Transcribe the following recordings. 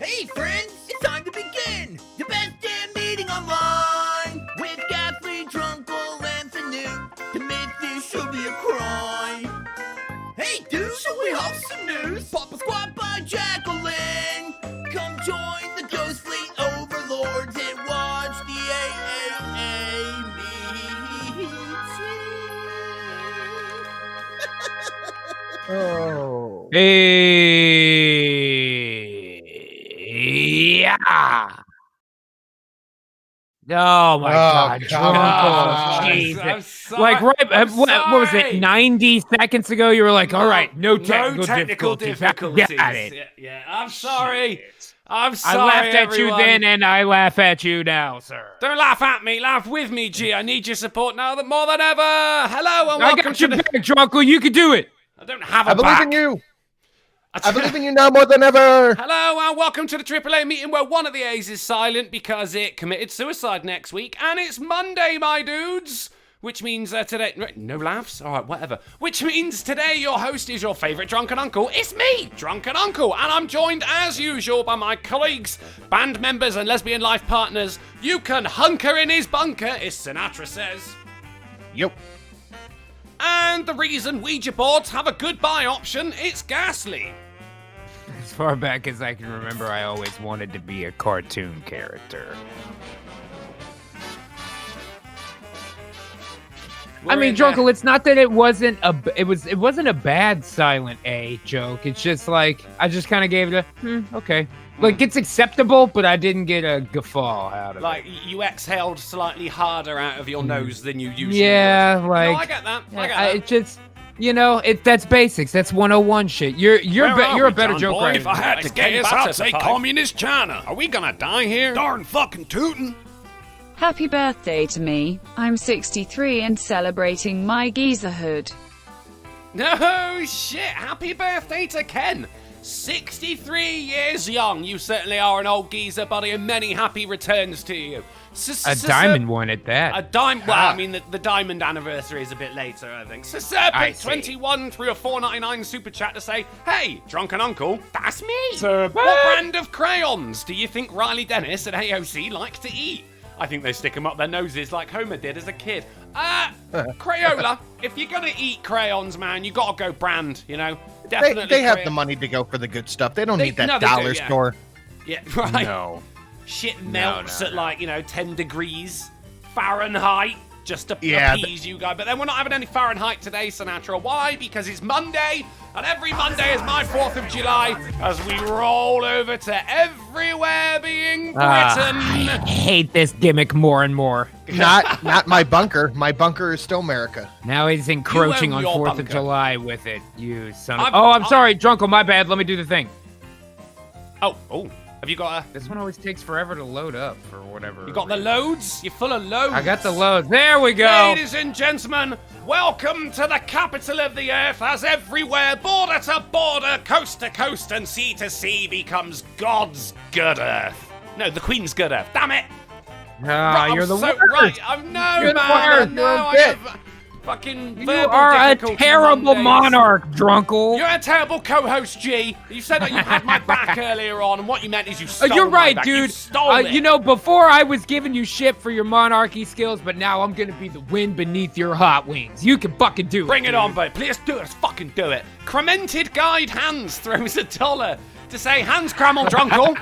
Hey friends, it's time to begin the best damn meeting online with Ghastly, Drunkle, and Newt to make this should be a crime. Hey dude, should we have some news? Papa Squad by Jacqueline. Come join the Ghost Fleet overlords and watch the AAA meeting. Oh. Yeah. Oh my God, Drunkle, Jesus! Like what was it? 90 seconds ago, you were like, "All right, no technical difficulties." Got it. Yeah, I'm sorry. I'm sorry. I laughed at everyone. you then, and I laugh at you now, sir. Don't laugh at me. Laugh with me, G. I need your support now more than ever. Hello and welcome I got you to the... back, Drunkle. You can do it. I don't have a I believe back. in you. I believe in you now more than ever. Hello and welcome to the AAA meeting where one of the A's is silent because it committed suicide next week, and it's Monday, my dudes. Which means today... No laughs? All right, whatever. Which means today your host is your favourite drunken uncle. It's me, Drunken Uncle, and I'm joined as usual by my colleagues, band members and lesbian life partners. You can hunker in his bunker, as Sinatra says. Yep. And the reason Ouija boards have a goodbye option, it's Ghastly. As far back as I can remember, I always wanted to be a cartoon character. I mean, Drunkle, it's not that it wasn't a bad silent A joke. It's just like I just kind of gave it a okay. Like it's acceptable, but I didn't get a guffaw out of like, it. You exhaled slightly harder out of your nose than you usually yeah, would. like No, I get that. I get that. It just, you know, that's basics. That's 101 shit. You're a better joke writer. If I had to guess, I'd say Communist China. Are we gonna die here? Darn fucking tootin'. Happy birthday to me. I'm 63 and celebrating my geezerhood. No shit. Happy birthday to Ken. 63 years young. You certainly are an old geezer, buddy, and many happy returns to you. A diamond one at that. A diamond. Well, I mean, the diamond anniversary is a bit later, I think. So Serpent21 threw a $4.99 super chat to say, "Hey, Drunken Uncle, that's me. What brand of crayons do you think Riley Dennis and AOC like to eat?" I think they stick them up their noses like Homer did as a kid. Crayola. If you're gonna eat crayons, man, you gotta go brand. You know, definitely. They have the money to go for the good stuff. They don't need that dollar store. Yeah, right. No. Shit melts at like 10 degrees Fahrenheit just to appease you guys. But then we're not having any Fahrenheit today, Sinatra. Why? Because it's Monday, and every Monday is my 4th of July as we roll over to everywhere being Britain. I hate this gimmick more and more. Not my bunker. My bunker is still America. Now he's encroaching on 4th bunker. of July with it, you son of... I'm sorry, Drunkle, my bad. Let me do the thing. Oh. Have you got This one always takes forever to load up for whatever. You got the loads? You're full of loads. I got the loads. There we go. Ladies and gentlemen, welcome to the capital of the earth, as everywhere, border to border, coast to coast, and sea to sea becomes God's good earth. No, the Queen's good earth. Damn it! You're the worst. Right. You're Man. the worst. I have fucking You verbal are a difficulties terrible on monarch, Drunkle. You're a terrible co-host, G. You said that you had my back earlier on, and what you meant is you stole You're right, my back. dude. You stole it. Before I was giving you shit for your monarchy skills, but now I'm gonna be the wind beneath your hot wings. You can fucking do it. Bring it dude. on, bud. Please do it. Let's fucking do it. Cremented Guide Hans throws $1 to say, Hans Crammel Drunkle.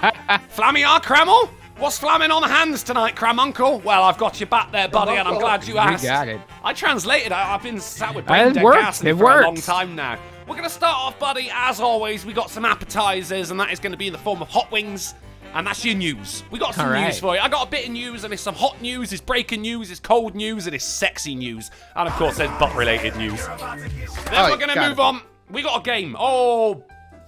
Flammy our Crammel? What's flamming on the hands tonight, Cramuncle? Well, I've got your back there, buddy, and I'm glad you asked. You got it. I translated. I've been sat with It brain works. It for a long works. time now. We're going to start off, buddy, as always. We got some appetizers, and that is going to be in the form of hot wings. And that's your news. We got some news for you. I got a bit of news, and it's some hot news, it's breaking news, it's cold news, and it's sexy news. And, of course, there's butt-related news. Then we're going to move on. We got a game. Oh,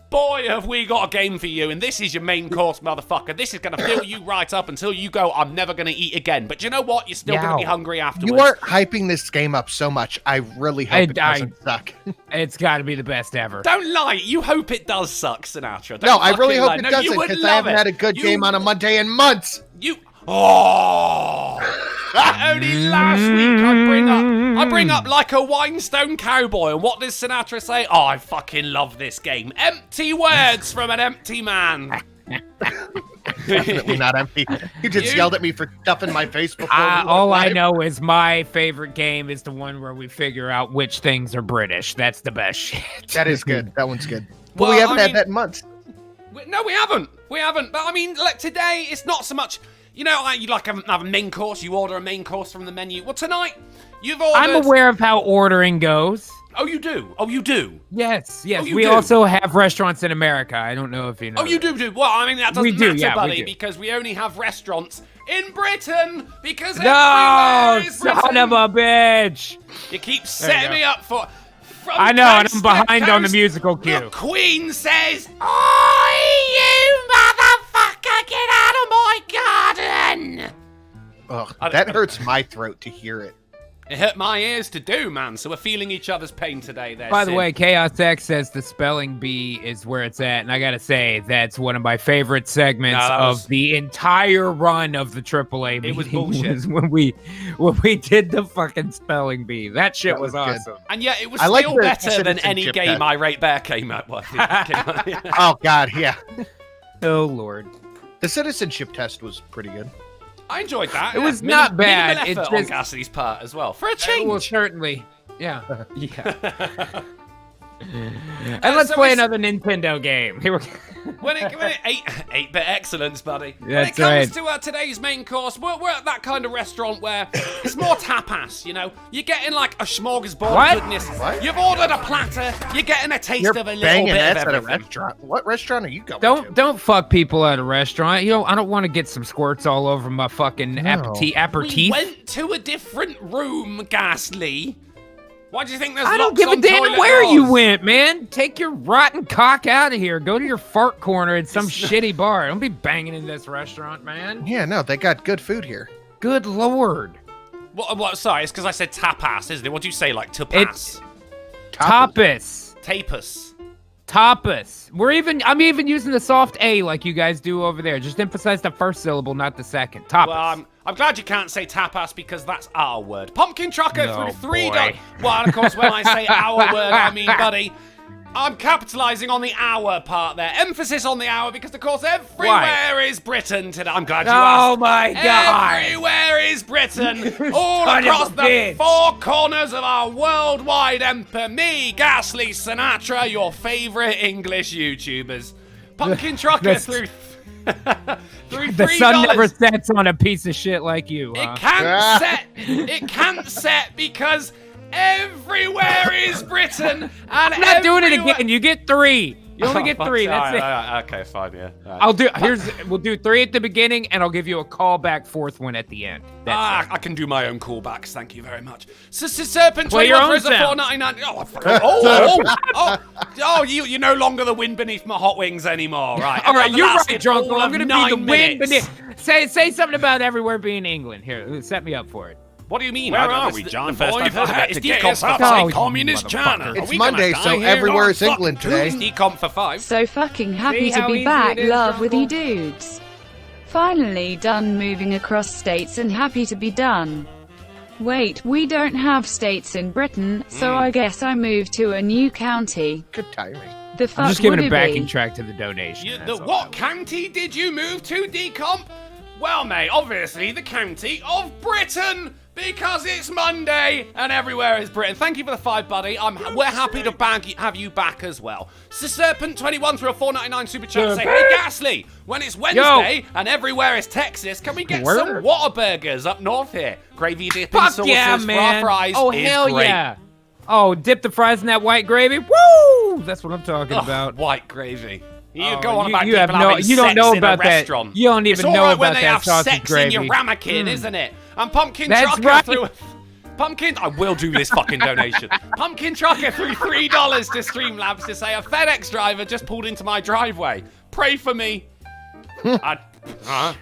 boy, have we got a game for you. And this is your main course, motherfucker. This is going to fill you right up until you go, I'm never going to eat again. But you know what? You're still going to be hungry afterwards. You are hyping this game up so much. I really hope it doesn't suck. It's got to be the best ever. Don't lie. You hope it does suck, Sinatra. Don't No, I really hope lie. it No, doesn't, you would because I love haven't it. had a good game on a Monday in months. Only last week I bring up like a winestone cowboy, and what does Sinatra say? Oh, I fucking love this game. Empty words from an empty man. Definitely not empty. You just yelled at me for stuffing my face before. All I know is my favorite game is the one where we figure out which things are British. That's the best shit. That is good. That one's good. But Well, we haven't I had mean- that in months. No, we haven't. We haven't. But I mean, like today, it's not so much. You know, you like have a main course. You order a main course from the menu. Well, tonight you've ordered. I'm aware of how ordering goes. Oh, you do. Oh, you do. Yes. Oh, you We do? also have restaurants in America. I don't know if you know. Oh, you that. do. Well, I mean, that doesn't We do, matter, yeah, we buddy, do. because we only have restaurants in Britain. Because No, everywhere is son Britain. of a bitch. You keep setting me up for. From I know, and coast I'm to behind on the coast, musical The cue. Queen says, "Oi, you motherfucker, get out of my garden!" Ugh, that hurts my throat to hear it. It hurt my ears to do, man. So we're feeling each other's pain today. There. By the Sid. way, Chaos X says the spelling bee is where it's at, and I gotta say that's one of my favorite segments No, that of was- the entire run of the AAA. It was meeting bullshit. was when we did the fucking spelling bee. That shit That was was good. awesome. And yet, it was I like still the better than citizenship any game test. I Rate Bear came out with. Oh God, yeah. Oh lord, The citizenship test was pretty good. I enjoyed that. It yeah. was not bad, Minimal it effort on just- Cassidy's part as well. For a change. well certainly, yeah, yeah. And Uh, let's so play it's- another Nintendo game. Here we go. When it 8-bit excellence, buddy. When it That's comes right. to today's main course, we're at that kind of restaurant where it's more tapas, you know? You're getting like a smorgasbord What? goodness. What? You've ordered a platter, you're getting a taste You're of a little banging bit of ass at a everything. restaurant. What restaurant are you going to? Don't fuck people at a restaurant. You know, I don't want to get some squirts all over my fucking No. aperitif. We went to a different room, Ghastly. Why do you think there's I don't locks give a on damn toilet where you doors? went, man. Take your rotten cock out of here. Go to your fart corner at some shitty bar. Don't be banging in this restaurant, man. Yeah, no, they got good food here. Good lord. What? Sorry, it's because I said tapas, isn't it? What do you say, like tapas? Tapas. Tapas. Tapas. I'm even using the soft A like you guys do over there. Just emphasize the first syllable, not the second. Tapas. Well, I'm glad you can't say tapas because that's our word. Pumpkin trucker No, through $3. boy. Well, and of course, when I say our word, I mean, buddy, I'm capitalizing on the hour part there. Emphasis on the hour because, of course, everywhere is Britain today. I'm glad you asked. Oh my god. Everywhere is Britain. All Son of across a the bitch. four corners of our worldwide empire. Me, Ghastly, Sinatra, your favorite English YouTubers. Pumpkin trucker That's- through $3. The sun never sets on a piece of shit like you, huh? It can't set. It can't set because everywhere is Britain, and I'm not doing it again. You get 3. You only get 3. That's it. Okay, fine, yeah. We'll do 3 at the beginning, and I'll give you a callback 4th one at the end. That's it. I can do my own callbacks. Thank you very much. Serpent Play your 21 own for us at sound. $4.99. You're no longer the wind beneath my hot wings anymore, right? All right, And that you're right, lasted Drunk. all I'm of gonna be 9 the wind minutes. beneath. Say something about everywhere being England. Here, set me up for it. What do you mean? Where I don't- are this- we, the John? voice First I've heard I've about it's to get decomp yourself for Oh, a you communist motherfucker. China. It's Are we Monday, gonna so die here? everywhere Oh, is fuck, England today. dude. decomp for 5. So fucking happy See to how be easy back, it is, love with you Drunkle? dudes. Finally done moving across states and happy to be done. Wait, we don't have states in Britain, so I guess I moved to a new county. Good timing. The fuck I'm just giving would a it backing be? track to the donation. The that's all. what county did you move to, decomp? Well, mate, obviously the county of Britain, because it's Monday and everywhere is Britain. Thank you for the 5, buddy. We're happy to have you back as well. Serpent21 through a $4.99 super chat to say, hey, Ghastly, when it's Wednesday and everywhere is Texas, can we get some Word. Whataburgers up north here? Gravy dipping Fuck sauces yeah, for man! our fries Oh is hell great. yeah! Oh, dip the fries in that white gravy. Woo! That's what I'm talking Oh, about. white gravy. You Oh, go on you- about you have people no- having you don't sex know in about a that. restaurant. You don't even It's all know right about when they that have sausage sex gravy. in your ramekin, isn't it? And Pumpkin That's Trucker right. through... Pumpkin... I will do this fucking donation. Pumpkin Trucker threw $3 to Streamlabs to say a FedEx driver just pulled into my driveway. Pray for me. I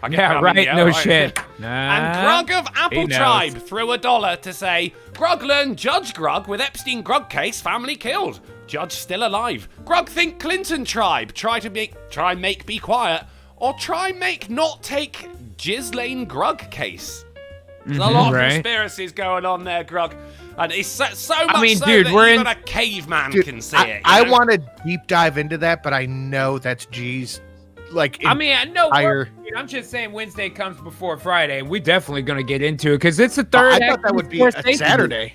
get Yeah, down, right. No right. shit. And Nah. Grug of Apple he knows. Tribe threw $1 to say, Grug learned Judge Grug with Epstein Grug case, family killed. Judge still alive. Grug think Clinton Tribe, try make be quiet, or try make not take Ghislaine Grug case. There's a lot of right. conspiracies going on there, Grug. And it's so much mean, so dude, that we're even in- a caveman Dude, can see it. I you know? want to deep dive into that, but I know that's G's like. I mean, no, entire... I'm just saying Wednesday comes before Friday, and we're definitely gonna get into it because it's the third. I thought that would be a Saturday.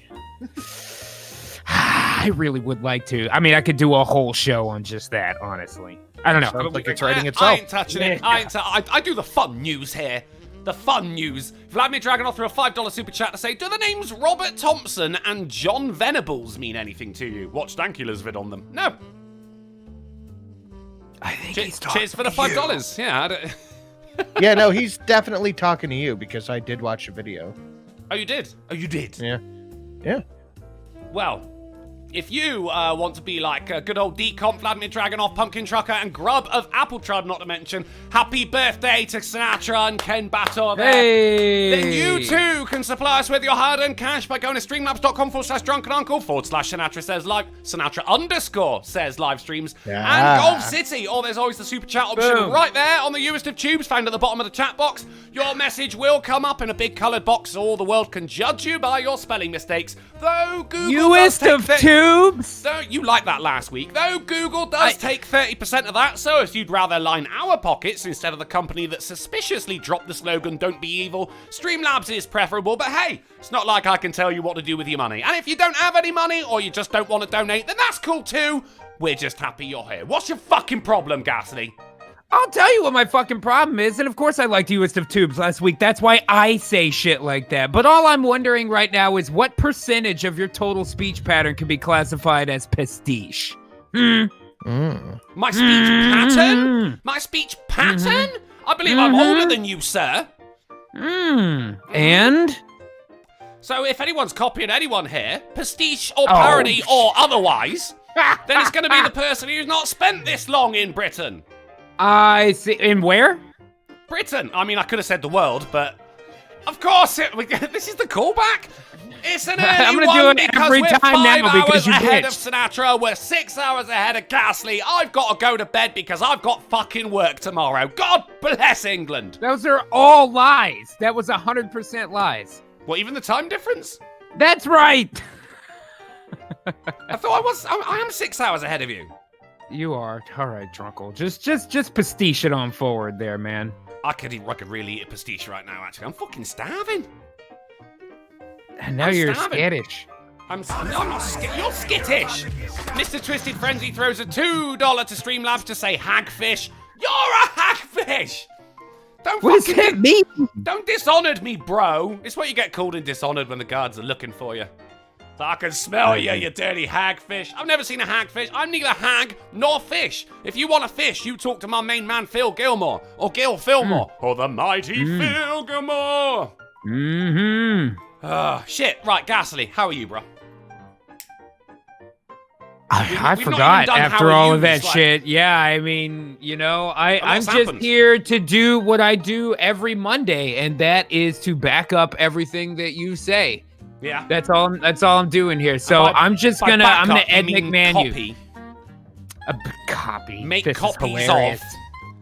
I really would like to. I mean, I could do a whole show on just that. Honestly, I don't know. Sounds like it's writing itself. I ain't touching it. I do the fun news here. The fun news. Vladimir Dragonov threw a $5 super chat to say, do the names Robert Thompson and John Venables mean anything to you? Watch Dankula's vid on them. No. I think he's talking cheers for the $5. Yeah. Yeah, no, he's definitely talking to you because I did watch the video. Oh, you did? Oh, you did? Yeah. Yeah. Well, if you want to be like good old Decomp, Vladimir Dragonov, Pumpkin Trucker, and Grub of Appletrod, not to mention, happy birthday to Sinatra and Ken Bator there. Hey! Then you too can supply us with your hard-earned cash by going to streamlabs.com/drunkenuncle/Sinatra says live, Sinatra _ says live streams, and Golf City. Or there's always the super chat option right there on the Uest of Tubes, found at the bottom of the chat box. Your message will come up in a big coloured box so all the world can judge you by your spelling mistakes. Though Google Uest of Tubes? So you liked that last week, though Google does take 30% of that, so if you'd rather line our pockets instead of the company that suspiciously dropped the slogan, don't be evil, Streamlabs is preferable, but hey, it's not like I can tell you what to do with your money. And if you don't have any money, or you just don't want to donate, then that's cool too. We're just happy you're here. What's your fucking problem, Ghastly? I'll tell you what my fucking problem is, and of course I liked Uest of Tubes last week. That's why I say shit like that. But all I'm wondering right now is what percentage of your total speech pattern can be classified as pastiche? My speech pattern? My speech pattern? I believe I'm older than you, sir. And? So if anyone's copying anyone here, pastiche or parody or otherwise, then it's going to be the person who's not spent this long in Britain. I see. In where? Britain. I mean, I could have said the world, but of course, this is the callback. It's an early I'm gonna one do it because every we're time 5 now because hours you ahead of bitched. Sinatra. We're 6 hours ahead of Ghastly. I've got to go to bed because I've got fucking work tomorrow. God bless England. Those are all lies. That was 100% lies. What, even the time difference? That's right. I thought I am 6 hours ahead of you. You are. All right, Drunkle. Just pastiche it on forward there, man. I could really eat a pastiche right now, actually. I'm fucking starving. And now you're skittish. I'm not skittish. You're skittish. Mr. Twisted Frenzy throws a $2 to Streamlabs to say hagfish. You're a hagfish. What does that mean? Don't dishonored me, bro. It's what you get called in Dishonored when the guards are looking for you. So I can smell you, you dirty hagfish. I've never seen a hagfish. I'm neither hag nor fish. If you want a fish, you talk to my main man, Phil Gilmore. Or Gil Fillmore. Or the mighty Phil Gilmore. Oh, shit. Right, Ghastly, how are you, bro? I forgot after all of that shit. Yeah, I mean, you know, I'm just here to do what I do every Monday, and that is to back up everything that you say. Yeah. That's all I'm doing here. So I'm gonna Ed McMahon you. A copy. Make this copies of.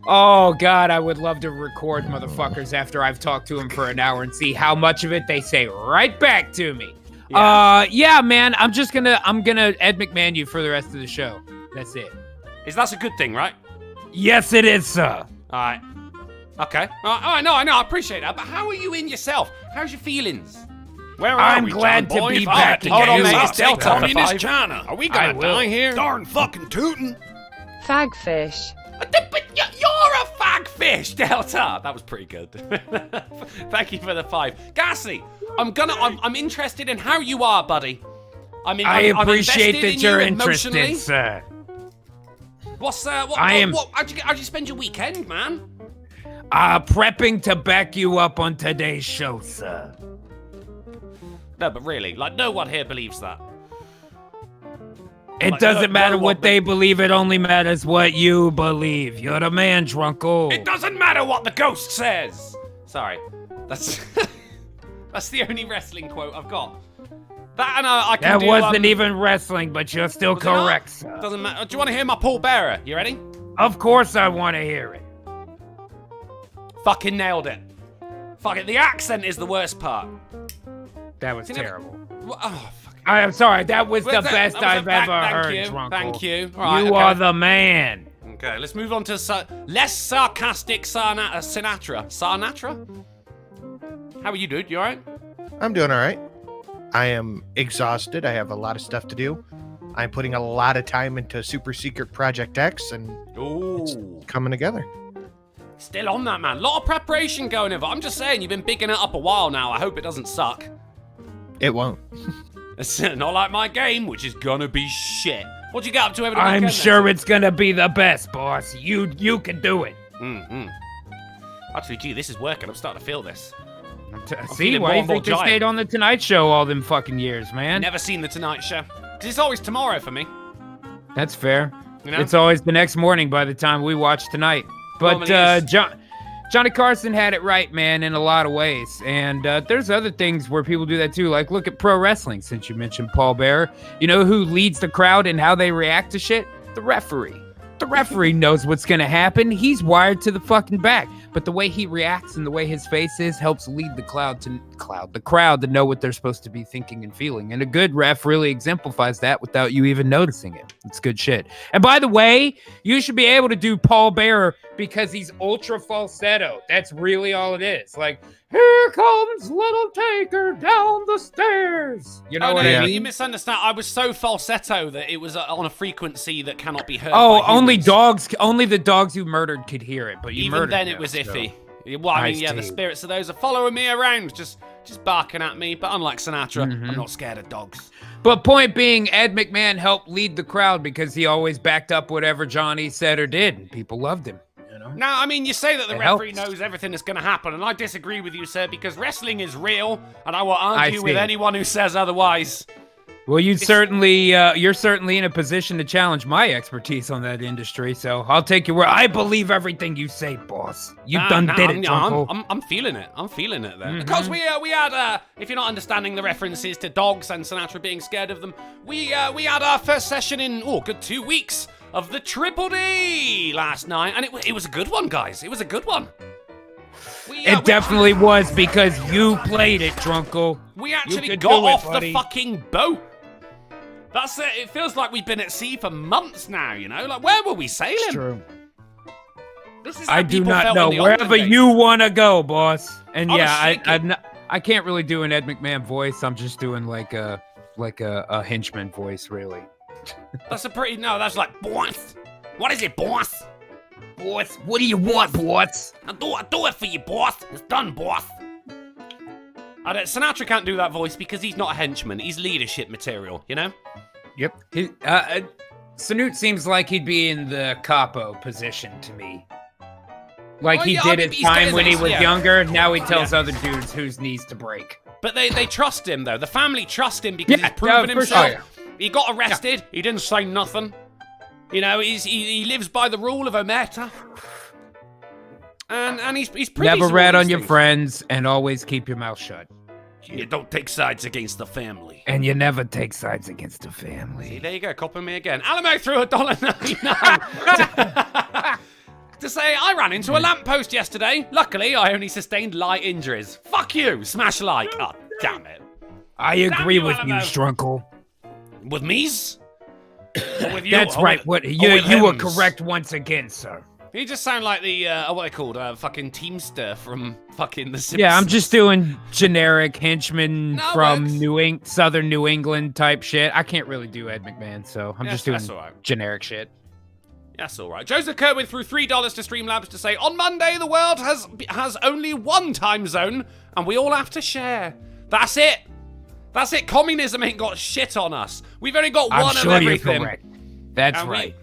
Oh God, I would love to record motherfuckers after I've talked to them for an hour and see how much of it they say right back to me. Yeah, man, I'm gonna Ed McMahon you for the rest of the show. That's it. That's a good thing, right? Yes, it is, sir. All right. Okay. I know. I appreciate that. But how are you in yourself? How's your feelings? Where are we, glad to be back again. Hold on, mate. It's Delta. Communist China. Are we gonna die here? Darn fucking tootin'. Fagfish. But you're a fagfish, Delta. That was pretty good. Thank you for the 5. Gassy, I'm interested in how you are, buddy. I appreciate that you're interested, sir. How'd you spend your weekend, man? Prepping to back you up on today's show, sir. No, but really, no one here believes that. It doesn't matter what they believe, it only matters what you believe. You're the man, Drunkle. It doesn't matter what the ghost says! Sorry. That's the only wrestling quote I've got. That and I can do... That wasn't even wrestling, but you're still correct, sir. Doesn't matter. Do you want to hear my Paul Bearer? You ready? Of course I want to hear it. Fucking nailed it. Fuck it. The accent is the worst part. That was terrible. Oh, fuck. I am sorry. That was the best I've ever heard, Drunkle. Thank you. Right, you are the man. Okay, let's move on to less sarcastic Sinatra. Sinatra? How are you, dude? You alright? I'm doing all right. I am exhausted. I have a lot of stuff to do. I'm putting a lot of time into Super Secret Project X, and it's coming together. Still on that, man. A lot of preparation going over. I'm just saying, you've been bigging it up a while now. I hope it doesn't suck. It won't. It's not like my game, which is gonna be shit. What'd you get up to over the weekend? I'm sure it's gonna be the best, boss. You can do it. Actually, gee, this is working. I'm starting to feel this. See, why do you think they stayed on the Tonight Show all them fucking years, man? Never seen the Tonight Show. Because it's always tomorrow for me. That's fair. You know? It's always the next morning by the time we watch tonight. But Johnny Carson had it right, man, in a lot of ways. And there's other things where people do that too. Like, look at pro wrestling, since you mentioned Paul Bearer. You know who leads the crowd and how they react to shit? The referee. The referee knows what's going to happen. He's wired to the fucking back. But the way he reacts and the way his face is helps lead the crowd to know what they're supposed to be thinking and feeling. And a good ref really exemplifies that without you even noticing it. It's good shit. And by the way, you should be able to do Paul Bearer because he's ultra falsetto. That's really all it is. Like, here comes little Taker down the stairs. You know what I mean? You misunderstand. I was so falsetto that it was on a frequency that cannot be heard. Oh, only the dogs you murdered could hear it. But you even murdered then, them, it was iffy. So. Well, I mean, the spirits of those are following me around, just barking at me. But unlike Sinatra, I'm not scared of dogs. But point being, Ed McMahon helped lead the crowd because he always backed up whatever Johnny said or did, and people loved him. Now, I mean, you say that the referee knows everything that's going to happen, and I disagree with you, sir, because wrestling is real, and I will argue with anyone who says otherwise. Well, you're certainly in a position to challenge my expertise on that industry, so I'll take your word. I believe everything you say, boss. You did it, Uncle. I'm feeling it. I'm feeling it, then. Because we had, if you're not understanding the references to dogs and Sinatra being scared of them, we had our first session in, good 2 weeks of the Triple D last night, and it was a good one, guys. It was a good one. It definitely was because you played it, Drunkle. We actually got off the fucking boat. That's it. It feels like we've been at sea for months now, you know? Like, where were we sailing? It's true. This is I do not know. Wherever you want to go, boss. And I can't really do an Ed McMahon voice. I'm just doing like a henchman voice, really. That's that's like, boss. What is it, boss? Boss, what do you want, boss? I'll do it for you, boss. It's done, boss. Sinatra can't do that voice because he's not a henchman. He's leadership material, you know? Yep. Sanute seems like he'd be in the capo position to me. Like he did his time when he was younger. Now he tells other dudes whose knees to break. But they trust him, though. The family trust him because he's proven himself. Sure. He got arrested. Yeah. He didn't say nothing. You know, he lives by the rule of Omerta. And he's pretty. Never rat on your friends and always keep your mouth shut. You don't take sides against the family. And you never take sides against the family. See, there you go, copping me again. Alamo threw $1.99 to say I ran into a lamppost yesterday. Luckily, I only sustained light injuries. Fuck you, smash like. Oh, damn it. I agree with you, Strunkle. With me's? With you? That's right. You were correct once again, sir. You just sound like the, what they called, fucking Teamster from fucking The Simpsons. Yeah, I'm just doing generic henchman from Southern New England type shit. I can't really do Ed McMahon, so I'm just doing generic shit. That's all right. Joseph Kerwin threw $3 to Streamlabs to say, on Monday, the world has only one time zone, and we all have to share. That's it. That's it. Communism ain't got shit on us. We've only got one of everything. You're correct. That's right.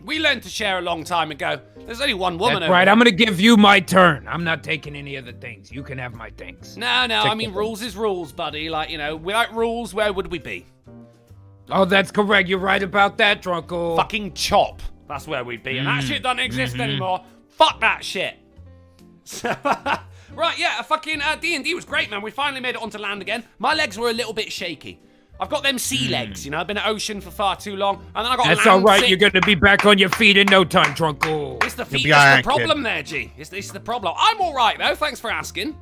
We learned to share a long time ago. There's only one woman. That's right. I'm going to give you my turn. I'm not taking any of the things. You can have my things. No. I mean, rules is rules, buddy. Like, you know, without rules, where would we be? Oh, that's correct. You're right about that, Drunkle. Fucking chop. That's where we'd be. And that shit doesn't exist anymore. Fuck that shit. Right, yeah, fucking D&D was great, man. We finally made it onto land again. My legs were a little bit shaky. I've got them sea legs, you know. I've been at ocean for far too long, and then I got. That's all right. You're gonna be back on your feet in no time, Drunkle. It's the feet that's the problem there, G. It's the problem. I'm all right though. Thanks for asking.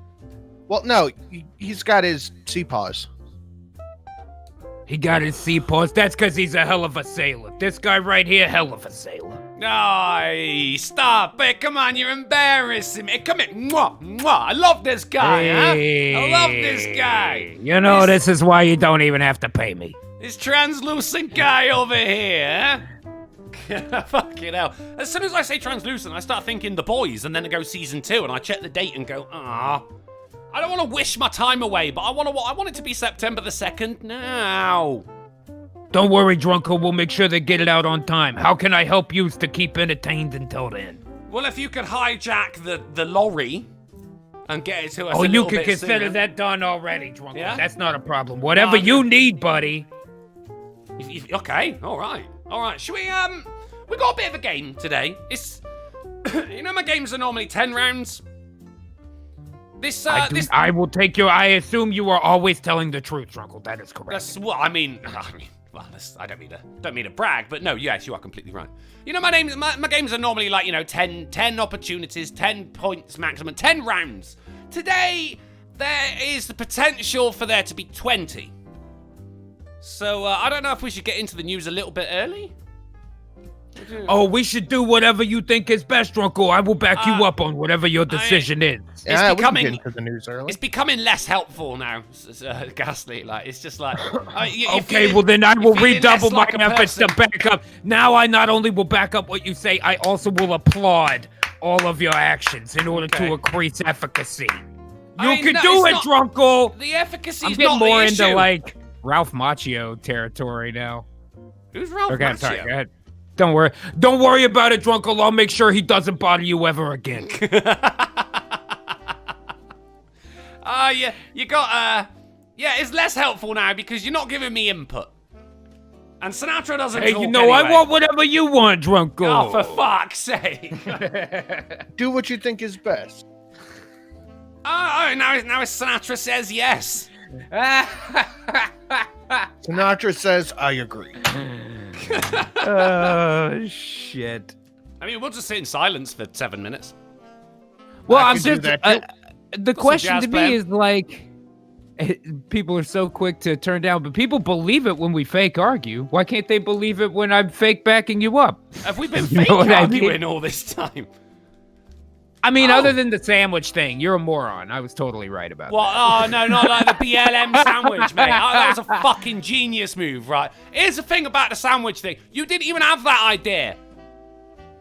Well, no, he's got his sea paws. He got his sea paws. That's because he's a hell of a sailor. This guy right here, hell of a sailor. Ay, stop it. Come on, you're embarrassing me. Come here. Mwah, mwah. I love this guy, huh? I love this guy. You know, this is why you don't even have to pay me. This translucent guy over here, huh? Fucking hell. As soon as I say translucent, I start thinking The Boys, and then I go season 2, and I check the date and go, ah. I don't want to wish my time away, but I want it to be September the 2nd now. Don't worry, Drunko. We'll make sure they get it out on time. How can I help you to keep entertained until then? Well, if you could hijack the lorry and get it to us Oh, a you little can bit consider sooner. that done already, Drunko. Yeah? That's not a problem. Whatever you need, buddy. Okay, all right. Should we we got a bit of a game today. It's you know my games are normally 10 rounds. I will take your. I assume you are always telling the truth, Drunko. That is correct. That's well, I mean, well, I don't mean to brag, but no, yes, you are completely right. You know, my games are normally like, 10 opportunities, 10 points maximum, 10 rounds. Today, there is the potential for there to be 20. So, I don't know if we should get into the news a little bit early. Oh, we should do whatever you think is best, Drunko. I will back you up on whatever your decision is. Yeah, It's becoming we can get into the news early. It's becoming less helpful now, Ghastly. Like, it's just like... Okay, well then I will redouble my like efforts to back up. Now I not only will back up what you say, I also will applaud all of your actions in order to increase efficacy. You can do it, Drunko! The efficacy I'm is getting not more the into, issue. like, Ralph Macchio territory now. Who's Ralph Okay, I'm Macchio? sorry, go ahead. Don't worry about it, Drunko. I'll make sure he doesn't bother you ever again. You got, it's less helpful now because you're not giving me input. And Sinatra doesn't Hey, talk you know, anyway. I want whatever you want, Drunko. Oh, for fuck's sake. Do what you think is best. Now Sinatra says yes. Sinatra says, I agree. Oh, shit. I mean, we'll just sit in silence for 7 minutes. Well, I I'm could do just... that, the question jazz to plan. me is, like... People are so quick to turn down, but people believe it when we fake argue. Why can't they believe it when I'm fake backing you up? Have we been You fake know what I arguing mean? all this time? I mean, other than the sandwich thing, you're a moron. I was totally right about What? that. Oh, no, not like the BLM sandwich, mate. Oh, that was a fucking genius move, right? Here's the thing about the sandwich thing. You didn't even have that idea.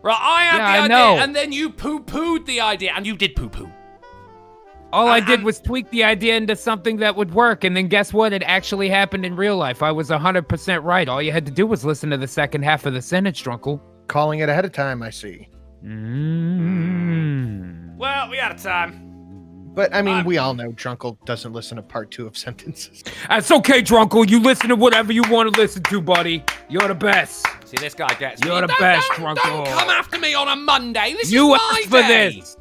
Right, I had the idea, know. and then you poo-pooed the idea, and you did poo-poo. All I did was tweak the idea into something that would work, and then guess what? It actually happened in real life. I was 100% right. All you had to do was listen to the second half of the sentence, Drunkle. Calling it ahead of time, I see. Well, we out of time. But, I mean, we all know Drunkle doesn't listen to part 2 of sentences. That's okay, Drunkle. You listen to whatever you want to listen to, buddy. You're the best. See, this guy gets me. You're the best, Don't Drunkle. come after me on a Monday. This You is my asked for day. this.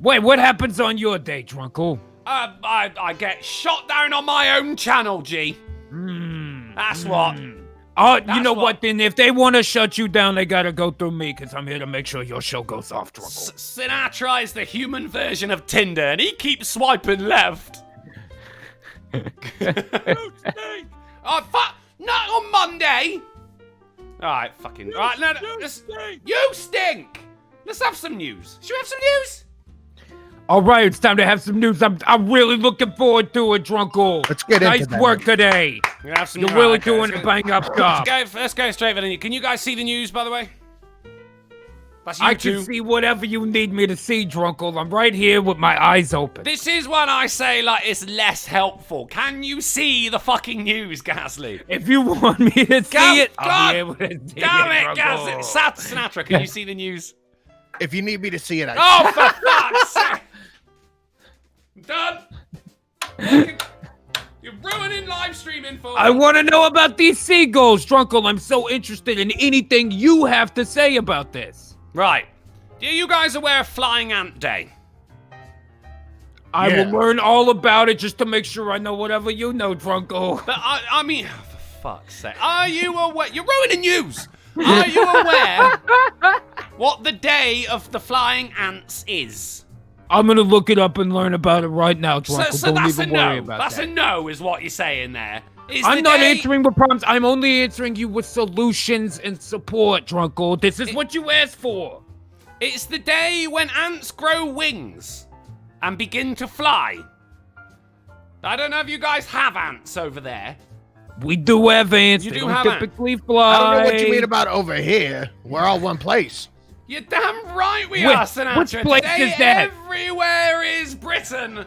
Wait, what happens on your day, Drunkle? I get shot down on my own channel, G. That's what. Oh, you That's know what- what? Then if they want to shut you down, they gotta go through me, because I'm here to make sure your show goes off, Drunkle. Sinatra is the human version of Tinder, and he keeps swiping left. Oh, fuck! Not on Monday! Alright, fucking. Alright, no, you stink! Let's have some news. Should we have some news? All right, it's time to have some news. I'm really looking forward to it, Drunkle. Let's get into Nice that. work today. We're gonna have some. You're Alright, really okay, doing let's a go- bang-up job. Let's go straight for the news. Can you guys see the news, by the way? That's you I two. can see whatever you need me to see, Drunkle. I'm right here with my eyes open. This is when I say, like, it's less helpful. Can you see the fucking news, Gasly? If you want me to see it, I'll be able to see Damn it, it, Gasly. Drunkle. Sinatra, can you see the news? If you need me to see it, I Oh, for fuck's sake! Done. You're ruining live streaming for me. I want to know about these seagulls, Drunkle. I'm so interested in anything you have to say about this. Right. Are you guys aware of Flying Ant Day? I Yeah. will learn all about it just to make sure I know whatever you know, Drunkle. But I mean, for fuck's sake. Are you aware? You're ruining news. Are you aware what the day of the flying ants is? I'm going to look it up and learn about it right now, Drunkle. So Don't that's a even worry no. about That's that. a no, is what you're saying there. I'm not answering with problems. I'm only answering you with solutions and support, Drunkle. This is what you asked for. It's the day when ants grow wings and begin to fly. I don't know if you guys have ants over there. We do have ants. You They do don't have typically fly. I don't know what you mean about over here. We're all one place. You're damn right we are, Sinatra. Which place Today, is that? everywhere is Britain.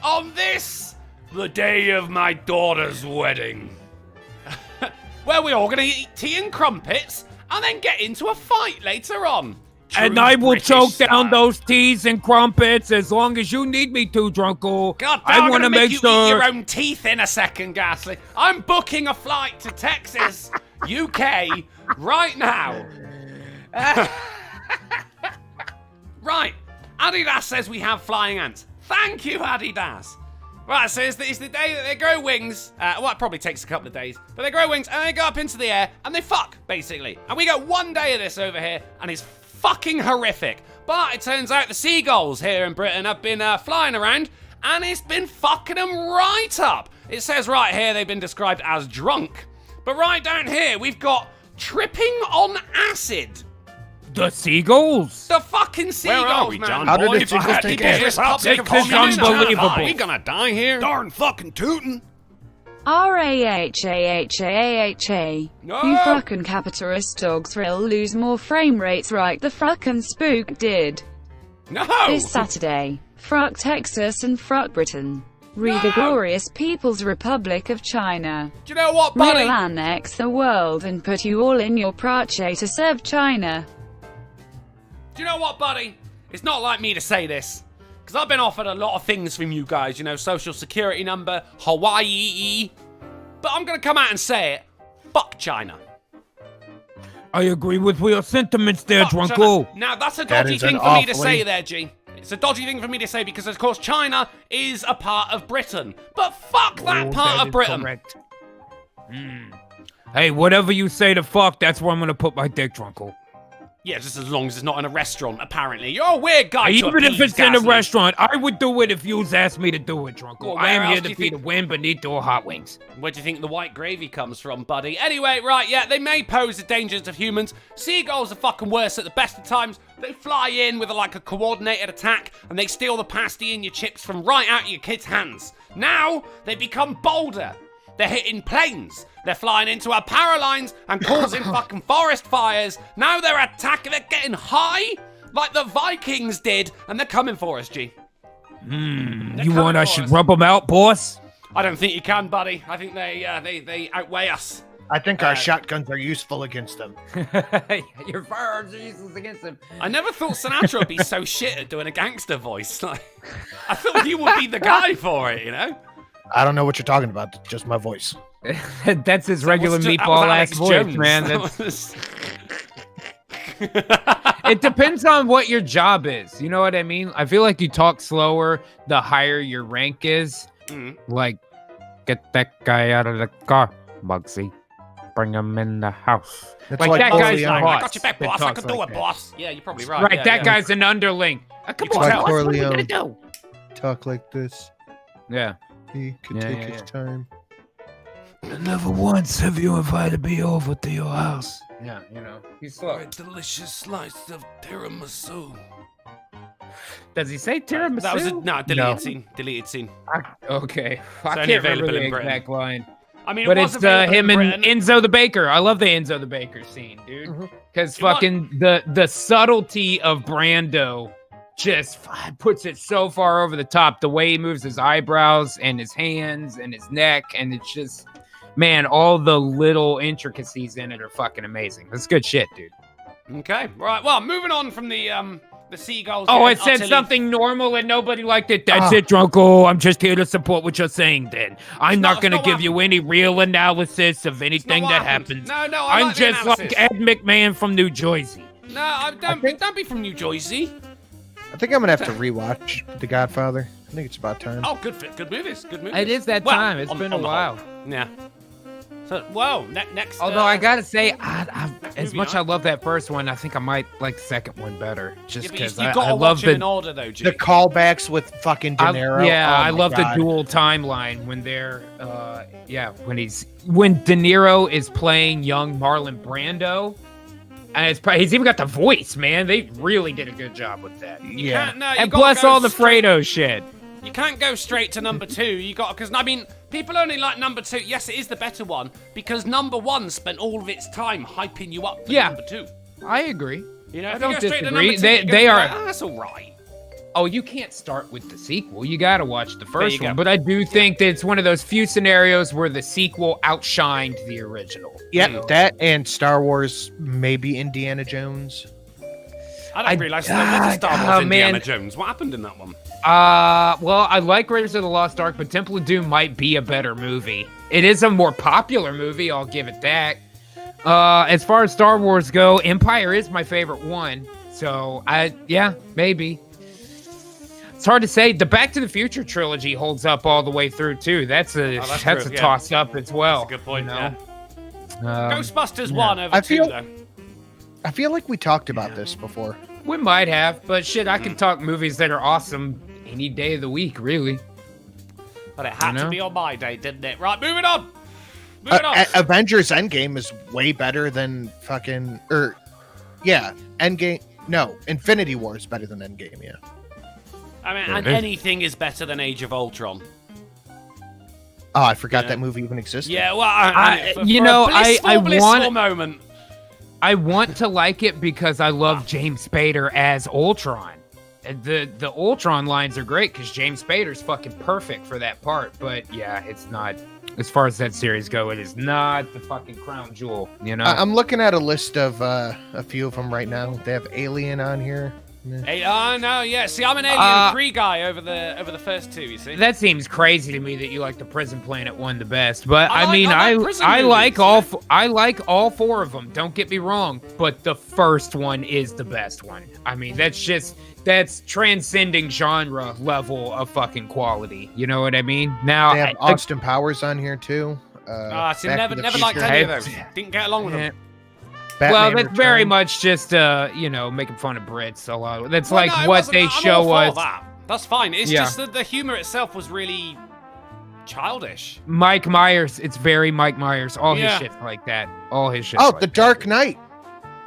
On this, the day of my daughter's wedding. Where we're all going to eat tea and crumpets and then get into a fight later on. And True I will British choke style. down those teas and crumpets as long as you need me to, Drunkle. God I damn, I'm want to gonna make make you sure. eat your own teeth in a second, Ghastly. I'm booking a flight to Texas, UK, right now. Right, Adidas says we have flying ants. Thank you, Adidas. Right, so it's the day that they grow wings. Well, it probably takes a couple of days, but they grow wings and they go up into the air and they fuck, basically. And we got one day of this over here, and it's fucking horrific. But it turns out the seagulls here in Britain have been flying around, and it's been fucking them right up. It says right here they've been described as drunk, but right down here we've got tripping on acid. The seagulls. The fucking seagulls, Where are we, man. John? How did Boy, the if I seagulls had to take guess, this? Republic of This is Communism. unbelievable. Are we gonna die here? Darn fucking tootin'. RAHAHAHA. No. You fucking capitalist dogs will lose more frame rates right the fucking spook did. No. This Saturday. Fuck Texas and fuck Britain. Read the No. glorious People's Republic of China. Do you know what, buddy? We'll annex the world and put you all in your prache to serve China. Do you know what, buddy? It's not like me to say this, because I've been offered a lot of things from you guys, you know, social security number, Hawaii, but I'm going to come out and say it. Fuck China. I agree with your sentiments there, Fuck Drunkle. China. Now, that's a That dodgy is an thing for me to awfully- say there, G. It's a dodgy thing for me to say because, of course, China is a part of Britain. But fuck that part of Britain. Correct. Hey, whatever you say to fuck, that's where I'm gonna put my dick, Drunkle. Yeah, just as long as it's not in a restaurant, apparently. You're a weird guy to Even if appease, it's in a Ghastly. restaurant, I would do it if you asked me to do it, Drunkle. Well, I where am else here do to you be think- the wind beneath your hot wings. Where do you think the white gravy comes from, buddy? Anyway, right, yeah, they may pose the dangers of humans. Seagulls are fucking worse at the best of times. They fly in with a coordinated attack, and they steal the pasty and your chips from right out of your kids' hands. Now, they become bolder. They're hitting planes. They're flying into our power lines and causing fucking forest fires. Now they're attacking, they're getting high, like the Vikings did, and they're coming for us, G. You want I should rub them out, boss? I don't think you can, buddy. I think they outweigh us. I think our shotguns are useful against them. Your firearms are useless against them. I never thought Sinatra would be so shit at doing a gangster voice. Like, I thought you would be the guy for it, you know? I don't know what you're talking about. Just my voice. That's his regular That was meatball ass Alex voice, Jones. man. That That's, was- it depends on what your job is. You know what I mean? I feel like you talk slower the higher your rank is. Mm. Like, get that guy out of the car, Bugsy. Bring him in the house. It's Like that Foley guy's the on- boss. I got your back, that boss. I talks can do like it, that. boss. Yeah, you're probably right. Right, yeah, that yeah. guy's an underling. Come You on, tell boss, us what are you Corleone. gonna do? Talk like this. Yeah. He could Yeah, take yeah, his yeah. time. Never once have you invited me over to your house. Yeah, you know, he's slow. delicious slice of tiramisu. Does he say tiramisu? That was a deleted No. scene. Deleted scene. Okay, only I can't remember available the in Britain. exact line. I mean, But it was it's available him in and Britain. Enzo the Baker. I love the Enzo the Baker scene, dude. Because You want- fucking the subtlety of Brando just puts it so far over the top. The way he moves his eyebrows and his hands and his neck, and it's just, man, all the little intricacies in it are fucking amazing. That's good shit, dude. Okay, right. Well, moving on from the seagulls. Oh, getting it said utterly- something normal and nobody liked it. That's it, Drunko. I'm just here to support what you're saying then. I'm not going to not give what you any real analysis of It's not anything what that happened. happens. No, I I'm like the just like analysis. Ed McMahon from New Jersey. No, don't be from New Jersey. I think I'm gonna have to rewatch The Godfather. I think it's about time. Oh, good movies. Good movies. It is that Well, time. It's on- been on a the while. whole. Yeah. So, well, next. Although I gotta say, I as Movie much night. I love that first one, I think I might like the second one better. Just Yeah, but because you've got I to love watch them in the order, though, G. The callbacks with fucking De Niro. I my love God. the dual timeline when they're when De Niro is playing young Marlon Brando, and he's even got the voice, man. They really did a good job with that. Yeah. No, you And gotta plus go all the straight- Fredo shit. You can't go straight to number 2. You got because I mean, people only like number 2. Yes, it is the better one because number 1 spent all of its time hyping you up for number 2. I agree. You know, I if don't you go straight to disagree. number 2, They- you're gonna they be are- like, that's all right. Oh, you can't start with the sequel. You got to watch the first go. one. But I do think that it's one of those few scenarios where the sequel outshined the original. Yep, that and Star Wars, maybe Indiana Jones. I don't realize there was a Star Wars oh, Indiana man. Jones. What happened in that one? Well, I like Raiders of the Lost Ark, but Temple of Doom might be a better movie. It is a more popular movie, I'll give it that. As far as Star Wars go, Empire is my favorite one. So, maybe. It's hard to say. The Back to the Future trilogy holds up all the way through, too. That's a true, yeah. toss-up as well. That's a good point, you know? Ghostbusters 1 over I 2, feel- though. I feel like we talked about this before. We might have, but shit, I can talk movies that are awesome any day of the week, really. But it had You to know? be on my day, didn't it? Right, moving on. Moving on. Avengers Endgame is way better than fucking Endgame. No, Infinity War is better than Endgame. Yeah. I mean, and anything is better than Age of Ultron. Oh, I forgot Yeah. that movie even existed. Yeah, well, I blissful moment. I want to like it because I love James Spader as Ultron. And the Ultron lines are great because James Spader's fucking perfect for that part. But yeah, it's not. As far as that series go, it is not the fucking crown jewel. You know. I'm looking at a list of a few of them right now. They have Alien on here. Hey, no, yeah. See, I'm an Alien 3 guy over the first 2. You see. That seems crazy to me that you like the Prison Planet one the best, but I like prison I like movies, I like all 4 of them. Don't get me wrong, but the first one is the best one. I mean, that's transcending genre level of fucking quality. You know what I mean? Now, They have Austin Powers on here too. See, Back never to the liked Future. any of those. Didn't get along with them. well, Batman that's very Returns. much just making fun of Brits a lot. That's Well, like no, it what wasn't they that. I'm show all for us. that. That's fine. It's Yeah. just that the humor itself was really childish. Mike Myers, it's very Mike Myers. All Yeah. his shit's like that. All his shit. Oh, like The that. Dark Knight.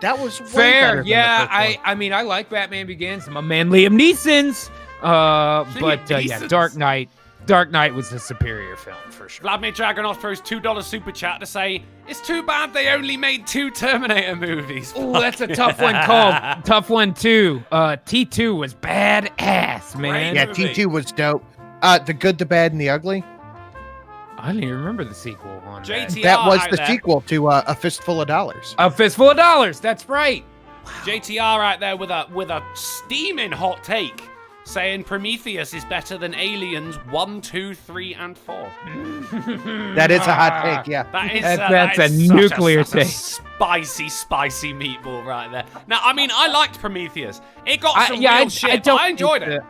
That was way better Fair, than the yeah. first one. I mean, I like Batman Begins. My man Liam Neeson's. But yeah, Neeson's. Dark Knight was the superior film for sure. Vladimir Dragunov throws $2 super chat to say, it's too bad they only made 2 Terminator movies. Ooh, that's a tough one called. Tough one too. T2 was badass, man. Yeah, movie. T2 was dope. The Good, the Bad, and the Ugly. I didn't even remember the sequel on that. JTR That was out the there. sequel to A Fistful of Dollars. A Fistful of Dollars. That's right. JTR out there with a steaming hot take, saying Prometheus is better than Aliens 1, 2, 3, and 4. That is a hot take, yeah. That's a such nuclear such a take. spicy meatball right there. Now, I mean, I liked Prometheus. It got some I real shit, but I enjoyed it.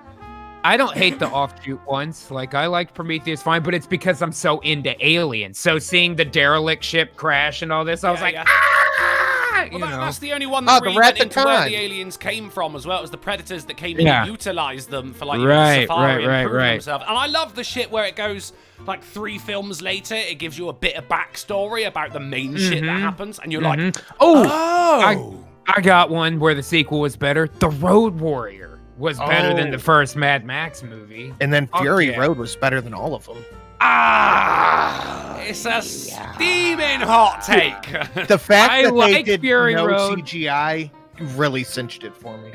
I don't hate the offshoot ones. Like, I liked Prometheus fine, but it's because I'm so into Aliens. So seeing the derelict ship crash and all this, I was like, yeah. ah! Well, You know. that's the only one that the really went Wrath of into where Khan. the aliens came from as well. It was the predators that came in Yeah. and utilized them for like Right, safari and right, proving right. themselves. And I love the shit where it goes like 3 films later, it gives you a bit of backstory about the main shit that happens, and you're like, Oh, I got one where the sequel was better. The Road Warrior was better than the first Mad Max movie. And then Fury yeah. Road was better than all of them. it's a steaming hot take. The fact I that they like did Fury no Road. CGI really cinched it for me.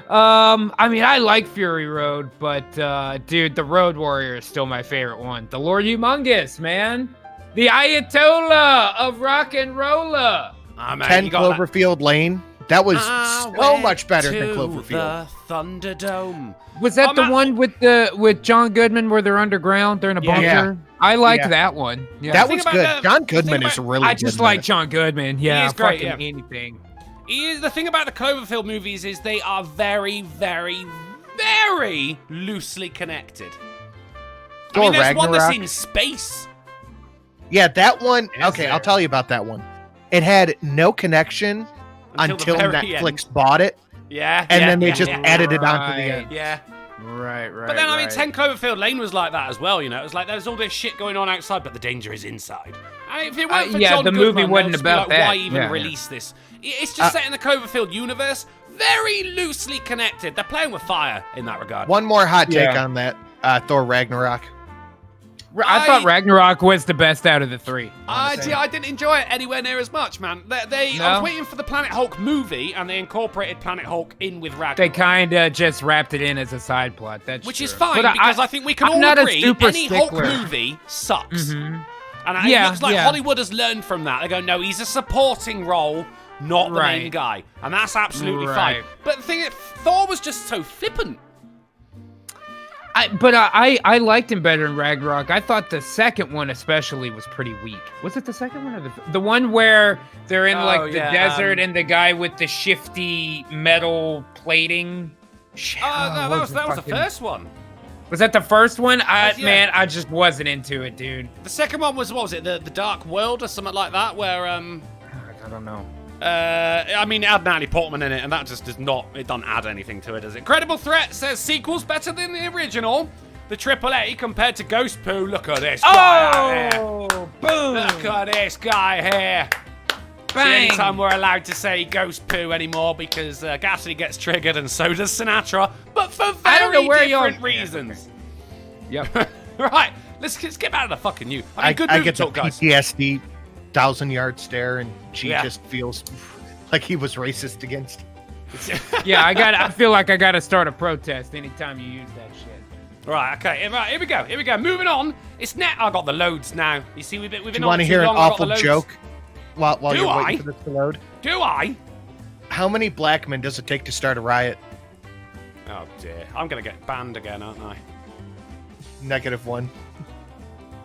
I mean, I like Fury Road, but dude, the Road Warrior is still my favorite one. The Lord Humongous, man. The Ayatollah of rock and roller. Ah, man, 10 you got that. Cloverfield Lane. That was I so went much better than to Cloverfield. The Thunderdome. Was that Oh, the man. one with John Goodman where they're underground, they're in a Yeah. bunker? I liked Yeah. that one. Yeah. That Think was about good. the- John think Goodman about- is really I good. just in like that. John Goodman. Yeah, is great, fucking yeah. anything. The thing about the Cloverfield movies is they are very, very, very loosely connected. I mean, Thor there's one that's Ragnarok. in space. Yeah, that one. Is Okay, I'll there? tell you about that one. It had no connection until the very Netflix end. bought it, Yeah. and yeah, then they yeah, just yeah. added it onto the Right. end. Yeah. Right. But then, I mean, 10 Cloverfield Lane was like that as well, you know? It was like, there's all this shit going on outside, but the danger is inside. And if it weren't for yeah, John the Goodman, movie wasn't they'll just be about like, that. why even Yeah, yeah. release this? It's just set in the Cloverfield universe, very loosely connected. They're playing with fire in that regard. One more hot take Yeah. on that: Thor Ragnarok. I thought Ragnarok was the best out of the three. I didn't enjoy it anywhere near as much, man. I No? was waiting for the Planet Hulk movie, and they incorporated Planet Hulk in with Ragnarok. They kind of just wrapped it in as a side plot. That's Which true. is fine, But because I think we can I'm all not a agree super any Hulk stickler. movie sucks. Mhm. And it Yeah, looks like yeah. Hollywood has learned from that. They go, no, he's a supporting role, not the main Right. guy. And that's absolutely Right. fine. But the thing is, Thor was just so flippant. I liked him better in Ragnarok. I thought the second one especially was pretty weak. Was it the second one or the one where they're in Oh, like the yeah, desert and the guy with the shifty metal plating? No, that was the first one. Was that the first one? Yeah. Man, I just wasn't into it, dude. The second one was, what was it, the Dark World or something like that, where, I don't know. I mean, it had Natalie Portman in it, and that just does not, it doesn't add anything to it, does it? Credible Threat says sequel's better than the original. The AAA compared to Ghost Poo. Look at this guy out here. Oh, boom! Look at this guy here. It's the Bang! only time we're allowed to say Ghost Poo anymore because Gasly gets triggered and so does Sinatra, but for I don't know very where you're- different reasons. Yep. Right, let's get out of the fucking news. I mean, good I movie get the talk, guys. PTSD 1,000-yard stare, and she Yeah. just feels like he was racist against. Yeah, I feel like I gotta start a protest anytime you use that shit. Right, okay, right, here we go. Moving on. It's net. I got the loads now. You see, we've been Do you on want to too hear an long, I got awful the loads. joke while Do you're I? waiting for this to load? Do I? How many black men does it take to start a riot? Oh dear, I'm gonna get banned again, aren't I? -1.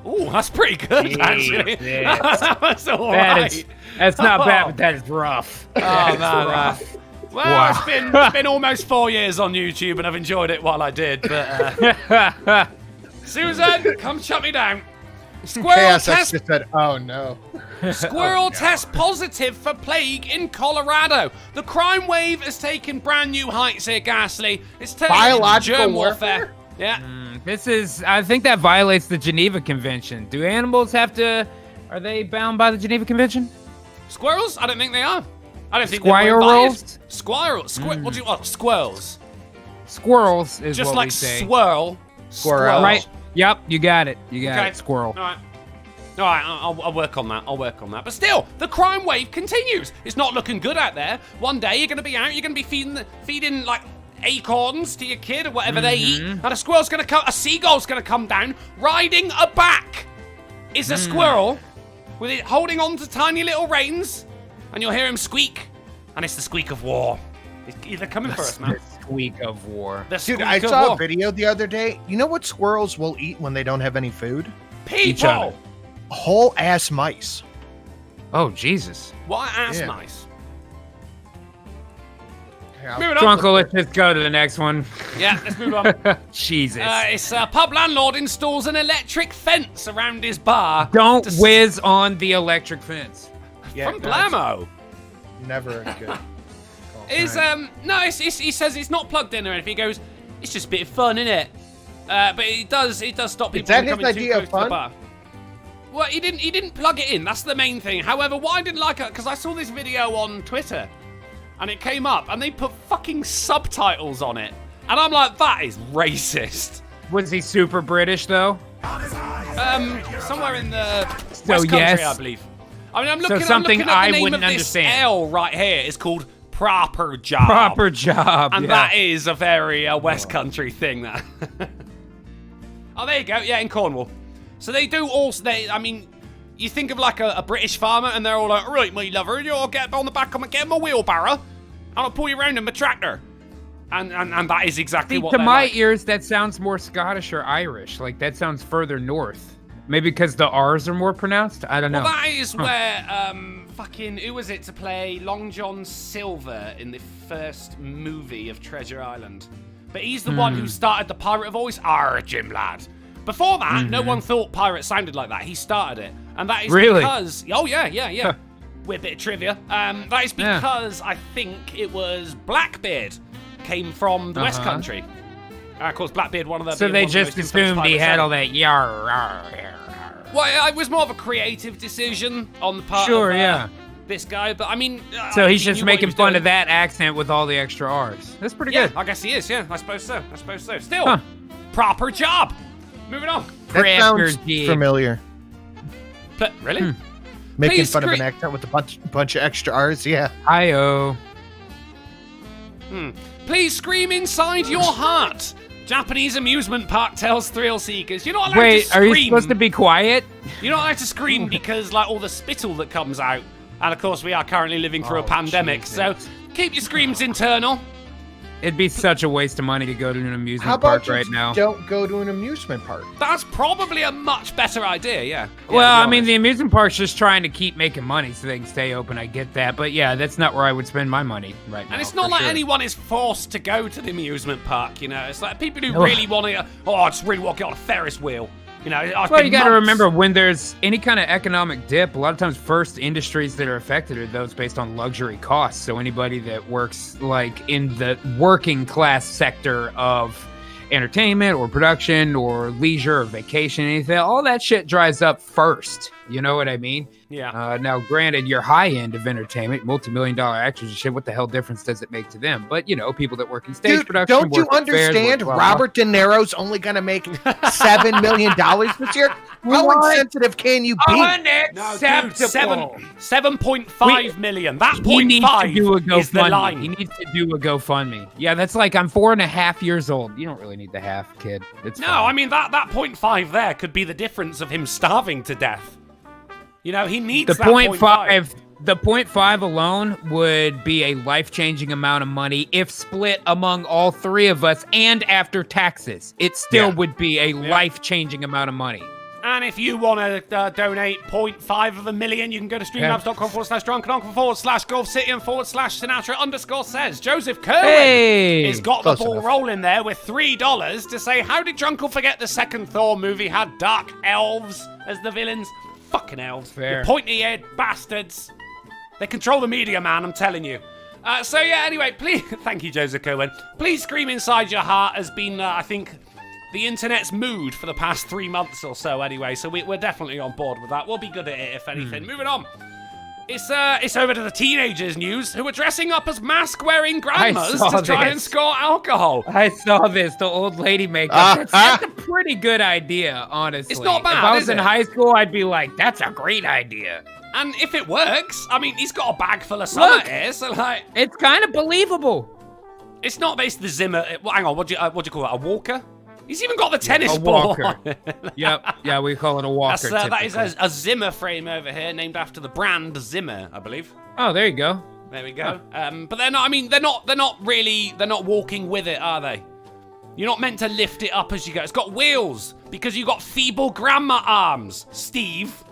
Ooh, that's pretty good, actually. Jesus. That's all right. That's not bad, Oh. but that is rough. Oh, That man, is rough. Well, Wow. it's been almost 4 years on YouTube, and I've enjoyed it while I did. But Susan, come shut me down. Squirrel Chaos X test. just said, "Oh no." Squirrel test positive for plague in Colorado. The crime wave has taken brand new heights here, Ghastly. It's turning into Biological germ warfare? warfare. Yeah. I think that violates the Geneva Convention. Do animals have to, are they bound by the Geneva Convention? Squirrels? I don't think they are. I don't think Squirrels? Squirrels. What do you want? Squirrels. Squirrels is Just what like we say. swirl. Squirrel. Right. Yep, you got it. You got Okay. it. Squirrel. All right. All right, I'll work on that. But still, the crime wave continues. It's not looking good out there. One day you're going to be out, you're going to be feeding like acorns to your kid or whatever they eat, and a seagull's going to come down riding a back. Is a squirrel with it holding on to tiny little reins, and you'll hear him squeak, and it's the squeak of war. They're coming for us, man. The squeak of war. The Dude, squeak I of saw war. a video the other day. You know what squirrels will eat when they don't have any food? Each other. People. Whole ass mice. Oh, Jesus. What ass Yeah. mice. Yeah. Moving on. Drunko, let's just go to the next one. Yeah, let's move on. Jesus. It's a pub landlord installs an electric fence around his bar. Don't to whiz on the electric fence. Yeah, From no, it's Blammo. Never a good. He says it's not plugged in or anything. He goes, it's just a bit of fun, innit? But it does stop people that from his coming too idea close of to the fun? bar. Well, he didn't plug it in. That's the main thing. However, what I didn't like it because I saw this video on Twitter, and it came up, and they put fucking subtitles on it, and I'm like, that is racist. Was he super British, though? Somewhere in the So, West Country, yes. I believe. I mean, I'm looking. something I'm looking at I the name wouldn't of this understand. L right here is called proper job. Proper job. And yeah. that is a very West Country thing. That. Oh, there you go. Yeah, in Cornwall. So they do also. I mean, you think of like a British farmer, and they're all like, "Right, my lover, you'll get on the back of get my wheelbarrow, and I'll pull you around in my tractor." And that is exactly See, what to they're my like. ears, that sounds more Scottish or Irish. Like, that sounds further north. Maybe because the R's are more pronounced? I don't know. Well, that is where fucking who was it to play Long John Silver in the first movie of Treasure Island? But he's the one who started the pirate voice. Arr, Jim lad. Before that, no one thought pirate sounded like that. He started it, and that is Really? because weird bit of trivia. That is because I think it was Blackbeard came from the West Country. Of course, Blackbeard, one of the... So they just assumed he had all that yar. Well, it was more of a creative decision on the part of this guy, but I mean... So he's just making fun of that accent with all the extra R's. That's pretty good. I guess he is, I suppose so. Still, proper job. Moving on. That sounds familiar. Really? Making fun of an accent with a bunch of extra R's, yeah. Hi-oh. Please scream inside your heart. Japanese amusement park tells thrill seekers. You're not allowed to Wait, scream. are you supposed to be quiet? You're not allowed to scream because, like, all the spittle that comes out. And, of course, we are currently living through a pandemic. Jesus. So keep your screams internal. It'd be such a waste of money to go to an amusement How about park right now. Don't go to an amusement park. That's probably a much better idea, yeah. Well, I mean, the amusement park's just trying to keep making money so they can stay open. I get that. But, yeah, that's not where I would spend my money right now. And it's not like anyone is forced to go to the amusement park, you know. It's like people who really want to, I just really want to get on a Ferris wheel. You know, well, you got to remember, when there's any kind of economic dip, a lot of times first industries that are affected are those based on luxury costs. So anybody that works like in the working class sector of entertainment or production or leisure or vacation, anything, all that shit dries up first. You know what I mean? Yeah. Now, granted, your high end of entertainment, multi-million-dollar actors and shit, what the hell difference does it make to them? But, you know, people that work in stage production. Don't you understand? Robert De Niro's only going to make $7 million this year? How insensitive can you be? Unacceptable. 7.5 million. That He needs to do a 0.5 is the GoFundMe. line. He needs to do a GoFundMe. Yeah, that's like, I'm 4.5 years old. You don't really need the half, kid. It's No, fine. I mean, that 0.5 there could be the difference of him starving to death. You know, he needs the that 0.5. The 0.5 alone would be a life-changing amount of money if split among all three of us and after taxes. It still would be a life-changing amount of money. And if you want to donate 0.5 of a million, you can go to streamlabs.com/drunken//GolfCity and /Sinatra_says. Joseph Kerwin has got the ball rolling there with $3 to say, how did Drunkle forget the second Thor movie had dark elves as the villains? Fucking elves. Fair. You pointy-eared bastards. They control the media, man, I'm telling you. So, yeah, anyway, please... Thank you, Joseph Cohen. Please scream inside your heart has been, I think, the internet's mood for the past 3 months or so, anyway. So we're definitely on board with that. We'll be good at it, if anything. Moving on. It's over to the teenagers' news, who are dressing up as mask-wearing grandmas to try and score alcohol. I saw this, the old lady makeup. That's a pretty good idea, honestly. It's not bad, If I was in it? high school, I'd be like, that's a great idea. And if it works, I mean, he's got a bag full of summer here, so like... It's kind of believable. It's not based the Zimmer... Well, hang on, what do you call it, a walker? He's even got the tennis ball walker. on it. Yep, yeah, we call it a walker. That is a Zimmer frame over here, named after the brand Zimmer, I believe. Oh, there you go. There we go. But they're not. I mean, they're not walking with it, are they? You're not meant to lift it up as you go. It's got wheels because you got feeble grandma arms, Steve.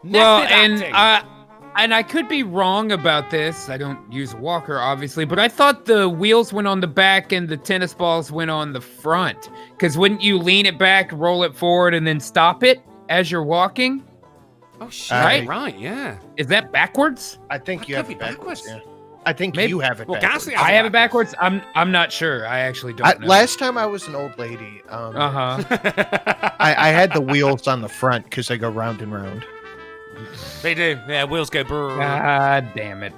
Method acting. And I could be wrong about this. I don't use a walker, obviously, but I thought the wheels went on the back and the tennis balls went on the front. Because wouldn't you lean it back, roll it forward, and then stop it as you're walking? Oh, shit. Right, yeah. Is that backwards? I think That you could have be it backwards. backwards. Yeah. I think you have it backwards. Gasly I have it backwards. I'm not sure. I actually don't know. Last time I was an old lady, I had the wheels on the front because they go round and round. They do. Yeah, wheels go brrr. God damn it.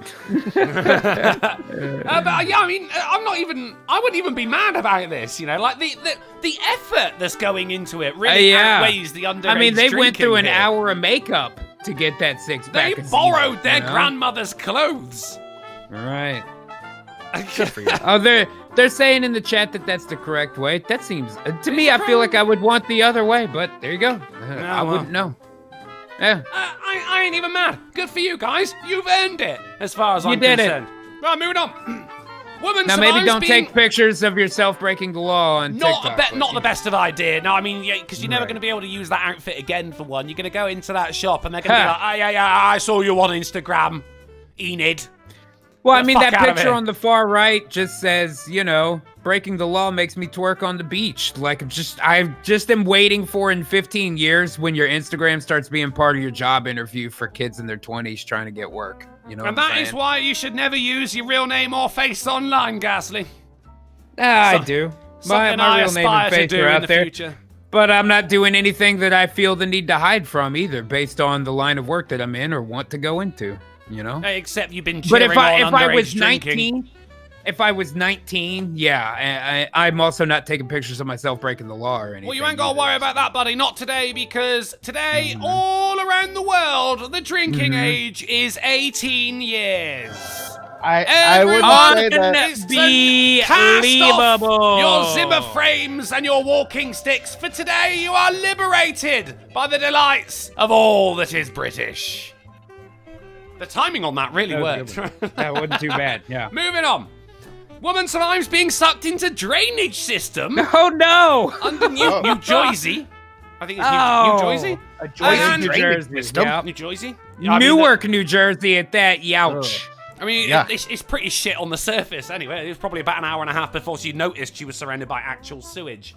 But yeah, I mean, I wouldn't even be mad about this, you know, like the effort that's going into it really outweighs the underage. I mean, they went through an here. hour of makeup to get that six-pack. They borrowed their grandmother's clothes. Right. Good for you. Oh, they're saying in the chat that that's the correct way. That seems to me. I feel like I would want the other way, but there you go. I wouldn't know. Yeah. I ain't even mad. Good for you guys. You've earned it, as far as I'm did concerned. Right, moving on. Woman now maybe don't take pictures of yourself breaking the law on TikTok. Not the best of idea. No, I mean, because you're never going to be able to use that outfit again for one. You're going to go into that shop and they're going to be like, I saw you on Instagram, Enid. Well, I Get the mean, fuck that out of picture here. on the far right just says, you know, breaking the law makes me twerk on the beach. Like, I just am waiting for in 15 years when your Instagram starts being part of your job interview for kids in their 20s trying to get work. You know And what I'm that is saying? why you should never use your real name or face online, Ghastly. I So- do. Something My I real name aspire and to face do are in out the there. future. But I'm not doing anything that I feel the need to hide from either, based on the line of work that I'm in or want to go into, you know? Except you've been But cheering if I on was underage drinking. 19, if I was 19, yeah, I'm also not taking pictures of myself breaking the law or anything. Well, you ain't got to either. worry about that, buddy. Not today, because today, Mm-hmm. all around the world, the drinking age is 18 years. I would Everyone say that. is to cast off Unbelievable. your Zimmer frames and your walking sticks, for today you are liberated by the delights of all that is British. The timing on that really worked. That wasn't too bad, yeah. Moving on. Woman survives being sucked into drainage system Oh, no! under New Jersey. I think it's Oh. New Jersey. A Jersey And- New drainage Jersey, system. yeah. New Jersey. Yeah, I mean, Newark, New Jersey at that, youch. I mean, Yeah. it's pretty shit on the surface anyway. It was probably about an hour and a half before she noticed she was surrounded by actual sewage.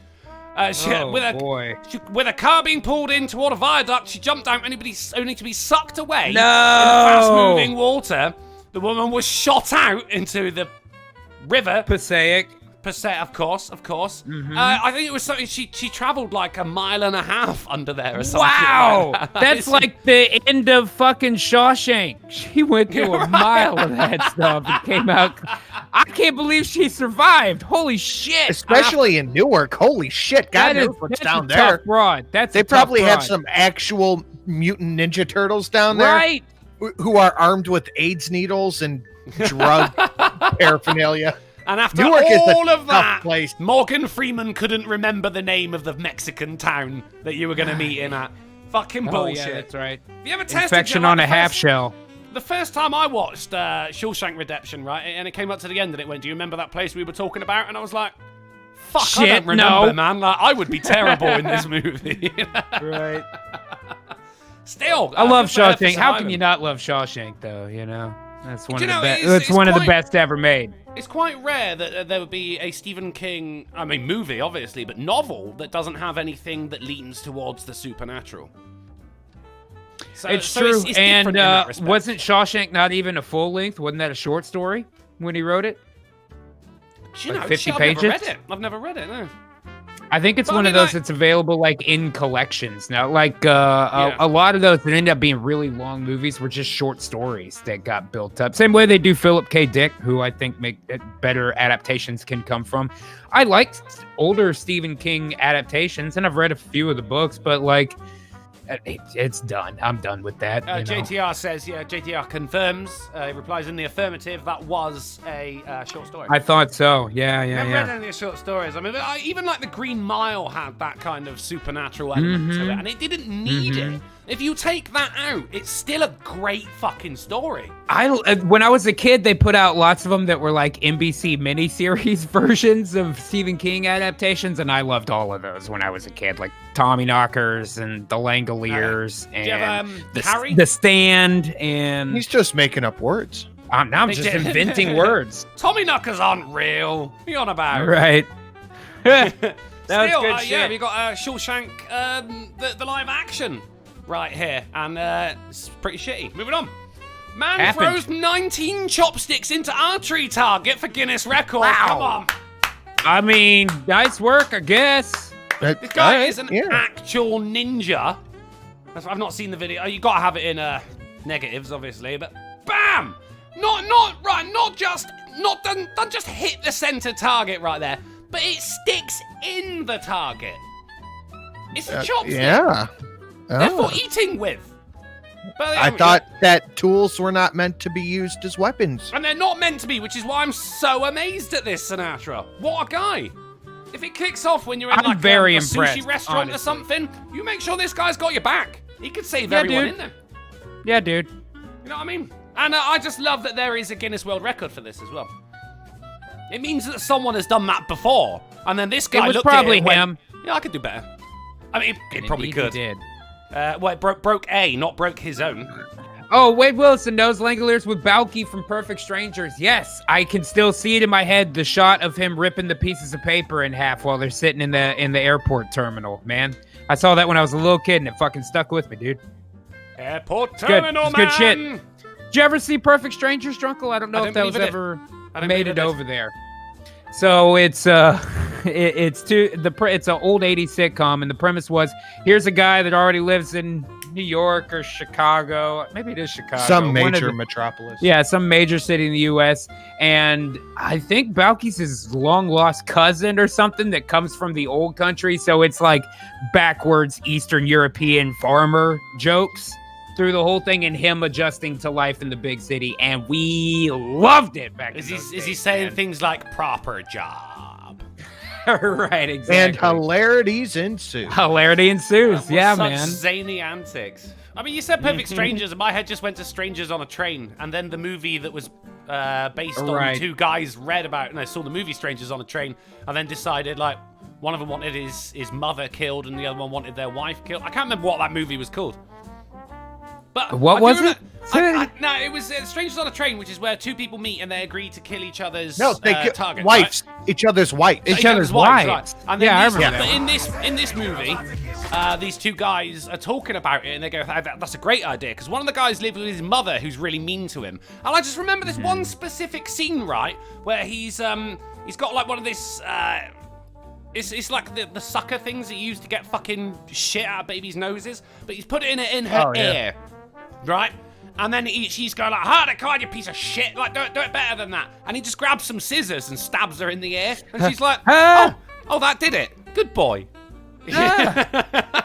Oh, boy. With a car being pulled in toward a viaduct, she jumped out only to be sucked away in No. fast-moving water. The woman was shot out into the river. Passaic. Passaic, of course. Mm-hmm. I think it was something she travelled like a mile and a half under there or something. Wow! like that. That's It's- like the end of fucking Shawshank. She went through a mile of that stuff and came out. I can't believe she survived. Holy shit! Especially in Newark. Holy shit. God That is- knows what's that's down a there. tough broad. That's They a tough probably have broad. some actual mutant ninja turtles down there Right? who are armed with AIDS needles and drug paraphernalia. And after Newark is a all of tough that, place. Morgan Freeman couldn't remember the name of the Mexican town that you were going to meet him at. Fucking Oh, bullshit. yeah, that's right. Have you ever tested Infection your, on like, a the half first- shell. The first time I watched Shawshank Redemption, right, and it came up to the end and it went, do you remember that place we were talking about? And I was like, fuck, I Shit, don't remember, no. man. Like, I would be terrible in this movie. Right. Still, I love good for her for Shawshank. How can surviving. you not love Shawshank, though? You know, that's one you of the know, best. it's- It's it's one of the quite- best ever made. It's quite rare that there would be a Stephen King, I mean, movie, obviously, but novel that doesn't have anything that leans towards the supernatural. So, It's so true. It's different And in that respect. wasn't Shawshank not even a full length? Wasn't that a short story when he wrote it? Do you like know, 50 shit, I've never pages? read it. I've never read it, no. I think it's But I one of mean, those like- that's available like in collections now. Like Yeah. a lot of those that end up being really long movies were just short stories that got built up. Same way they do Philip K. Dick, who I think make it better adaptations can come from. I liked older Stephen King adaptations, and I've read a few of the books, but like it's done. I'm done with that. you know? JTR says, yeah, JTR confirms, replies in the affirmative, that was a short story. I thought so. Yeah, I've yeah, never yeah. read any of the short stories. I mean, even like the Green Mile had that kind of supernatural element to it, and it didn't need it. If you take that out, it's still a great fucking story. When I was a kid, they put out lots of them that were like NBC miniseries versions of Stephen King adaptations, and I loved all of those when I was a kid, like Tommyknockers and The Langoliers Do you have, and Harry? the Stand, and He's just making up words. now I'm just inventing words. Tommyknockers aren't real. What are you on about? Right. That was Still, good yeah, shit. we got Shawshank, the live action right here, and it's pretty shitty. Moving on. Man Happened. throws 19 chopsticks into archery target for Guinness record. Wow. Come on. I mean, nice work, I guess. This guy is an actual ninja. I've not seen the video. You gotta have it in negatives, obviously, but bam! Not just hit the center target right there, but it sticks in the target. It's a chopstick. Yeah. They're Oh. for eating with. But I thought that tools were not meant to be used as weapons. and they're not meant to be, which is why I'm so amazed at this Sinatra. What a guy! If it kicks off when you're in I'm like very a impressed, sushi restaurant honestly. or something, you make sure this guy's got your back. He could save Yeah, everyone dude. in there. Yeah, dude. You know what I mean? And I just love that there is a Guinness World Record for this as well. It means that someone has done that before, and then this guy It was looked probably at it and went, him. yeah, I could do better. I mean, it probably Indeed could. he did. Well, it broke A, not broke his own. Oh, Wade Wilson knows Langoliers with Balky from Perfect Strangers. Yes, I can still see it in my head. The shot of him ripping the pieces of paper in half while they're sitting in the airport terminal. Man, I saw that when I was a little kid, and it fucking stuck with me, dude. Airport terminal, good shit. Did you ever see Perfect Strangers, Drunkle? I don't know if that was ever made it over there. So it's an old 80s sitcom, and the premise was here's a guy that already lives in New York or Chicago. Maybe it is Chicago. Some major metropolis. Yeah, some major city in the U.S. And I think Balky's his long-lost cousin or something that comes from the old country. So it's like backwards Eastern European farmer jokes through the whole thing and him adjusting to life in the big city. And we loved it back Is he saying things like proper job? Right, exactly. And hilarities ensue. Hilarity ensues. Yeah, Such man. zany antics. I mean, you said Perfect Strangers, and my head just went to Strangers on a Train, and then the movie that was based on two guys read about, and I saw the movie Strangers on a Train, and then decided, like, one of them wanted his mother killed, and the other one wanted their wife killed. I can't remember what that movie was called. But what was it? No, it was Strangers on a Train, which is where two people meet and they agree to kill each other's targets. Wives. Right? Each other's wives. Each other's wives. Right. And then I remember but that. in this movie, these two guys are talking about it, and they go, "That's a great idea," because one of the guys lives with his mother, who's really mean to him. And I just remember this one specific scene, right, where he's got like one of this. It's like the sucker things that you use to get fucking shit out of babies' noses, but he's put it in her ear, right? And then she's going like, "Harder, come on, you piece of shit! Like, do it better than that." And he just grabs some scissors and stabs her in the ear, and she's like, "Oh, that did it. Good boy." It's a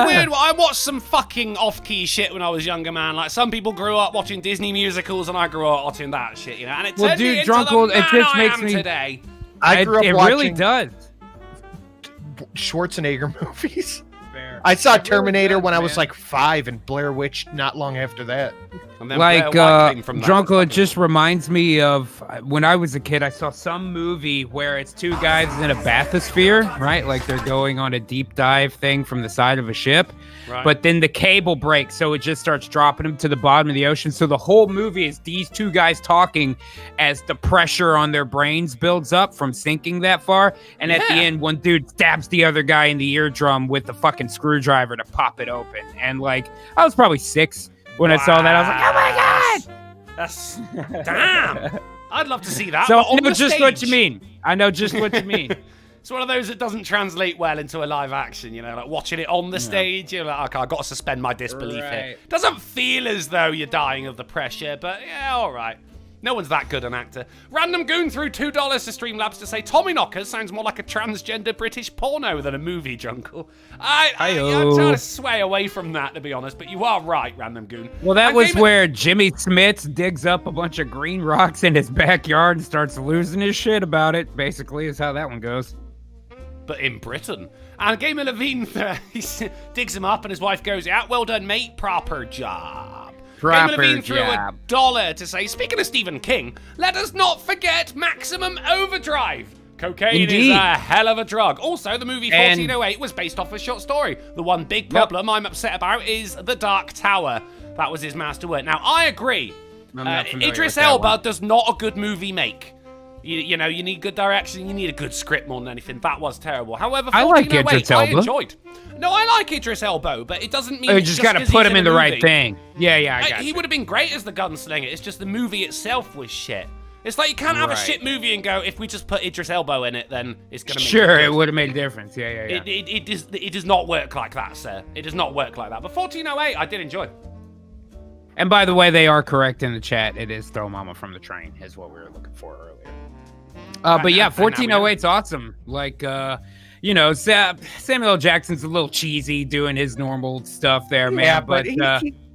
weird one. I watched some fucking off-key shit when I was younger, man. Like, some people grew up watching Disney musicals, and I grew up watching that shit, you know. And it turned me into the man I am today. I grew up watching. It really does. Schwarzenegger movies. I saw Terminator when I was like 5, and Blair Witch not long after that. Like Drunkle, it just reminds me of when I was a kid. I saw some movie where it's two guys in a bathysphere, right? Like they're going on a deep dive thing from the side of a ship, but then the cable breaks, so it just starts dropping them to the bottom of the ocean. So the whole movie is these two guys talking as the pressure on their brains builds up from sinking that far, and at the end, one dude stabs the other guy in the eardrum with the fucking screwdriver to pop it open. And like, I was probably 6. When I saw that, I was like, "Oh my god!" That's damn. I'd love to see that. So I know just what you mean. I know just what you mean. It's one of those that doesn't translate well into a live action. You know, like watching it on the stage, you're like, "Okay, I've got to suspend my disbelief here." Doesn't feel as though you're dying of the pressure, but yeah, all right. No one's that good an actor. Random Goon threw $2 to Streamlabs to say Tommyknockers sounds more like a transgender British porno than a movie, Junkle. I'm trying to sway away from that, to be honest, but you are right, Random Goon. Well, that was where Jimmy Smits digs up a bunch of green rocks in his backyard and starts losing his shit about it, basically, is how that one goes. But in Britain. And Gamer Levine, he digs him up and his wife goes, "Yeah, well done, mate, proper job." Gamer Levine threw $1 to say, speaking of Stephen King, let us not forget Maximum Overdrive. Cocaine is a hell of a drug. Also, the movie 1408 was based off a short story. The one big problem I'm upset about is The Dark Tower. That was his masterwork. Now, I agree. Idris Elba does not a good movie make. You know, you need good direction, you need a good script more than anything. That was terrible. However, I like Idris Elba. I enjoyed. No, I like Idris Elba, but it doesn't mean you just got to put him in the right thing. Yeah, I got He would have been great as the gunslinger. It's just the movie itself was shit. It's like you can't have a shit movie and go, if we just put Idris Elba in it, then it's going to make it would have made a difference. Yeah. It does not work like that, sir. It does not work like that. But 1408, I did enjoy. And by the way, they are correct in the chat. It is Throw Mama from the Train, is what we were looking for earlier. But yeah, 1408's awesome. Like, you know, Samuel L. Jackson's a little cheesy doing his normal stuff there, man. Yeah, but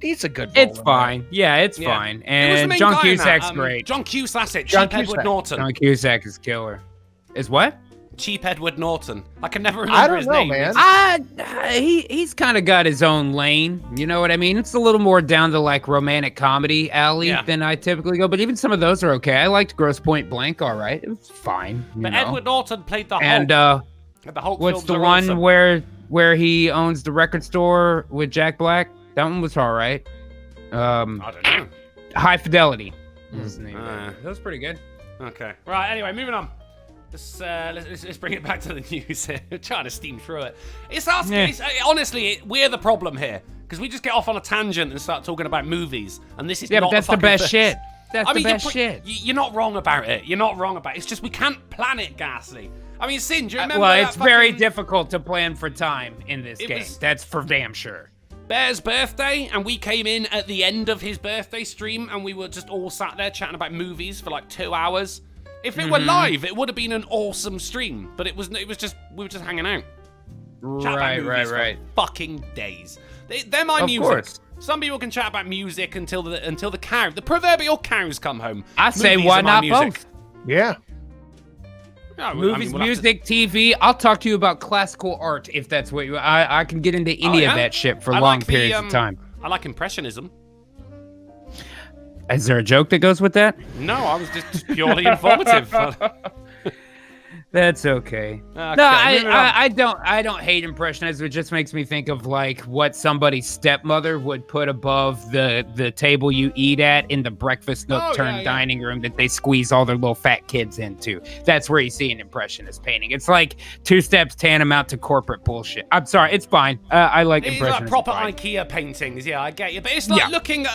he's a good. It's fine. Yeah, it's fine. And John Cusack's great. John Cusack, Cheap Edward Norton. John Cusack is killer. Is what? Cheap Edward Norton. I can never remember his name. Man. He's kind of got his own lane. You know what I mean? It's a little more down to like romantic comedy alley than I typically go. But even some of those are okay. I liked Grosse Pointe Blank. All right, it was fine. But Edward Norton played the Hulk. And the Hulk what's the one where he owns the record store with Jack Black? That one was all right. I don't know. High Fidelity. His name. That was pretty good. Okay. Right. Anyway, moving on. Let's bring it back to the news here. We're trying to steam through it. Honestly, we're the problem here because we just get off on a tangent and start talking about movies, and this is Yeah, not but that's the best shit. That's the best shit. You're not wrong about it. You're not wrong about it. It's just we can't plan it, Ghastly. I mean, Sin, do you remember? Well, it's very difficult to plan for time in this game. That's for damn sure. Bear's birthday, and we came in at the end of his birthday stream, and we were just all sat there chatting about movies for like 2 hours. If it were live, it would have been an awesome stream, but it was just we were just hanging out. Right. For fucking days. They're my music. Course. Some people can chat about music until the proverbial cows come home. I say Movies why are my not music. both? Yeah. Yeah, Movies, we'll have music, TV. I'll talk to you about classical art if that's what you. I can get into any of that shit for long periods of time. I like Impressionism. Is there a joke that goes with that? No, I was just purely informative. That's okay. Okay, No, I don't hate Impressionism. It just makes me think of like what somebody's stepmother would put above the table you eat at in the breakfast nook turned dining room that they squeeze all their little fat kids into. That's where you see an Impressionist painting. It's like 2 steps tantamount to corporate bullshit. I'm sorry, it's fine. I like It's Impressionism. like proper IKEA paintings. Yeah, I get you. But it's like looking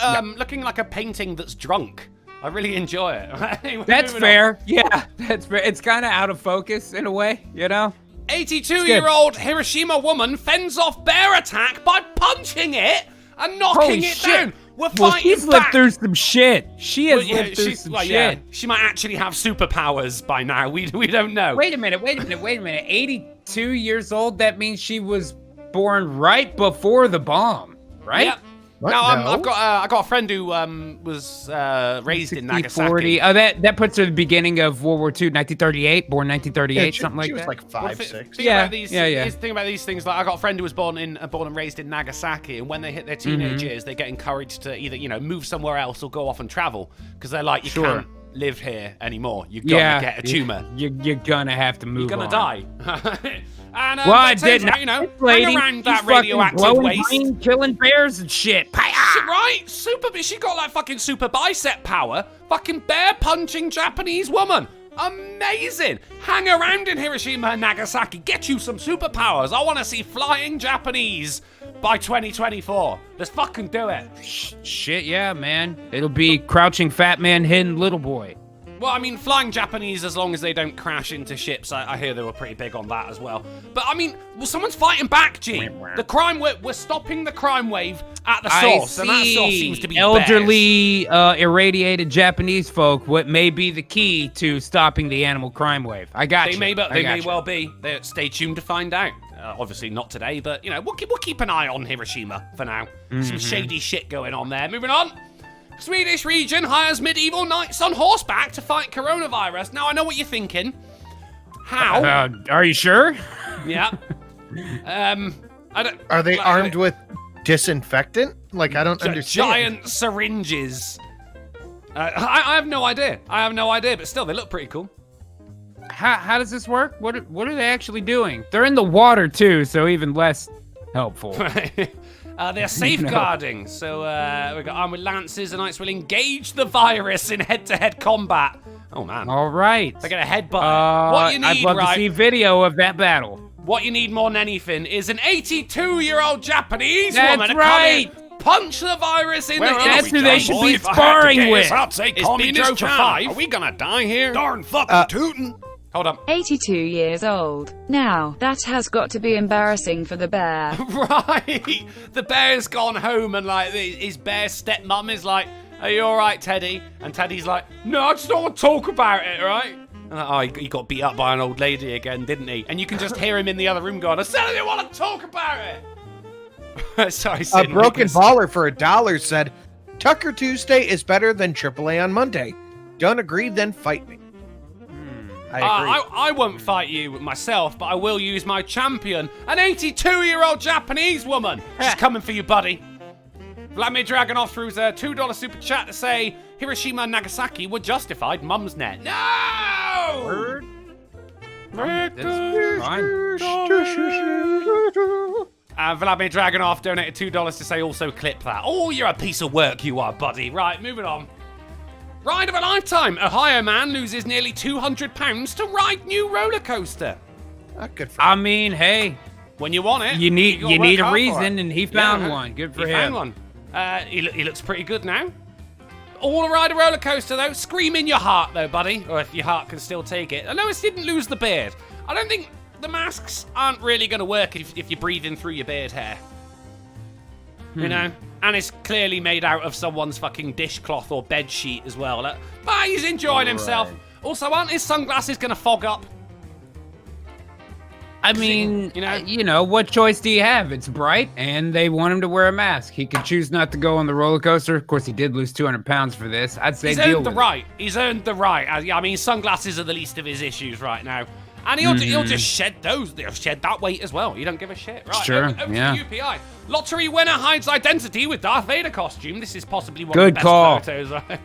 like a painting that's drunk. I really enjoy it. Anyway, That's moving on. fair. Yeah, that's fair. It's kind of out of focus in a way, you know? 82-year-old Hiroshima woman fends off bear attack by punching it and knocking Holy it shit. down. We're Well, fighting she's lived back. through some shit. She has lived through she's, some well, shit. yeah, she might actually have superpowers by now. We don't know. Wait a minute. 82 years old? That means she was born right before the bomb, right? Yep. What? Now, No. I got a friend who was raised in Nagasaki. 40. Oh, that puts her at the beginning of World War II, 1938, born 1938, Yeah, something like she was that. like 5, Well, 6. Think Yeah, about these, yeah. Think about these things. Like I got a friend who was born and raised in Nagasaki, and when they hit their teenage years, they get encouraged to either move somewhere else or go off and travel because they're like, you can't live here anymore. You're gonna get a tumor. You're gonna have to move. You're gonna on. die. And, Well, I it turns did out, not. hang around that radioactive waste. Green, killing bears and shit. Right? She got like fucking super bicep power. Fucking bear punching Japanese woman. Amazing. Hang around in Hiroshima and Nagasaki. Get you some superpowers. I want to see flying Japanese by 2024. Let's fucking do it. Shit, yeah, man. It'll be crouching fat man, hidden little boy. Well, I mean, flying Japanese, as long as they don't crash into ships, I hear they were pretty big on that as well. But, I mean, well, someone's fighting back, G. The crime, we're stopping the crime wave at the source, and that source seems to be elderly, irradiated Japanese folk, what may be the key to stopping the animal crime wave. I got They you. may well be. Stay tuned to find out. Obviously not today, but, you know, we'll keep an eye on Hiroshima for now. Some shady shit going on there. Moving on. Swedish region hires medieval knights on horseback to fight coronavirus. Now, I know what you're thinking. How? Are you sure? Yeah. I don't. Are they like, armed with disinfectant? Like, I don't understand. Giant syringes. I have no idea. But still, they look pretty cool. How does this work? What are they actually doing? They're in the water too, so even less helpful. They're safeguarding. So we've got armed with lances. The knights will engage the virus in head-to-head combat. Oh man. All right. They're gonna headbutt it. What you need, I'd love to see video of that battle. What you need more than anything is an 82-year-old Japanese That's woman to right. come in, punch the virus in the That's who they should be If I had to sparring guess, with. I'd say It's communist Pedro for China. 5. Are we gonna die here? Darn fucking tootin'. Hold up. 82 years old. Now, that has got to be embarrassing for the bear. Right. The bear's gone home and like his bear stepmom is like, "Are you all right, Teddy?" And Teddy's like, "No, I just don't want to talk about it, right?" And like, he got beat up by an old lady again, didn't he? And you can just hear him in the other room going, "I said I didn't want to talk about it." Sorry, A Sid, broken make us- baller for $1 said, Tucker Tuesday is better than AAA on Monday. Don't agree, then fight me. I agree. I won't fight you myself, but I will use my champion, an 82-year-old Japanese woman. She's coming for you, buddy. Vladimir Dragonov threw a $2 super chat to say Hiroshima and Nagasaki were justified. Mum's net. No! That's fine. Vladimir Dragonov donated $2 to say also clip that. Oh, you're a piece of work, you are, buddy. Right, moving on. Ride of a lifetime. Ohio man loses nearly £200 to ride new roller coaster. Good for I mean, hey, When you want it, you need gotta work a hard for reason, it. and he found Yeah, one. Good for he him. found one. He looks pretty good now. All to ride a roller coaster, though. Scream in your heart, though, buddy. Or if your heart can still take it. I noticed he didn't lose the beard. I don't think the masks aren't really going to work if you're breathing through your beard hair. You know? And it's clearly made out of someone's fucking dishcloth or bed sheet as well. But he's enjoying himself. Also, aren't his sunglasses going to fog up? I mean, you know? what choice do you have? It's bright, and they want him to wear a mask. He could choose not to go on the roller coaster. Of course, he did lose 200 pounds for this. I'd say He's deal earned the with right. He's earned the right. I mean, sunglasses are the least of his issues right now. And he'll just shed those. He'll shed that weight as well. You don't give a shit. Right, Sure, over to yeah. UPI. Lottery winner hides identity with Darth Vader costume. This is possibly one Good of the best call. photos, right?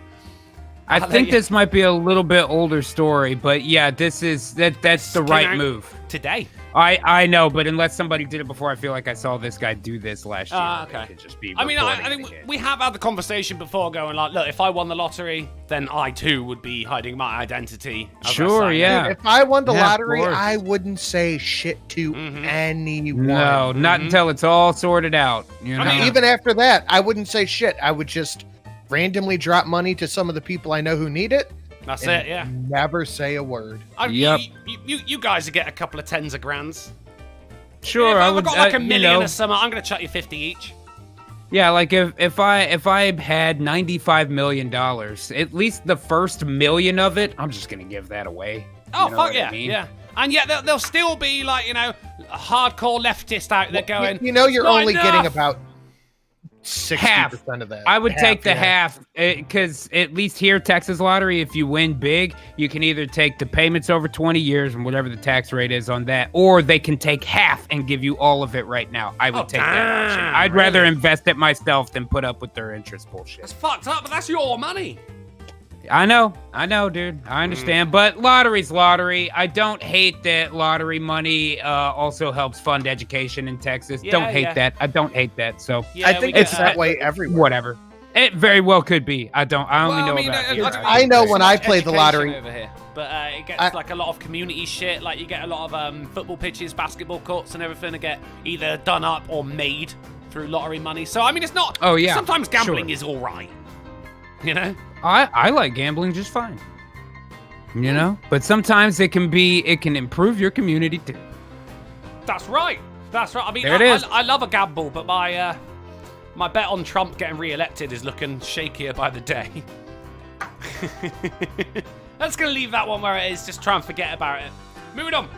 I think this might be a little bit older story, but yeah, that's the right out move. Today. I know, but unless somebody did it before, I feel like I saw this guy do this last year. Okay. It could just be I mean, I reporting think it. we have had the conversation before going like, look, if I won the lottery, then I too would be hiding my identity. as I Sure, sign yeah. in. If I won the Yeah, of lottery, course. I wouldn't say shit to anyone. No, not until it's all sorted out. You know? I mean, even after that, I wouldn't say shit. I would just randomly drop money to some of the people I know who need it. That's and it, yeah. Never say a word. Yep. You guys would get a couple of tens of grands. Sure, if I I've would. got like a you million know, or something, I'm gonna chuck you 50 each. Yeah, like if I had $95 million, at least the first million of it, I'm just gonna give that away. Oh, You know fuck what yeah, I mean? yeah. And yet there'll still be like, a hardcore leftist out there going, You know, you're "Not only enough." getting about 60% of that. I would take the yeah. half, because at least here, Texas Lottery, if you win big, you can either take the payments over 20 years and whatever the tax rate is on that, or they can take half and give you all of it right now. I would take that option. damn, I'd rather really? invest it myself than put up with their interest bullshit. That's fucked up, but that's your money. I know, dude. I understand, but lottery's lottery. I don't hate that lottery money also helps fund education in Texas. Yeah, Don't hate yeah. that. I don't hate that. So Yeah, I think we it's get that way everywhere. whatever. It very well could be. I only Well, know I mean, about here. I know when I play the education lottery- over here, but it gets like a lot of community shit. Like you get a lot of football pitches, basketball courts, and everything to get either done up or made through lottery money. So I mean, it's not. Oh, yeah, Sometimes gambling sure. is all right. You know. I like gambling just fine. You know, but sometimes it can improve your community too. That's right. That's right. I mean, There it is. I love a gamble, but my bet on Trump getting re-elected is looking shakier by the day. That's gonna leave that one where it is. Just try and forget about it. Moving on.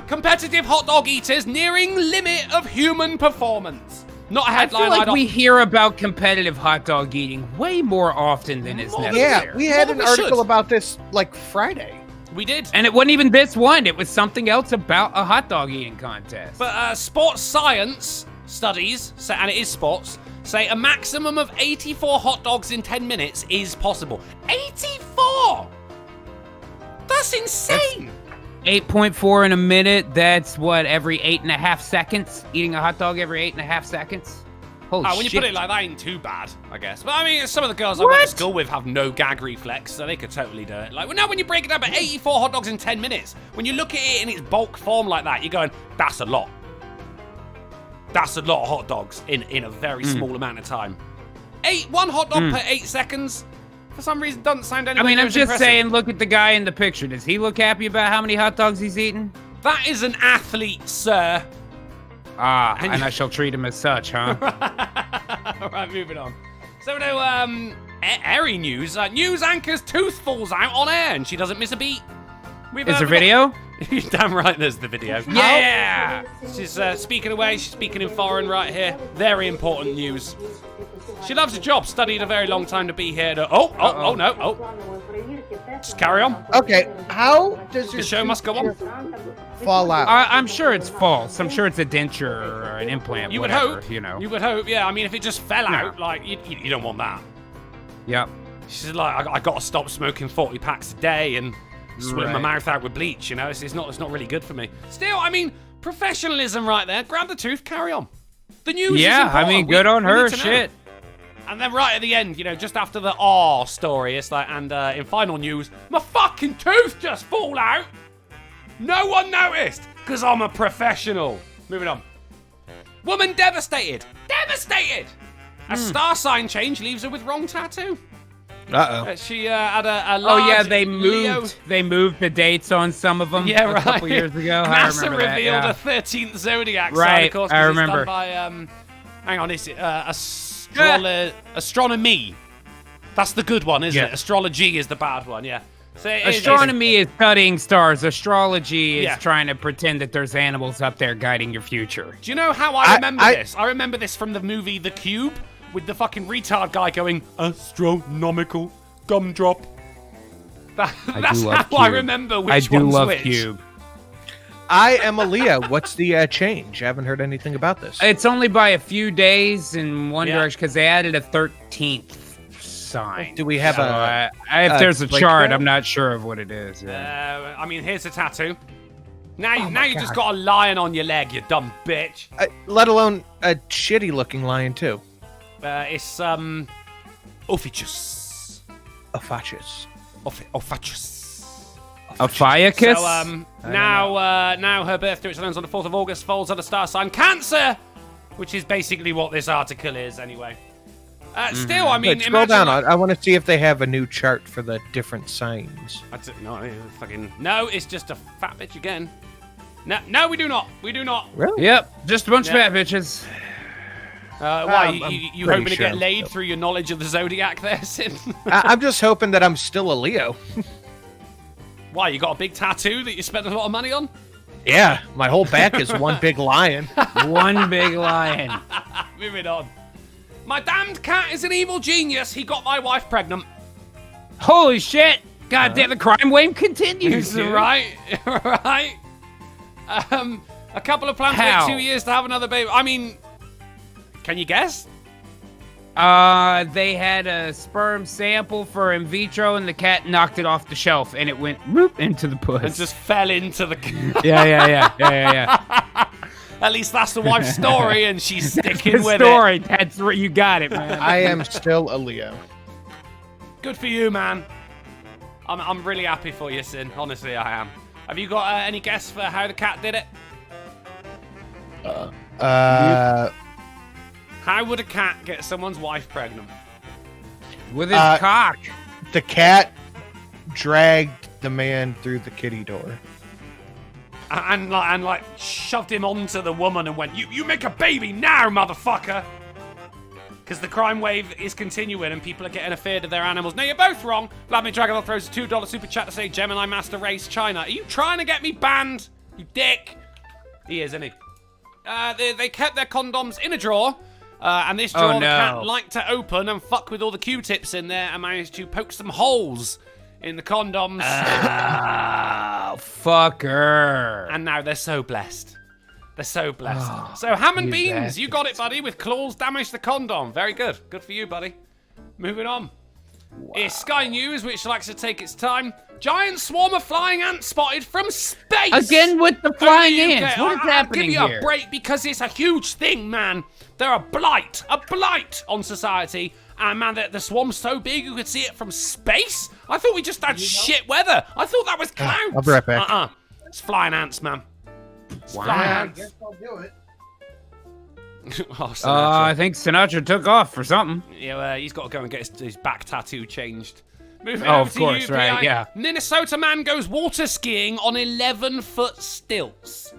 Competitive hot dog eaters nearing limit of human performance. Not a I headline. feel like I'd we hear about competitive hot dog eating way more often than is necessary. Yeah, we had Well, an we article should. about this like Friday. We did. And it wasn't even this one. It was something else about a hot dog eating contest. But sports science studies, and it is sports, say a maximum of 84 hot dogs in 10 minutes is possible. 84! That's insane! 8.4 in a minute. That's what, every 8.5 seconds? Eating a hot dog every 8.5 seconds? Holy When you shit. put it like that, ain't too bad, I guess. But I mean, some of the girls I went to school with have no gag reflex, so they could totally do it. Like, well, now when you break it up at 84 hot dogs in 10 minutes, when you look at it in its bulk form like that, you're going, that's a lot. That's a lot of hot dogs in a very small amount of time. One hot dog per 8 seconds, for some reason, doesn't sound anywhere I mean, near I'm as just impressive. saying, look at the guy in the picture. Does he look happy about how many hot dogs he's eating? That is an athlete, sir. Ah, And- and I shall treat him as such, huh? All right, moving on. So now, airy news. News anchor's tooth falls out on air, and she doesn't miss a beat. Is there video? You're damn right. There's the video. Yeah! She's speaking away. She's speaking in foreign right here. Very important news. She loves her job. Studied a very long time to be here. Oh no. Just carry on. Okay, how does your The show must go on. fall out? I'm sure it's false. I'm sure it's a denture or an implant. You would whatever, hope. You know. You would hope. Yeah. I mean, if it just fell out, like you don't want that. Yep. She's like, I got to stop smoking 40 packs a day and sweat my Right. mouth out with bleach. You know, it's not really good for me. Still, I mean, Professionalism right there. Grab the tooth, carry on. The news is Yeah, important. I mean, good on we her. need to know. Shit. And then right at the end, just after the "aw" story, it's like, and in final news, my fucking tooth just fall out. No one noticed, because I'm a professional. Moving on. Woman devastated. Devastated! A star sign change leaves her with wrong tattoo. Uh-oh. She had a Oh large yeah, they Leo. moved. They moved the dates on some of them. Yeah, a right. couple years ago. I NASA remember that, revealed yeah. a 13th zodiac sign, Right, of course. I 'cause remember. It's done by, hang on, is it astronomy? That's the good one, isn't Yeah. it? Astrology is the bad one. Yeah. So Astronomy is studying stars. Astrology is Yeah. trying to pretend that there's animals up there guiding your future. Do you know how I remember this? I remember this from the movie The Cube with the fucking retard guy going astronomical gumdrop. That's love how I Cube. remember I which do one's love which. Cube. I am a Leo. What's the change? I haven't heard anything about this. It's only by a few days in one Yeah. direction because they added a 13th sign. Do we have a if there's a chart, breakdown? I'm not sure of what it is. Yeah. I mean, here's a tattoo. Now you my just God. got a lion on your leg, you dumb bitch. let alone a shitty-looking lion too. It's Ophiuchus. Ophacious. Ophiuchus. A Fiacus? So now her birthday, which lands on the 4th of August, falls on the star sign Cancer, which is basically what this article is anyway. Still, I mean, Wait, scroll down. imagine. I want to see if they have a new chart for the different signs. No, it's just a fat bitch again. No, we do not. We do not. Really? Yep, just a bunch Yeah. of fat bitches. Why? I'm You pretty hoping to sure get I'm laid still- through your knowledge of the zodiac there, Sin? I'm just hoping that I'm still a Leo. Why? You got a big tattoo that you spent a lot of money on? Yeah, my whole back is one big lion. One big lion. Moving on. My damned cat is an evil genius. He got my wife pregnant. Holy shit! God damn, the crime wave continues. dude. Right, right. A couple of plans How? wait 2 years to have another baby. I mean, can you guess? They had a sperm sample for in vitro, and the cat knocked it off the shelf, and it went whoop into the puss. And just fell into the. yeah. At least that's the wife's story, and she's sticking The with story. That's where you got it, man. I am still a Leo. it. Good for you, man. I'm really happy for you, Sin. Honestly, I am. Have you got any guess for how the cat did it? How would a cat get someone's wife pregnant? With his cock. The cat dragged the man through the kitty door. And like shoved him onto the woman and went, you make a baby now, motherfucker! Because the crime wave is continuing and people are getting afraid of their animals. Now, you're both wrong. Vladimir Dragonov throws a $2 super chat to say Gemini Master Race China. Are you trying to get me banned, you dick? He is, isn't he? They kept their condoms in a drawer. And this drawer Oh, the cat no. liked to open and fuck with all the Q-tips in there and managed to poke some holes in the condoms. Oh, fucker. And now they're so blessed. They're so blessed. So Hammond you Beans, you got it, buddy, with claws damage the condom. Very good. Good for you, buddy. Moving on. It's Sky News, which likes to take its time. Giant swarm of flying ants spotted from space. Again with the flying Only ants. UK. What is I'll happening give you here? a break because it's a huge thing, man. They're a blight on society. And man, the swarm's so big you could see it from space. I thought we just had shit weather. I thought that was clouds. I'll be right back. It's flying ants, man. It's flying ants. I'll do it. Oh, Sinatra. I think Sinatra took off for something. Yeah, he's got to go and get his back tattoo changed. Moving Oh, over of to course, you, right, PI. yeah. Minnesota man goes water skiing on 11-foot stilts.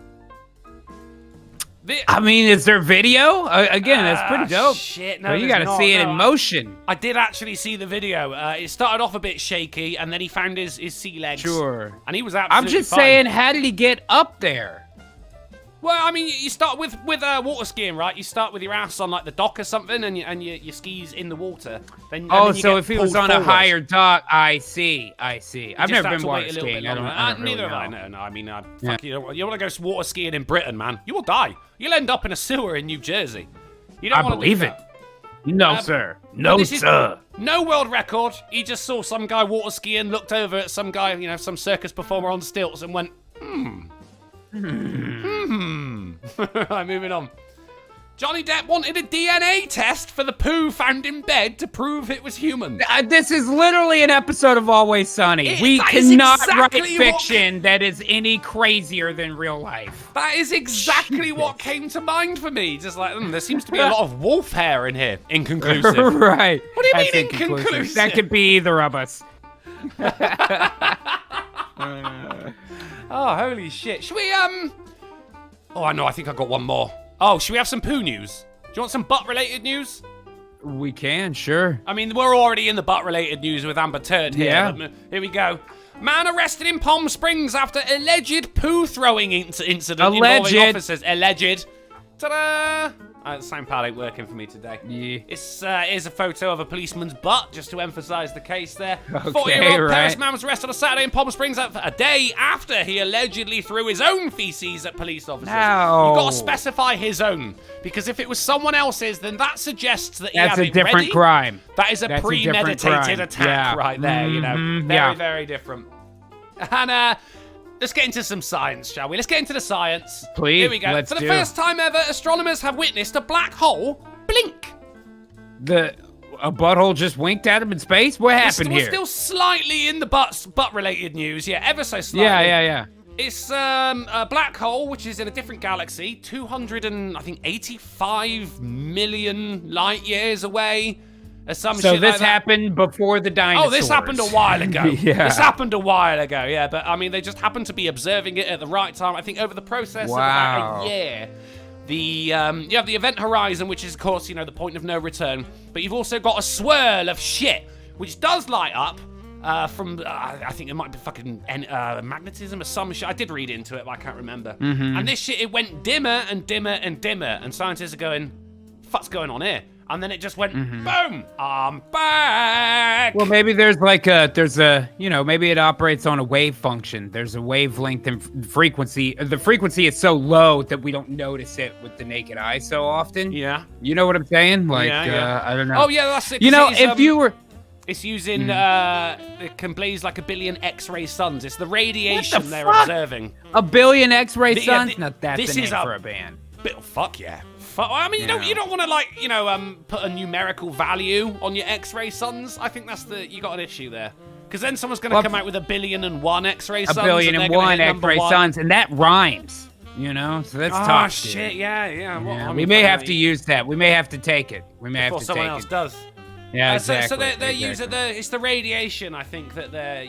I mean, is there video? Again, that's pretty dope. Shit, no, But you there's got to not, see it no. in motion. I did actually see the video. It started off a bit shaky, and then he found his sea legs. Sure. And he was absolutely I'm just fine. saying, how did he get up there? Well, I mean, you start with water skiing, right? You start with your ass on like the dock or something, and your skis in the water. Then Oh, then you so get if he was pulled on a forward. higher dock, I see. I've Just never have been to water wait a little skiing. bit I don't longer. really Neither have I. know. No. I mean, Yeah. fuck, you want to go water skiing in Britain, man? You will die. You'll end up in a sewer in New Jersey. You don't I want to believe do it. that. No, sir. No, This is sir. no world record. He just saw some guy water skiing, looked over at some guy, some circus performer on stilts, and went, Right, moving on. Johnny Depp wanted a DNA test for the poo found in bed to prove it was human. This is literally an episode of Always Sunny. We that is cannot exactly write fiction that is any crazier than real life. That is exactly what came to mind for me. Just like, there seems to be a lot of wolf hair in here. Inconclusive. Right. What do you That's mean inconclusive? That could be either of us. Oh, holy shit. Should we, Oh, I know, I think I got one more. Oh, should we have some poo news? Do you want some butt-related news? We can, sure. I mean, we're already in the butt-related news with Amber Turd here. Yeah. But here we go. Man arrested in Palm Springs after alleged poo-throwing incident involving officers. Alleged. Ta-da! The soundpad ain't working for me today. Yeah. Here's a photo of a policeman's butt, just to emphasize the case there. Okay, 40-year-old right. Paris man was arrested on Saturday in Palm Springs a day after he allegedly threw his own feces at police officers. No. You've got to specify his own, because if it was someone else's, then that suggests that he That's had a it different ready. crime. That is a That's a different premeditated crime. attack Yeah. right there, you know. Mhm, Very, yeah. very different. And, let's get into some science, shall we? Let's get into the science. Please, Here we go. let's For the do. first time ever, astronomers have witnessed a black hole blink. A butthole just winked at him in space? What happened We're here? still slightly in the butt-related news. Yeah, ever so slightly. Yeah. It's a black hole, which is in a different galaxy, 285 million light years away. Or some So shit this like that. happened before the dinosaurs. Oh, this happened a while ago. Yeah. This happened a while ago, yeah. But, I mean, they just happened to be observing it at the right time. I think over the process of about a year. You have the event horizon, which is, of course, you know, the point of no return. But you've also got a swirl of shit, which does light up from, I think it might be fucking magnetism or some shit. I did read into it, but I can't remember. And this shit, it went dimmer and dimmer and dimmer. And scientists are going, what's going on here? And then it just went, boom, I'm back. Well, maybe there's maybe it operates on a wave function. There's a wavelength and frequency. The frequency is so low that we don't notice it with the naked eye so often. Yeah. You know what I'm saying? Like, Yeah. I don't know. Oh, yeah, that's it. You know, It's, if you were... It's using, it can blaze like 1 billion X-ray suns. It's the radiation What the they're fuck? observing. 1 billion X-ray Yeah, suns? Not that's this the is name a- for a band. Fuck yeah. I mean, you don't want to, like, you know, put a numerical value on your X-ray suns. I think you got an issue there. Because then someone's going to come out with 1,000,000,001 X-ray suns. 1,000,001 X-ray suns, and that rhymes. You know, so that's Oh, tough. shit, dude. yeah. Well, Yeah, I we mean, may fucking have to use that. We may have to take it. We may have before to someone take else it. does. Yeah, So exactly. they're using exactly. it's the radiation, I think, that they're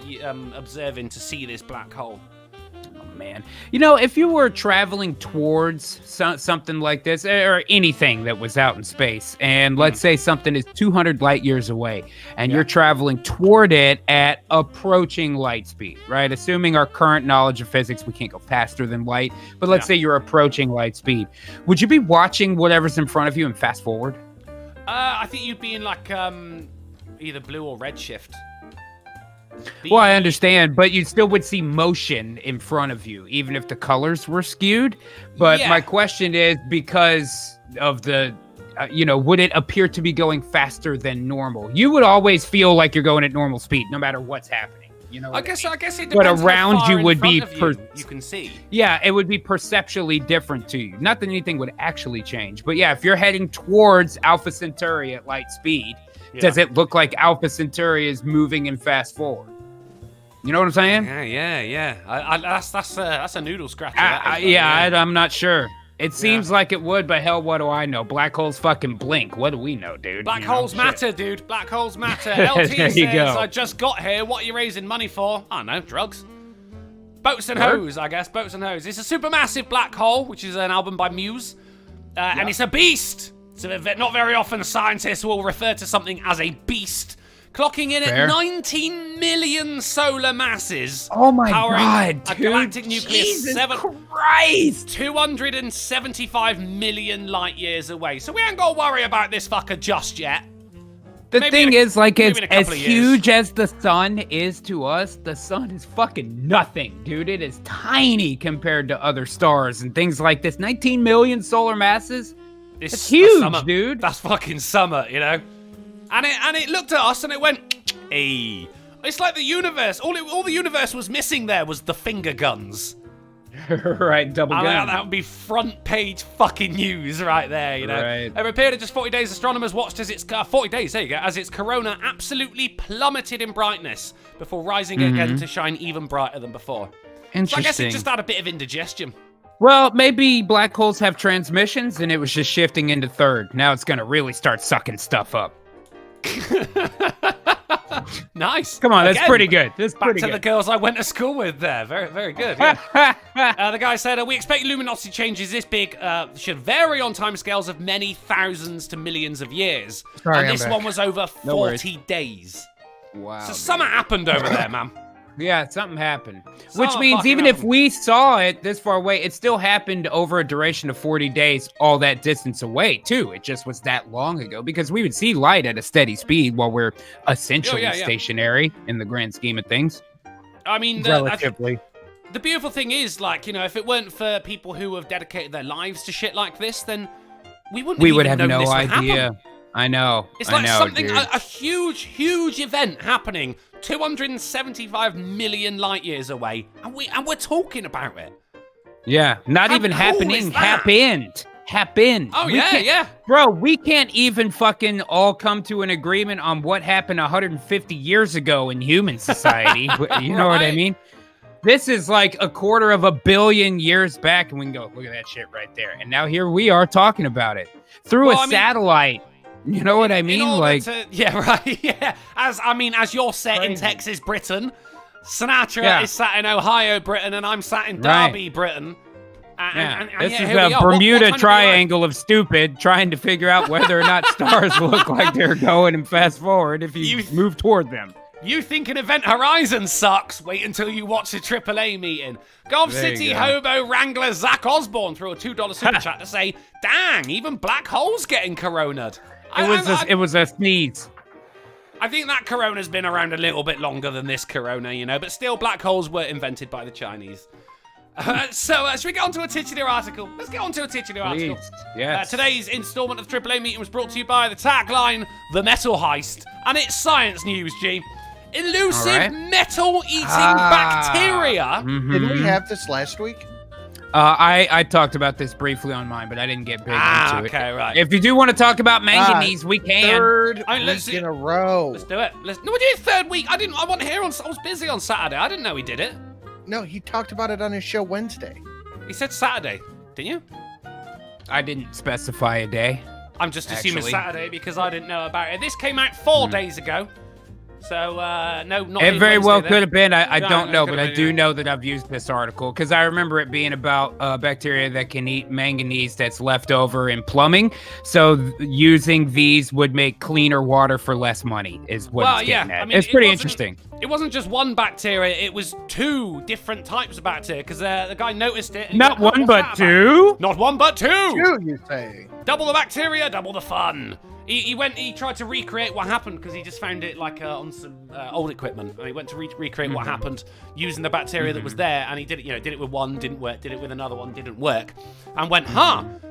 observing to see this black hole. Man, you know, if you were traveling towards something like this, or anything that was out in space, and let's say something is 200 light years away, and you're traveling toward it at approaching light speed, right? Assuming our current knowledge of physics, we can't go faster than light, but let's say you're approaching light speed. Would you be watching whatever's in front of you and fast forward? I think you'd be in, like, either blue or red shift. Well, I understand, but you still would see motion in front of you, even if the colors were skewed. But Yeah. my question is, because of the, would it appear to be going faster than normal? You would always feel like you're going at normal speed, no matter what's happening. You know, I guess it depends. But how around far you in would front be of you can see. Yeah, it would be perceptually different to you. Not that anything would actually change, but yeah, if you're heading towards Alpha Centauri at light speed, does it look like Alpha Centauri is moving and fast forward? You know what I'm saying? Yeah. That's a noodle scratcher. I'm not sure. It seems like it would, but hell, what do I know? Black holes fucking blink. What do we know, dude? Black You know, holes shit. matter, dude. Black holes matter. LT There you says, go. I just got here. What are you raising money for? I don't know, drugs. Boats and What? Hose, I guess. Boats and Hose. It's a supermassive black hole, which is an album by Muse. And it's a beast. So not very often scientists will refer to something as a beast. Clocking in Fair. at 19 million solar masses. Oh my powering God, a dude. galactic nucleus Jesus Christ. 275 million light years away. So we ain't got to worry about this fucker just yet. The Maybe thing in a- is, like, maybe it's in a couple as of years. huge as the sun is to us, the sun is fucking nothing, dude. It is tiny compared to other stars and things like this. 19 million solar masses? It's It's huge, summer. dude. That's fucking summer, you know? And it looked at us and it went, hey. It's like the universe. All the universe was missing there was the finger guns. Right, double gun. That would be front page fucking news right there, you know. Right. Over a period of just 40 days, astronomers watched as its 40 days, there you go, as its corona absolutely plummeted in brightness before rising again to shine even brighter than before. Interesting. So I guess it just had a bit of indigestion. Well, maybe black holes have transmissions, and it was just shifting into third. Now it's gonna really start sucking stuff up. Nice. Come on, that's Again, pretty good. That's Back pretty to good. the girls I went to school with there. Very, very good. Yeah. The guy said, we expect luminosity changes this big should vary on timescales of many thousands to millions of years. Sorry, and I'm this back. one was over 40 days. Wow. So something happened over there, man. Yeah, something happened. Something Which means fucking even if happened. we saw it this far away, it still happened over a duration of 40 days, all that distance away, too. It just was that long ago because we would see light at a steady speed while we're essentially stationary in the grand scheme of things. I mean, Relatively. the beautiful thing is, like, you know, if it weren't for people who have dedicated their lives to shit like this, then we wouldn't We have would even have known no this would idea. happen. I know. It's I like know, something, dude. a huge, huge event happening 275 million light years away, and we're talking about it. Yeah, not How even cool happening. is that? Happened. Oh, We yeah, can't- yeah. Bro, we can't even fucking all come to an agreement on what happened 150 years ago in human society. You know what I Right. mean? This is like a quarter of a billion years back, and we can go, look at that shit right there. And now here we are talking about it through Well, a I mean- satellite. You know what I In mean? order Like, yeah, right, yeah. As you're set in Crazy. Texas, Britain, Sinatra Yeah. is sat in Ohio, Britain, and I'm sat in Right. Derby, Britain. yeah, And this yeah, is here we the are. What Bermuda time of Triangle of stupid, trying to figure out whether or not stars look like they're going and fast forward if you move toward them. You think an Event Horizon sucks? Wait until you watch a AAA meeting. Golf There you City go. hobo wrangler Zach Osborne threw a $2 super chat to say, "Dang, even black holes getting corona'd." It was a sneeze. I think that corona's been around a little bit longer than this corona, you know, but still, black holes were invented by the Chinese. Should we get on to a titular article? Let's get on to a titular article. Please. Yes. Today's installment of the AAA meeting was brought to you by the tagline, The Metal Heist, and it's science news, G. Elusive All right. metal-eating bacteria. Didn't we have this last week? I talked about this briefly on mine, but I didn't get big into it. Okay, right. If you do want to talk about manganese, we can. Third I mean, let's week see- in a row. Let's do it. No, we did it third week. I wasn't here I was busy on Saturday. I didn't know he did it. No, he talked about it on his show Wednesday. He said Saturday, didn't you? I didn't specify a day. I'm just assuming Actually. Saturday because I didn't know about it. This came out 4 days ago. So, no, not It really very well Wednesday could have been. I No, don't it know, could but have I been, do yeah. know that I've used this article because I remember it being about bacteria that can eat manganese that's left over in plumbing. So using these would make cleaner water for less money is what Well, it's yeah, getting at. I mean, it's it pretty wasn't- interesting. It wasn't just one bacteria, it was 2 different types of bacteria because the guy noticed it. and he Not went, "Oh, one, what's but that about?" two? Not one, but 2! You, you say. Double the bacteria, double the fun. He tried to recreate what happened because he just found it like on some old equipment. And he went to recreate what happened using the bacteria that was there, and he did it. Did it with one, didn't work. Did it with another one, didn't work. And went,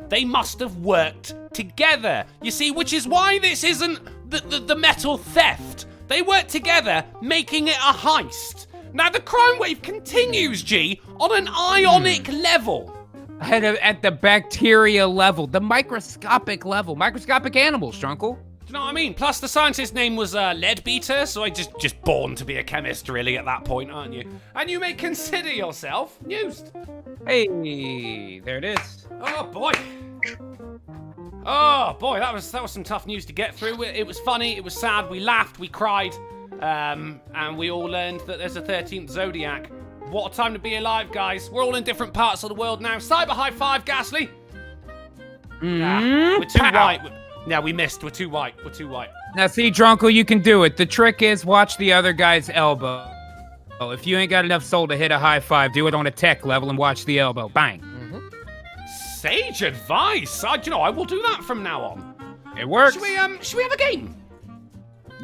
they must have worked together. You see, which is why this isn't the metal theft. They worked together, making it a heist. Now the crime wave continues, G, on an ionic level. At the bacteria level, the microscopic level, microscopic animals, Drunkle. Do you know what I mean? Plus, the scientist's name was Leadbeater, so I just born to be a chemist, really, at that point, aren't you? And you may consider yourself used. Hey, there it is. Oh boy. Oh boy, that was some tough news to get through. It was funny, it was sad, we laughed, we cried, and we all learned that there's a 13th zodiac. What a time to be alive, guys. We're all in different parts of the world now. Cyber high five, Ghastly. We're too white. Yeah, we missed. We're too white. We're too white. Now, see, Drunkle, you can do it. The trick is watch the other guy's elbow. If you ain't got enough soul to hit a high five, do it on a tech level and watch the elbow. Bang. Sage advice. I will do that from now on. It works. Should we have a game?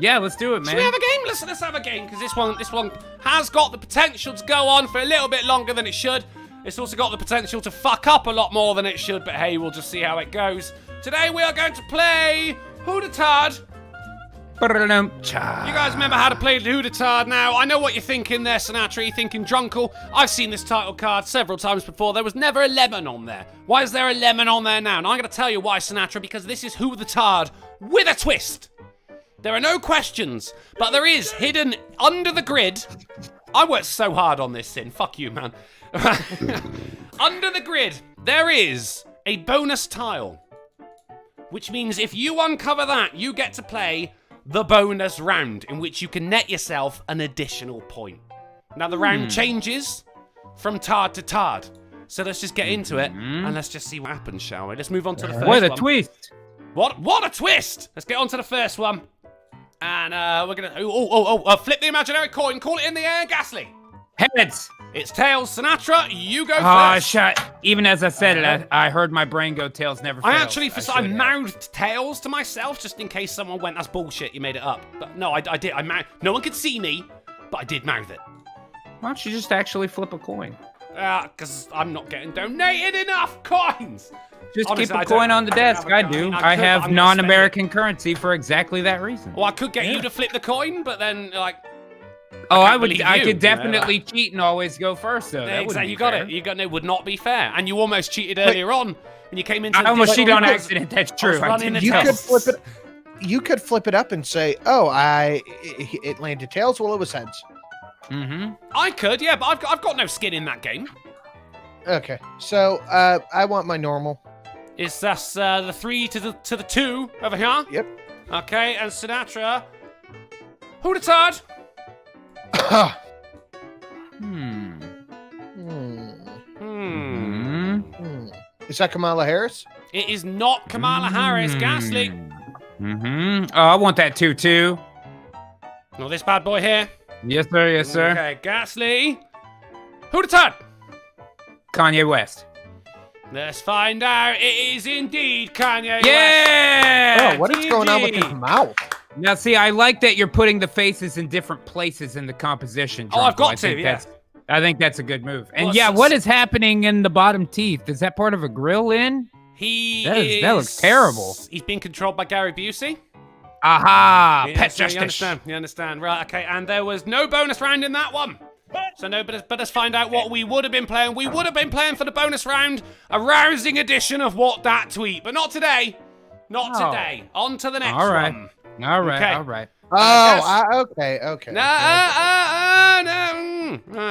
Yeah, let's do it, man. Should we have a game? Let's have a game, because this one has got the potential to go on for a little bit longer than it should. It's also got the potential to fuck up a lot more than it should, but hey, we'll just see how it goes. Today we are going to play Retard. You guys remember how to play Retard now? I know what you're thinking there, Sinatra. You're thinking Drunkle. I've seen this title card several times before. There was never a lemon on there. Why is there a lemon on there now? And I'm going to tell you why, Sinatra, because this is Who the Tard with a twist. There are no questions, but there is hidden under the grid. I worked so hard on this, Sin. Fuck you, man. Under the grid, there is a bonus tile, which means if you uncover that, you get to play the bonus round, in which you can net yourself an additional point. Now, the round changes from Tard to Tard. So let's just get into it, and let's just see what happens, shall we? Let's move on to the first one. What a twist. What a twist! Let's get on to the first one. And we're going to... flip the imaginary coin. Call it in the air, Ghastly. Heads. It's tails. Sinatra, you go first. Oh, shit. Even as I said it, I heard my brain go tails never fails. I actually, I mouthed tails to myself just in case someone went, that's bullshit, you made it up. But no, I did. No one could see me, but I did mouth it. Why don't you just actually flip a coin? Because I'm not getting donated enough coins. Just Honestly, keep a coin on the desk. I do. I have I'm non-American currency for exactly that reason. Well, I could get you to flip the coin, but then, like... Oh, I believe could definitely cheat and always go first, though. That Exactly, you fair. got it. It would not be fair. And you almost cheated earlier on, and you came into... I almost cheated on accident. That's true. You could flip it up and say, "Oh, it landed tails." Well, it was heads. I could, yeah, but I've got no skin in that game. Okay, so I want my normal. Is this the 3 to the 2 over here? Yep. Okay, and Sinatra. Who the Tard? Is that Kamala Harris? It is not Kamala Harris, Ghastly. Oh, I want that too. Not this bad boy here. Yes, sir. Yes, sir. Okay, Ghastly. Who the Tard? Kanye West. Let's find out. It is indeed Kanye West. Yeah! Oh, what is going on with his mouth? Now, see, I like that you're putting the faces in different places in the composition. Oh, I've Drunkle. got to, yeah. I think that's a good move. And Well, yeah, what is happening in the bottom teeth? Is that part of a grill in? That looks terrible. He's being controlled by Gary Busey. Aha! Yeah, Pet so justice. You understand. Right, okay, and there was no bonus round in that one. So no, but let's find out what we would have been playing. We would have been playing for the bonus round a rousing edition of What That Tweet, but not today. Not today. On to the next one. All right. Okay. All right. Okay. No.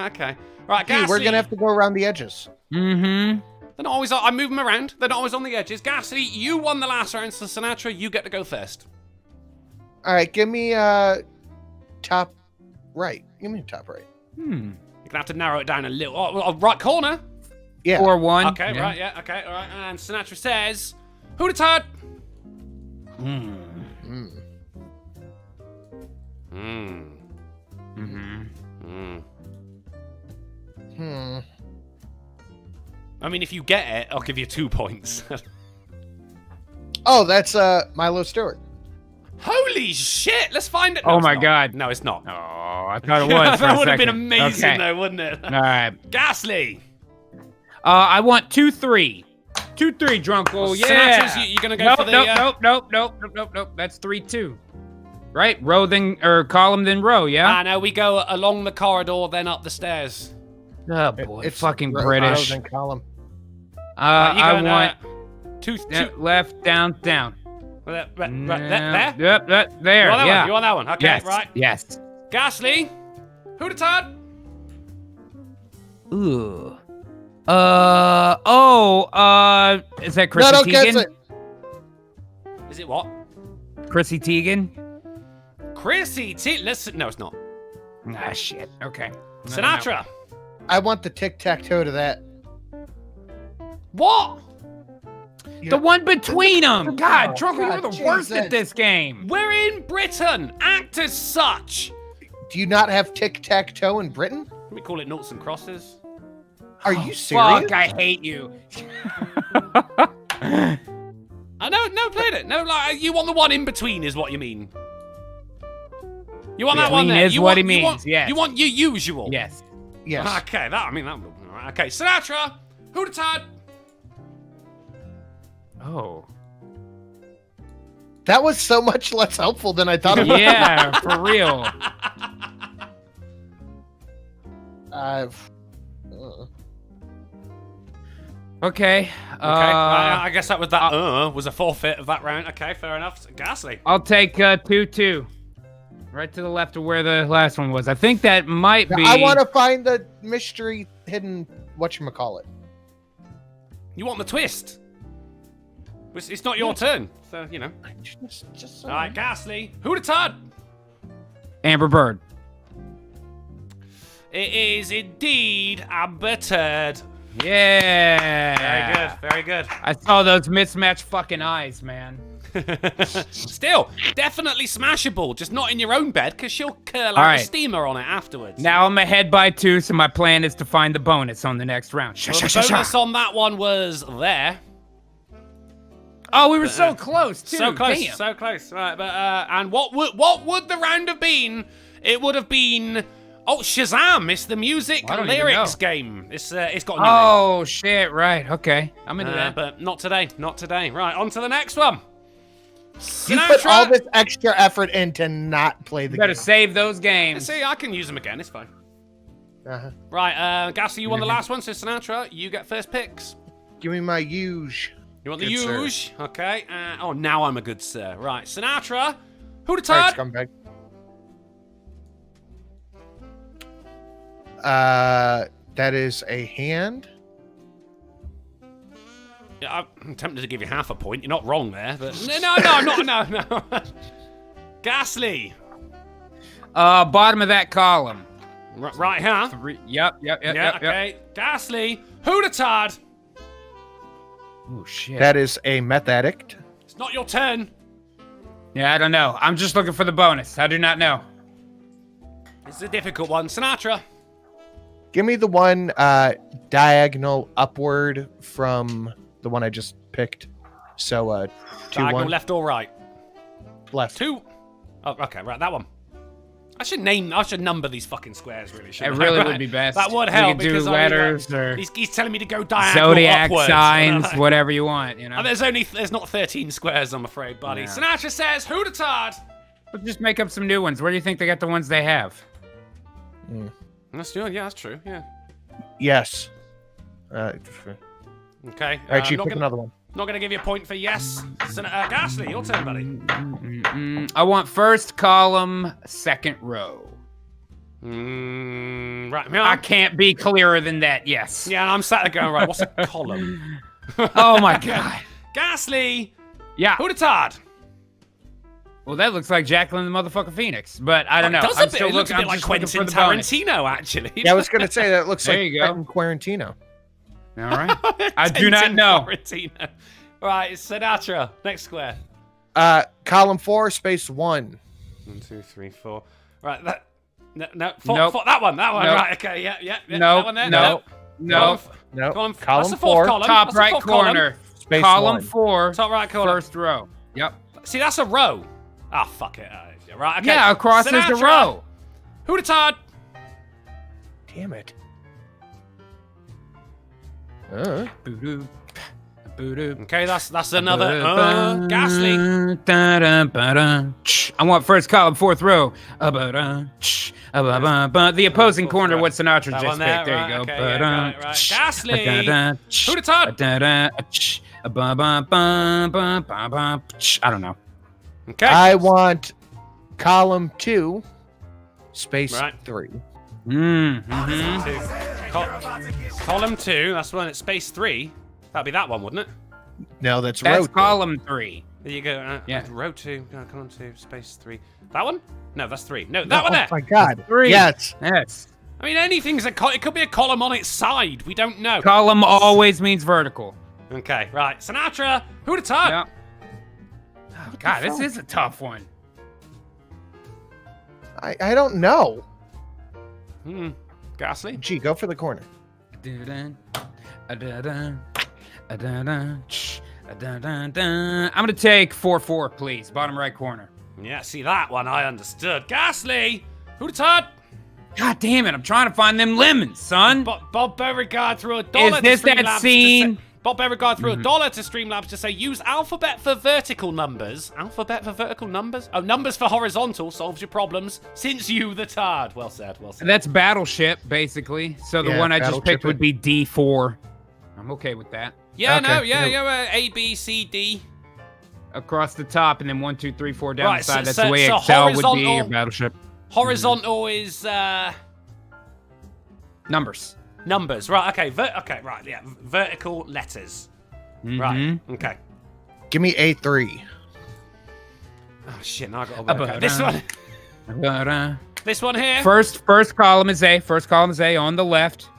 Okay. Right, Hey, we're gonna have to go around the edges. They're not always. I move them around. They're not always on the edges. Ghastly, you won the last round, so Sinatra, you get to go first. All right, give me top right. Give me top right. You're gonna have to narrow it down a little. Oh, right corner. Yeah. 4-1. Okay, right, yeah, okay, all right. And Sinatra says, "Who the Tard?" I mean, if you get it, I'll give you 2 points. Oh, that's Milo Stewart. Holy shit! Let's find it. Oh it's my not. God. No, it's not. Oh, I thought it was. That would have been amazing, Okay. though, wouldn't it? All right. Ghastly. I want 2-3. 2-3, Drunkle. Yeah. Sinatra's, you're gonna go for the. Nope. That's 3-2. Right? Row then, or column then row. Yeah. No, we go along the corridor, then up the stairs. Oh boy, It's fucking row British. and column. Right, you I go, want two. left, down. There. Yep, there. You want that Yeah. one? You want that one? Okay, Yes. right. Yes. Ghastly. Who the Tard? Ooh. Is that Chrissy No, don't guess Teigen? it. Is it what? Chrissy Teigen? Chrissy T. Listen, no, it's not. Ah, shit. Okay. Sinatra. I want the tic-tac-toe to that. What? The one between them. God, Oh, Drunkle, you're God, the worst Jesus. at this game. We're in Britain. Act as such. Do you not have tic-tac-toe in Britain? Can we call it noughts and crosses? Are you serious? Fuck, I hate you. No, played it. No, like you want the one in between, is what you mean. You want that one Between there. is You what want, he means, You yes. You want your usual. Yes. Yes. Okay, okay. Sinatra. Who the Tard? Oh. That was so much less helpful than I thought it was. Yeah, for real. Okay. I guess that was that. Was a forfeit of that round. Okay, fair enough. Ghastly. I'll take 2-2. Right to the left of where the last one was. I think that might be. I want to find the mystery hidden. Whatchamacallit. You want the twist? It's not your turn, so you know. Just All right, Ghastly. Who the Todd? Amber Bird. It is indeed Amber Turd. Yeah. Very good. Very good. I saw those mismatched fucking eyes, man. Still, definitely smashable, just not in your own bed, because she'll curl out right. a steamer on it afterwards. Now I'm ahead by 2, so my plan is to find the bonus on the next round. Well, the bonus on that one was there. Oh, we were so close, too. So close, Damn. so close. Right, but and what would the round have been? It would have been Shazam! It's the music I don't even lyrics know. game. It's got a new name. Oh shit! Right. Okay. I'm into that. But not today. Not today. Right, on to the next one. You put all this extra effort in to not play the Better game. save those games. See, I can use them again. It's fine. Uh-huh. Right, Gassy, you won the last one, so Sinatra, you get first picks. Give me my huge. You want the Good sir. huge? Okay. Oh, now I'm a good sir. Right, Sinatra. Who the All right, Todd? scumbag. That is a hand. Yeah, I'm tempted to give you half a point. You're not wrong there, but no, I'm not. No. Ghastly. Bottom of that column. Right, huh? 3. Yep. Yeah, okay. Ghastly. Who the Todd? Oh shit. That is a meth addict. It's not your turn. Yeah, I don't know. I'm just looking for the bonus. I do not know. It's a difficult one. Sinatra. Give me the one diagonal upward from the one I just picked. So Diagonal 2-1 left or right? left. 2. Oh, okay, right, that one. I should number these fucking squares, really. It Shouldn't I? really Right. would be best. That would We help could do because letters or he's telling me to go diagonal zodiac upwards. signs, whatever you want. You know. And there's not 13 squares, I'm afraid, buddy. No. Sinatra says, who the Todd? We'll just make up some new ones. Where do you think they got the ones they have? That's true. Yeah, that's true. Yeah. Yes. All Okay. right, you not pick gonna, another one. Not gonna give you a point for yes. Ghastly, your turn, buddy. I want first column, second row. Right. I can't be clearer than that. Yes. Yeah, I'm sat there going, right, what's a column? Oh my god. Ghastly, Yeah. who the Todd? Well, that looks like Jacqueline the motherfucking Phoenix, but I don't know. It does I'm a bit, still it looks a looking- bit I'm like just looking Quentin for the bonus. Tarantino, actually. Yeah, I was gonna say that looks There like you go. Quentin Quarantino. All right. I do not know. Tarantino. Right, it's Sinatra. Next square. Column 4, space 1. 1, 2, 3, 4. Right, that. No, 4, Nope. 4, that one. Nope. Right, okay, yeah. That No. one there. No. No. Column, Column that's the fourth 4. column. Top That's the right fourth column. corner. Space Column 1. 4. Top right corner. First row. Yep. See, that's a row. Ah, fuck it. Right, okay. Yeah, across is the Sinatra. row. Who the Todd? Damn it. Boo-doo. Boo-doo. Okay, that's another. Ghastly. I want first column, fourth row. The opposing corner, what Sinatra That just one there, picked. There right, you go. okay, yeah, got it, right. Ghastly. Who the Todd? I don't know. Okay. I want column 2, space Right. 3. Column 2, that's when it's space 3. That'd be that one, wouldn't it? No, that's row That's 2. column 3. There you go. Yeah. Row 2, column 2, space 3. That one? No, that's 3. No, that one Oh there. my god. 3. Yes. Yes. I mean, anything's it could be a column on its side. We don't know. Column always means vertical. Okay, right. Sinatra, who the Todd? Yeah. Oh, God, this is a tough one. I don't know. Ghastly. Gee, go for the corner. I'm gonna take 4-4, please. Bottom right corner. Yeah, see that one, I understood. Ghastly, who the Todd? God damn it! I'm trying to find them lemons, son. Bob Beauregard threw $1 Is this to Streamlabs that to scene? Bob Beauregard threw $1 to Streamlabs to say, use alphabet for vertical numbers. Alphabet for vertical numbers? Oh, numbers for horizontal solves your problems. Since you the tard. Well said, well said. That's Battleship, basically. So the Yeah, one I just Battleship picked would be D4. I'm okay with that. Yeah, Okay. no, yeah, A, B, C, D. Across the top, and then 1, 2, 3, 4 down Right, the side. so- That's so- the way so Excel would be horizontal- or Battleship. Horizontal is, Numbers. numbers. Right, okay, okay, right, yeah. Vertical letters. Right, okay. Give me A3. Oh, shit, now I gotta work out. This one. This one here. First column is A. First column is A on the left.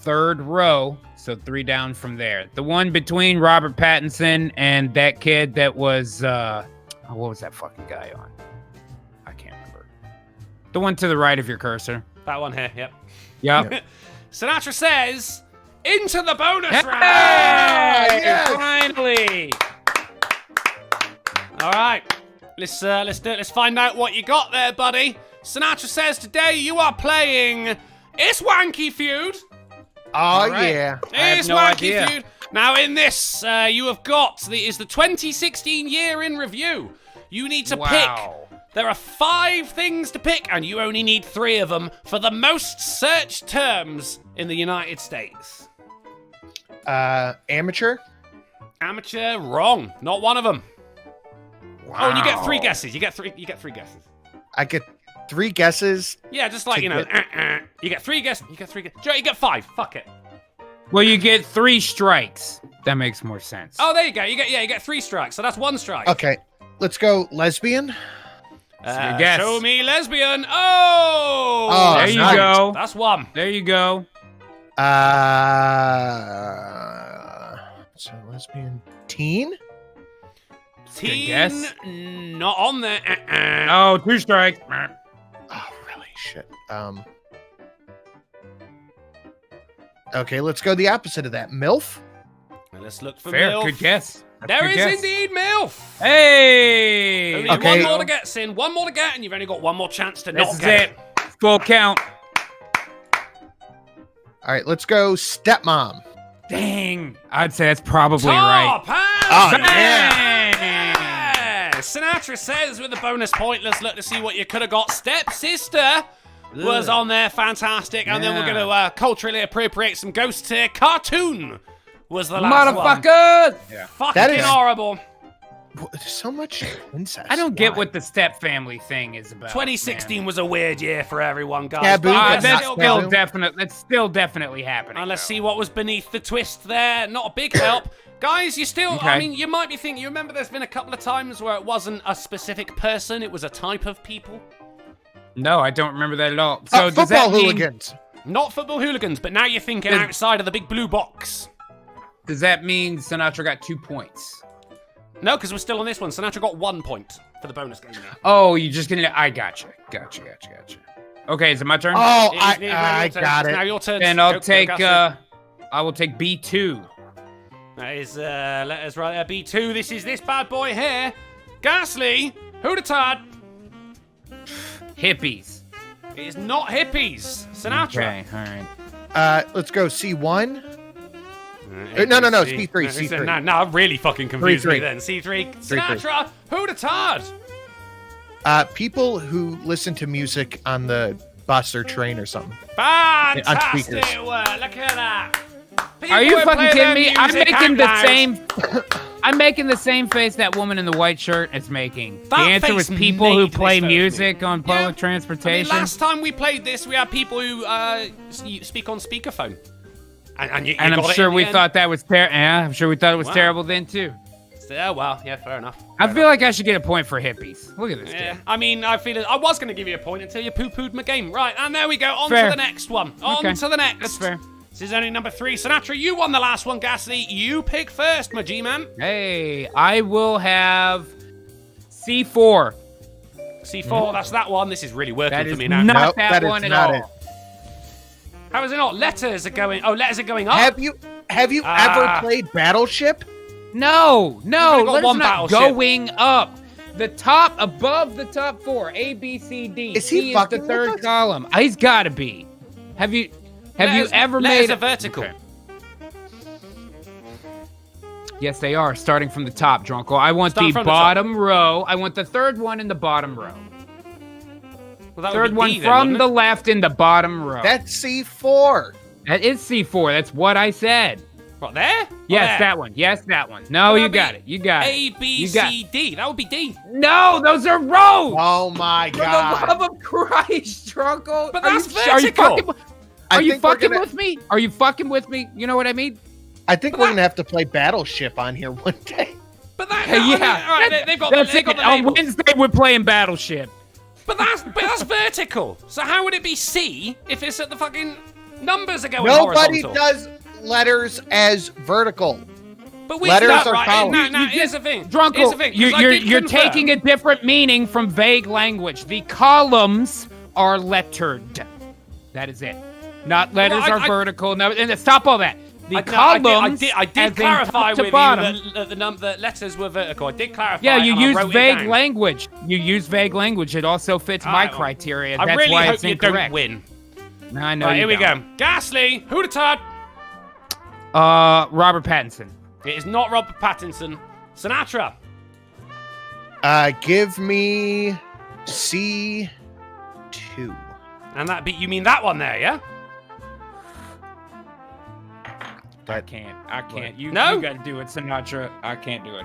Third row, so 3 down from there. The one between Robert Pattinson and that kid that was, what was that fucking guy on? I can't remember. The one to the right of your cursor. That one here, yep. Yep. Sinatra says, into the bonus round. Hey! yes! Finally! All right, let's do it. Let's find out what you got there, buddy. Sinatra says today you are playing It's Wanky Feud. Oh, right. yeah. I have It's no Wanky idea. Feud. Now in this, you have got the 2016 year in review. You need to Wow. pick. There are 5 things to pick, and you only need 3 of them for the most searched terms in the United States. Amateur. Amateur, wrong. Not one of them. Wow. Oh, and you get 3 guesses. You get 3 guesses. I get 3 guesses. Yeah, just like, To you know, get- you get 3 guesses. You get 3 guesses. Joe, you get 5. Fuck it. Well, you get 3 strikes. That makes more sense. Oh, there you go. You get 3 strikes. So that's 1 strike. Okay, let's go lesbian. Good guess. Show me lesbian. Oh, Oh, there you nice. go. That's 1. There you go. So lesbian teen. Teen, guess. not on there. Oh, 2 strikes. Oh, really? Shit. Okay, let's go the opposite of that. MILF. Let's look for Fair. MILF. Good guess. That's There good is guess. indeed MILF. Hey! Only Okay. one more to get, Sin. One more to get, and you've only got 1 more chance to This not is get it. Full count. All right, let's go stepmom. Dang. I'd say that's probably Top right. hand. Oh, yeah. Sinatra says with a bonus point, let's look to see what you could have got. Stepsister was on there, fantastic. And then we're Yeah. going to culturally appropriate some ghosts here. Cartoon was the last one. Motherfucker! Fucking That is- horrible. There's so much incest. I don't get Why? what the step family thing is about. 2016 was a weird year for everyone, guys. Taboo, but but let's That's still not go. still definitely. That's still definitely happening. And let's though. see what was beneath the twist there. Not a big help. Guys, you still, Okay. I mean, you might be thinking, you remember there's been a couple of times where it wasn't a specific person, it was a type of people? No, I don't remember that at all. So does football that mean, hooligans. Not football hooligans, but now you're thinking Does- outside of the big blue box. Does that mean Sinatra got 2 points? No, because we're still on this one. Sinatra got 1 point for the bonus game now. Oh, you're just gonna. I gotcha. Okay, is it my turn? Oh, It is nearly I your turn. got It's now it. your turn. and I'll Go, take. Gaston. I will take B2. That is letters right there. B2. This is this bad boy here. Ghastly. Retard. Hippies. It is not hippies. Sinatra. Okay, all right. Let's go C1. No, no, C3. Now really fucking confused me 3. then. C3. Sinatra. Retard. People who listen to music on the bus or train or something. Fantastic speakers. work. Look at that. People Are you who fucking play kidding their me? I'm music making out the loud. same. I'm making the same face that woman in the white shirt is making. The That answer was face people who made play this music on public Yeah. I mean, transportation. last time we played this, we had people who speak on speakerphone. And you and got I'm it sure in the we end. thought that was terrible. Yeah, I'm sure we thought it was Wow. terrible then too. Yeah, well, yeah, fair enough. I feel like I should get a point for hippies. Look at this Yeah, kid. I mean, I feel I was going to give you a point until you poo-pooed my game. Right, and there we go. On Fair. to the next one. On Okay. to the next. That's fair. This is only number 3. Sinatra, you won the last one. Ghastly, you pick first, my G-man. Hey, I will have C4. C4, that's that one. This is really working That for is me now. not Nope, that that is one at not all. it. How is it not? Letters are going. Oh, letters are going up. Have you ever played Battleship? No, We've only got letters one not battleship. going up. The top, above the top 4, A, B, C, D. Is he C fucking the with third us? column. He's got to be. Have you Letters- ever letters made are vertical. Okay. Yes, they are, starting from the top, Drunkle. I want the bottom row. I want the third one in the bottom row. Well, third one from the left in the bottom row. That's C4. That is C4. That's what I said. What, there? Yes, there? That one. Yes, that one. No, you got it. You got it. A, B, C, D. That would be D. No, those are rows. Oh my God. For the love of Christ, Drunkle. But that's vertical. Are you fucking with me? Are you fucking with me? You know what I mean? I think we're going to have to play Battleship on here one day. But that, yeah. All right, they've got that's the it. On label. Wednesday, we're playing Battleship. But that's vertical. So how would it be C if it's at the fucking numbers are going Nobody horizontal? does letters as vertical. But we letters are right. columns. Now, here's the thing. Drunkle, Here's the thing, 'cause I did you're confirm. taking a different meaning from vague language. The columns are lettered. That is it. Not letters Well, are vertical. No, and stop all that. The columns. I did as in clarify top to with bottom. you that the letters were vertical. I did clarify. Yeah, you and I use wrote it vague down. language. You use vague language. It also fits All my right, well, criteria. I That's really why hope it's you incorrect. don't win. I know. Right, you here we don't. go. Ghastly. Who the Todd? Robert Pattinson. It is not Robert Pattinson. Sinatra. Give me C2. And that you mean that one there, yeah? I can't. You No? You gotta do it, Sinatra. I can't do it.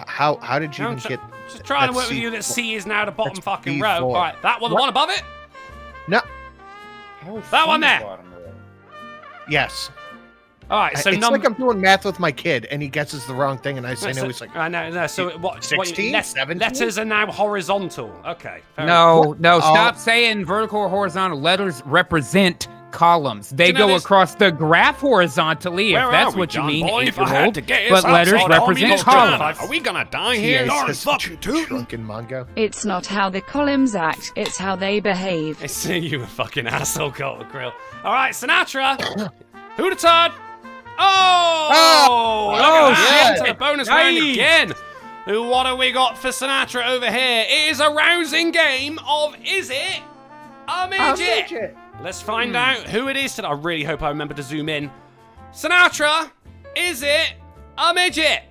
How did you No, even get? Just trying to that's work with you that C is now the bottom That's fucking B4. row. All right, that one, the What? one above it? No. That one there. Yes. All right, so it's number... like I'm doing math with my kid, and he guesses the wrong thing, and I say no. He's like, I know, no. So what? 16, 17? Letters are now horizontal. Okay. fair enough. No, Oh. stop saying vertical or horizontal. Letters represent columns. They you know go this- across the graph horizontally, Where if are that's we, what you John mean, boy? If I 8-year-old. had to guess, But I'd letters say represent John. columns. Are we gonna die here? "Yeah, Darn he's fucking tootin'. drunken Mongo." It's not how the columns act, it's how they behave. I see you a fucking asshole, Colt the Krill. All right, Sinatra. Who the Todd? Oh! Look at that. shit. To the bonus round Nice. again. What have we got for Sinatra over here? It is a rousing game of Is It a Midget? Let's find out who it is today. I really hope I remember to zoom in. Sinatra, is it a midget?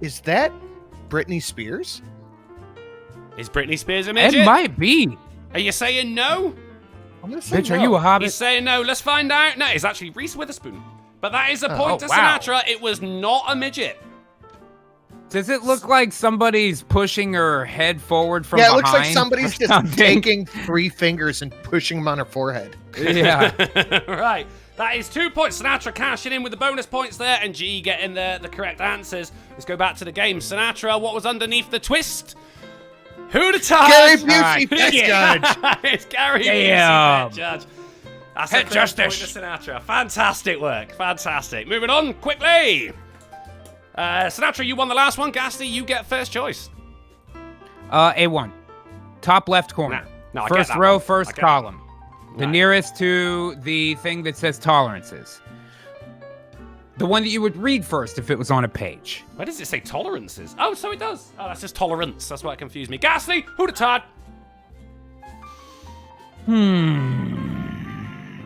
Is that Britney Spears? Is Britney Spears a midget? It might be. Are you saying no? I'm gonna say Bitch, are no. you a He's hobbit? saying no. Let's find out. No, it's actually Reese Witherspoon. But that is a point to wow. Sinatra. It was not a midget. Does it look like somebody's pushing her head forward from Yeah, it behind? looks like somebody's or just something? taking 3 fingers and pushing them on her forehead. Yeah. Right. That is 2 points. Sinatra cashing in with the bonus points there, and G getting the correct answers. Let's go back to the game. Sinatra, what was underneath the twist? Who the tie? Gary Busey, Alright. best judge. It's Gary Damn. Busey, judge. That's Head a third justice. point to Sinatra. Fantastic work. Fantastic. Moving on quickly. Sinatra, you won the last one. Ghastly, you get first choice. A1. Top left corner. No, I get First that row, one. I first get that column. The Right. nearest to the thing that says tolerances. The one that you would read first if it was on a page. Where does it say tolerances? Oh, so it does. Oh, that's just tolerance. That's why it confused me. Ghastly, who the Todd?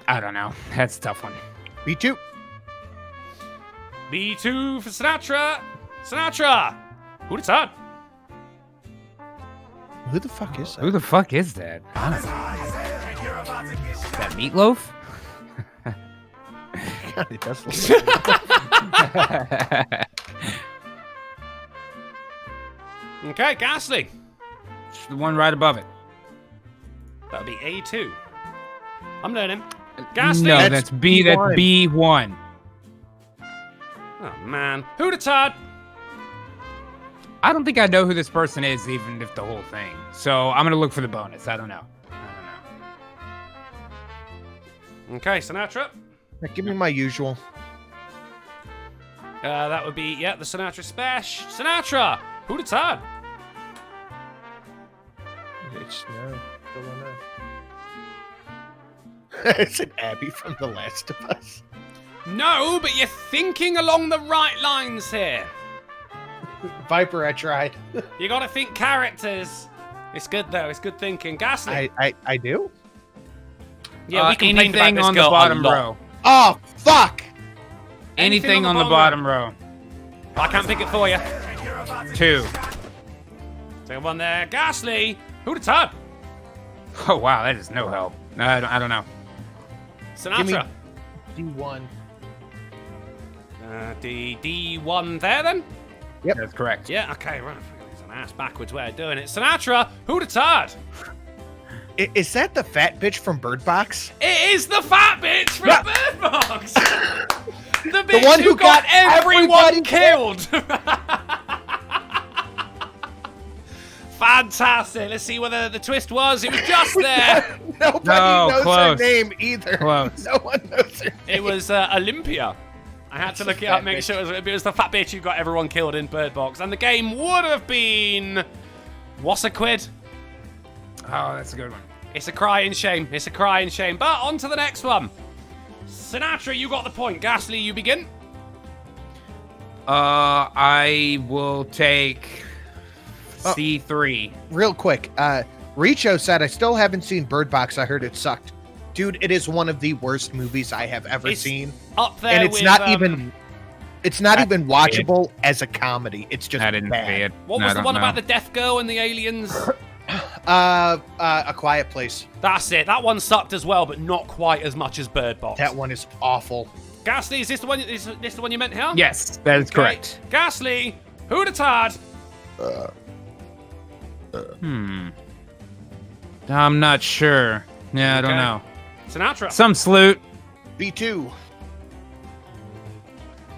I don't know. That's a tough one. Me too. B2 for Sinatra. Sinatra, who the Todd? Who the fuck is that? Who the fuck is that? Honestly. Is that Meatloaf? God, it does look like Okay, Ghastly. The one right above it. That'll be A2. I'm learning. Ghastly. No, That's that's B. That's B1. B1. Oh, man. Who the Todd? I don't think I know who this person is, even if the whole thing. So I'm gonna look for the bonus. I don't know. Okay, Sinatra. Give me my usual. That would be, yeah, the Sinatra Spash. Sinatra, who the Todd? It's no. It's an Abby from The Last of Us. No, but you're thinking along the right lines here. Viper, I tried. You gotta think characters. It's good though. It's good thinking. Ghastly. I do? Yeah, we complained about anything this on the girl a bottom lot. row. Oh, fuck! Anything on the bottom row. I can't pick it for you. 2. Second one there. Ghastly. Who the top? Oh, wow, that is no help. I don't know. Sinatra. D1. D1 there then? Yep. That's correct. Yeah, okay, right. It's an ass backwards way of doing it. Sinatra. Who the tard? Is that the fat bitch from Bird Box? It is the fat bitch from Bird Box. The bitch one who who got got everyone everybody killed. Fantastic. Let's see whether the twist was. It was just there. Nobody No, knows close. her name either. Close. No one knows her name. It was Olympia. I had to look it up, make sure it was the fat bitch who got everyone killed in Bird Box. And the game would have been... What's a quid? Oh, that's a good one. It's a crying shame. It's a crying shame. But on to the next one. Sinatra, you got the point. Ghastly, you begin. I will take C3. Real quick, Richo said, I still haven't seen Bird Box. I heard it sucked. Dude, it is one of the worst movies I have ever seen. Up there And it's with, not even watchable as a comedy. It's just I didn't bad. see it. What No, was I the don't one know. about the death girl and the aliens? A Quiet Place. That's it. That one sucked as well, but not quite as much as Bird Box. That one is awful. Ghastly, is this the one? Is this the one you meant here? Yes, that is correct. Ghastly, who the tard? I'm not sure. Yeah, I don't Okay. know. Sinatra. Some salute. B2.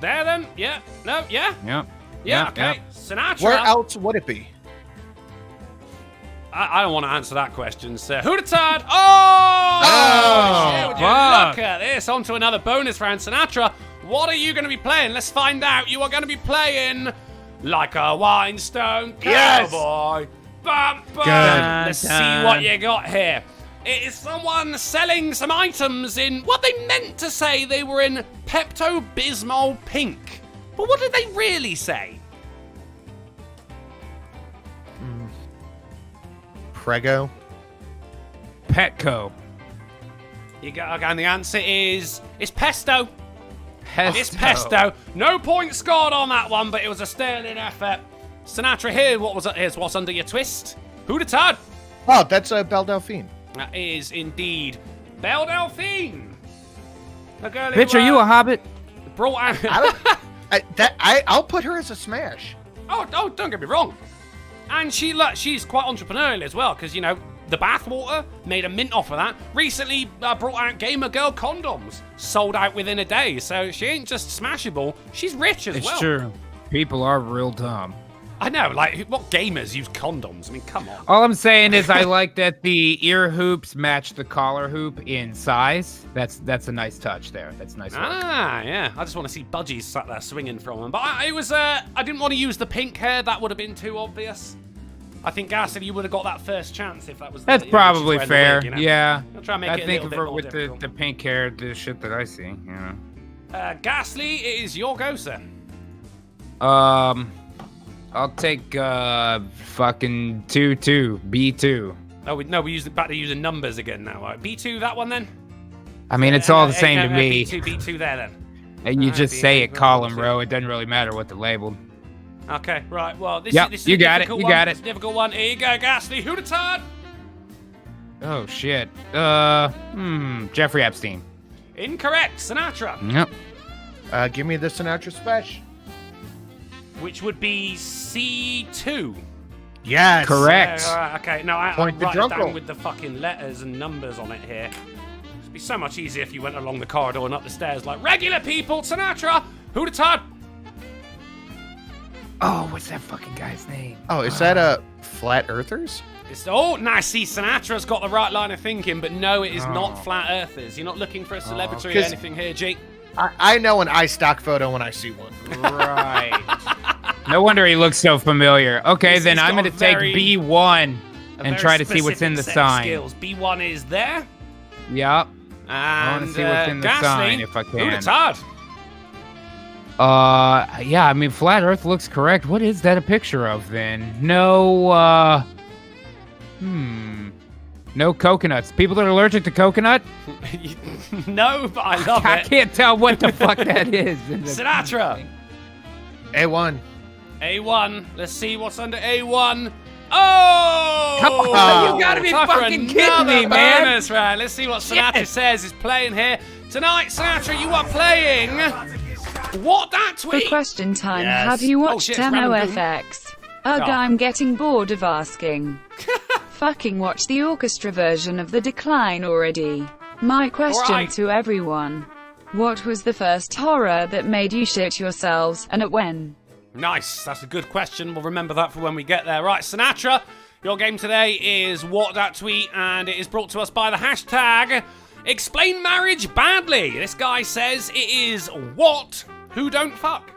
There then? Yeah. No. Yeah. Yep. Yeah. Yep, Okay. yep. Sinatra. Where else would it be? I don't want to answer that question, sir. Who the tard? Oh! Shit, would you fuck. look at this. On to another bonus round. Sinatra, what are you going to be playing? Let's find out. You are going to be playing Like a Winestone Yes. Cowboy. Bum, bum. Good. Let's see what you got here. It is someone selling some items in what they meant to say they were in Pepto-Bismol Pink. But what did they really say? Prego. Petco. You got, and the answer is it's pesto. Pesto. It's pesto. No point scored on that one, but it was a sterling effort. Sinatra, here's what's under your twist. Who the tard? Oh, that's Belle Delphine. That is indeed Belle Delphine. The girl who, Bitch, are you a hobbit? brought out? I'll put her as a smash. Oh, don't get me wrong. And she's quite entrepreneurial as well, because, you know, the bathwater made a mint off of that. Recently brought out Gamer Girl condoms, sold out within a day. So she ain't just smashable, she's rich as It's well. true. People are real dumb. I know, like, what gamers use condoms? I mean, come on. All I'm saying is I like that the ear hoops match the collar hoop in size. That's a nice touch there. That's nice work. Ah, yeah. I just want to see budgies sat there swinging from them. But I didn't want to use the pink hair. That would have been too obvious. I think, Ghastly, you would have got that first chance if that was. That's she's probably wearing the fair. wig, you know? Yeah. I'll try and make I it a think little bit more with difficult. the pink hair, the shit that I see, you know. Ghastly, it is your go, sir. I'll take fucking 2-2 B2. Oh, we're back to using numbers again now. Right? B2, that one then. I mean, it's all the same to me. B2 there then. And you Alright, just say B2, it, column B2. row. It doesn't really matter what the labeled. Okay, right. Well, this Yep, is you a got it, difficult you one. got it. It's a difficult one. Here you go, Ghastly. Who the tard? Oh shit. Jeffrey Epstein. Incorrect. Sinatra. Yep. Give me the Sinatra Special. Which would be C2. Yes. Correct. Okay, no, I'll Point to write it down Drunkle. with the fucking letters and numbers on it here. It'd be so much easier if you went along the corridor and up the stairs like regular people. Sinatra, who the tard? Oh, what's that fucking guy's name? Oh, is that Flat Earthers? Nice. See, Sinatra's got the right line of thinking, but no, it is not flat earthers. You're not looking for a celebrity or 'Cause- anything here, G. I know an iStock photo when I see one. Right. No wonder he looks so familiar. Okay, He's then I'm got going a to take very- B1 A and very try to see what's in the specific set of sign. skills. B1 is there. Yep. And I want to see what's in the Ghastly, sign if I who the can. tard? Yeah, I mean, Flat Earth looks correct. What is that a picture of then? No, no coconuts. People that are allergic to coconut? No, but I love I it. can't tell what the fuck that is. Sinatra. A1. A1. Let's see what's under A1. Oh! Come on, you gotta be Time for fucking kidding me, another man. bonus round. Let's see what Sinatra says is playing here. Tonight, Sinatra, you are playing... What that For tweet? question time, Yes. have you watched shit, it's random MOFX? Ugh, Oh. I'm getting bored of asking. Fucking watch the orchestra version of The Decline already. My question Alright. to everyone. What was the first horror that made you shit yourselves, and at when? Nice. That's a good question. We'll remember that for when we get there. Right, Sinatra, your game today is What That Tweet, and it is brought to us by the hashtag Explain Marriage Badly. This guy says it is what who don't fuck.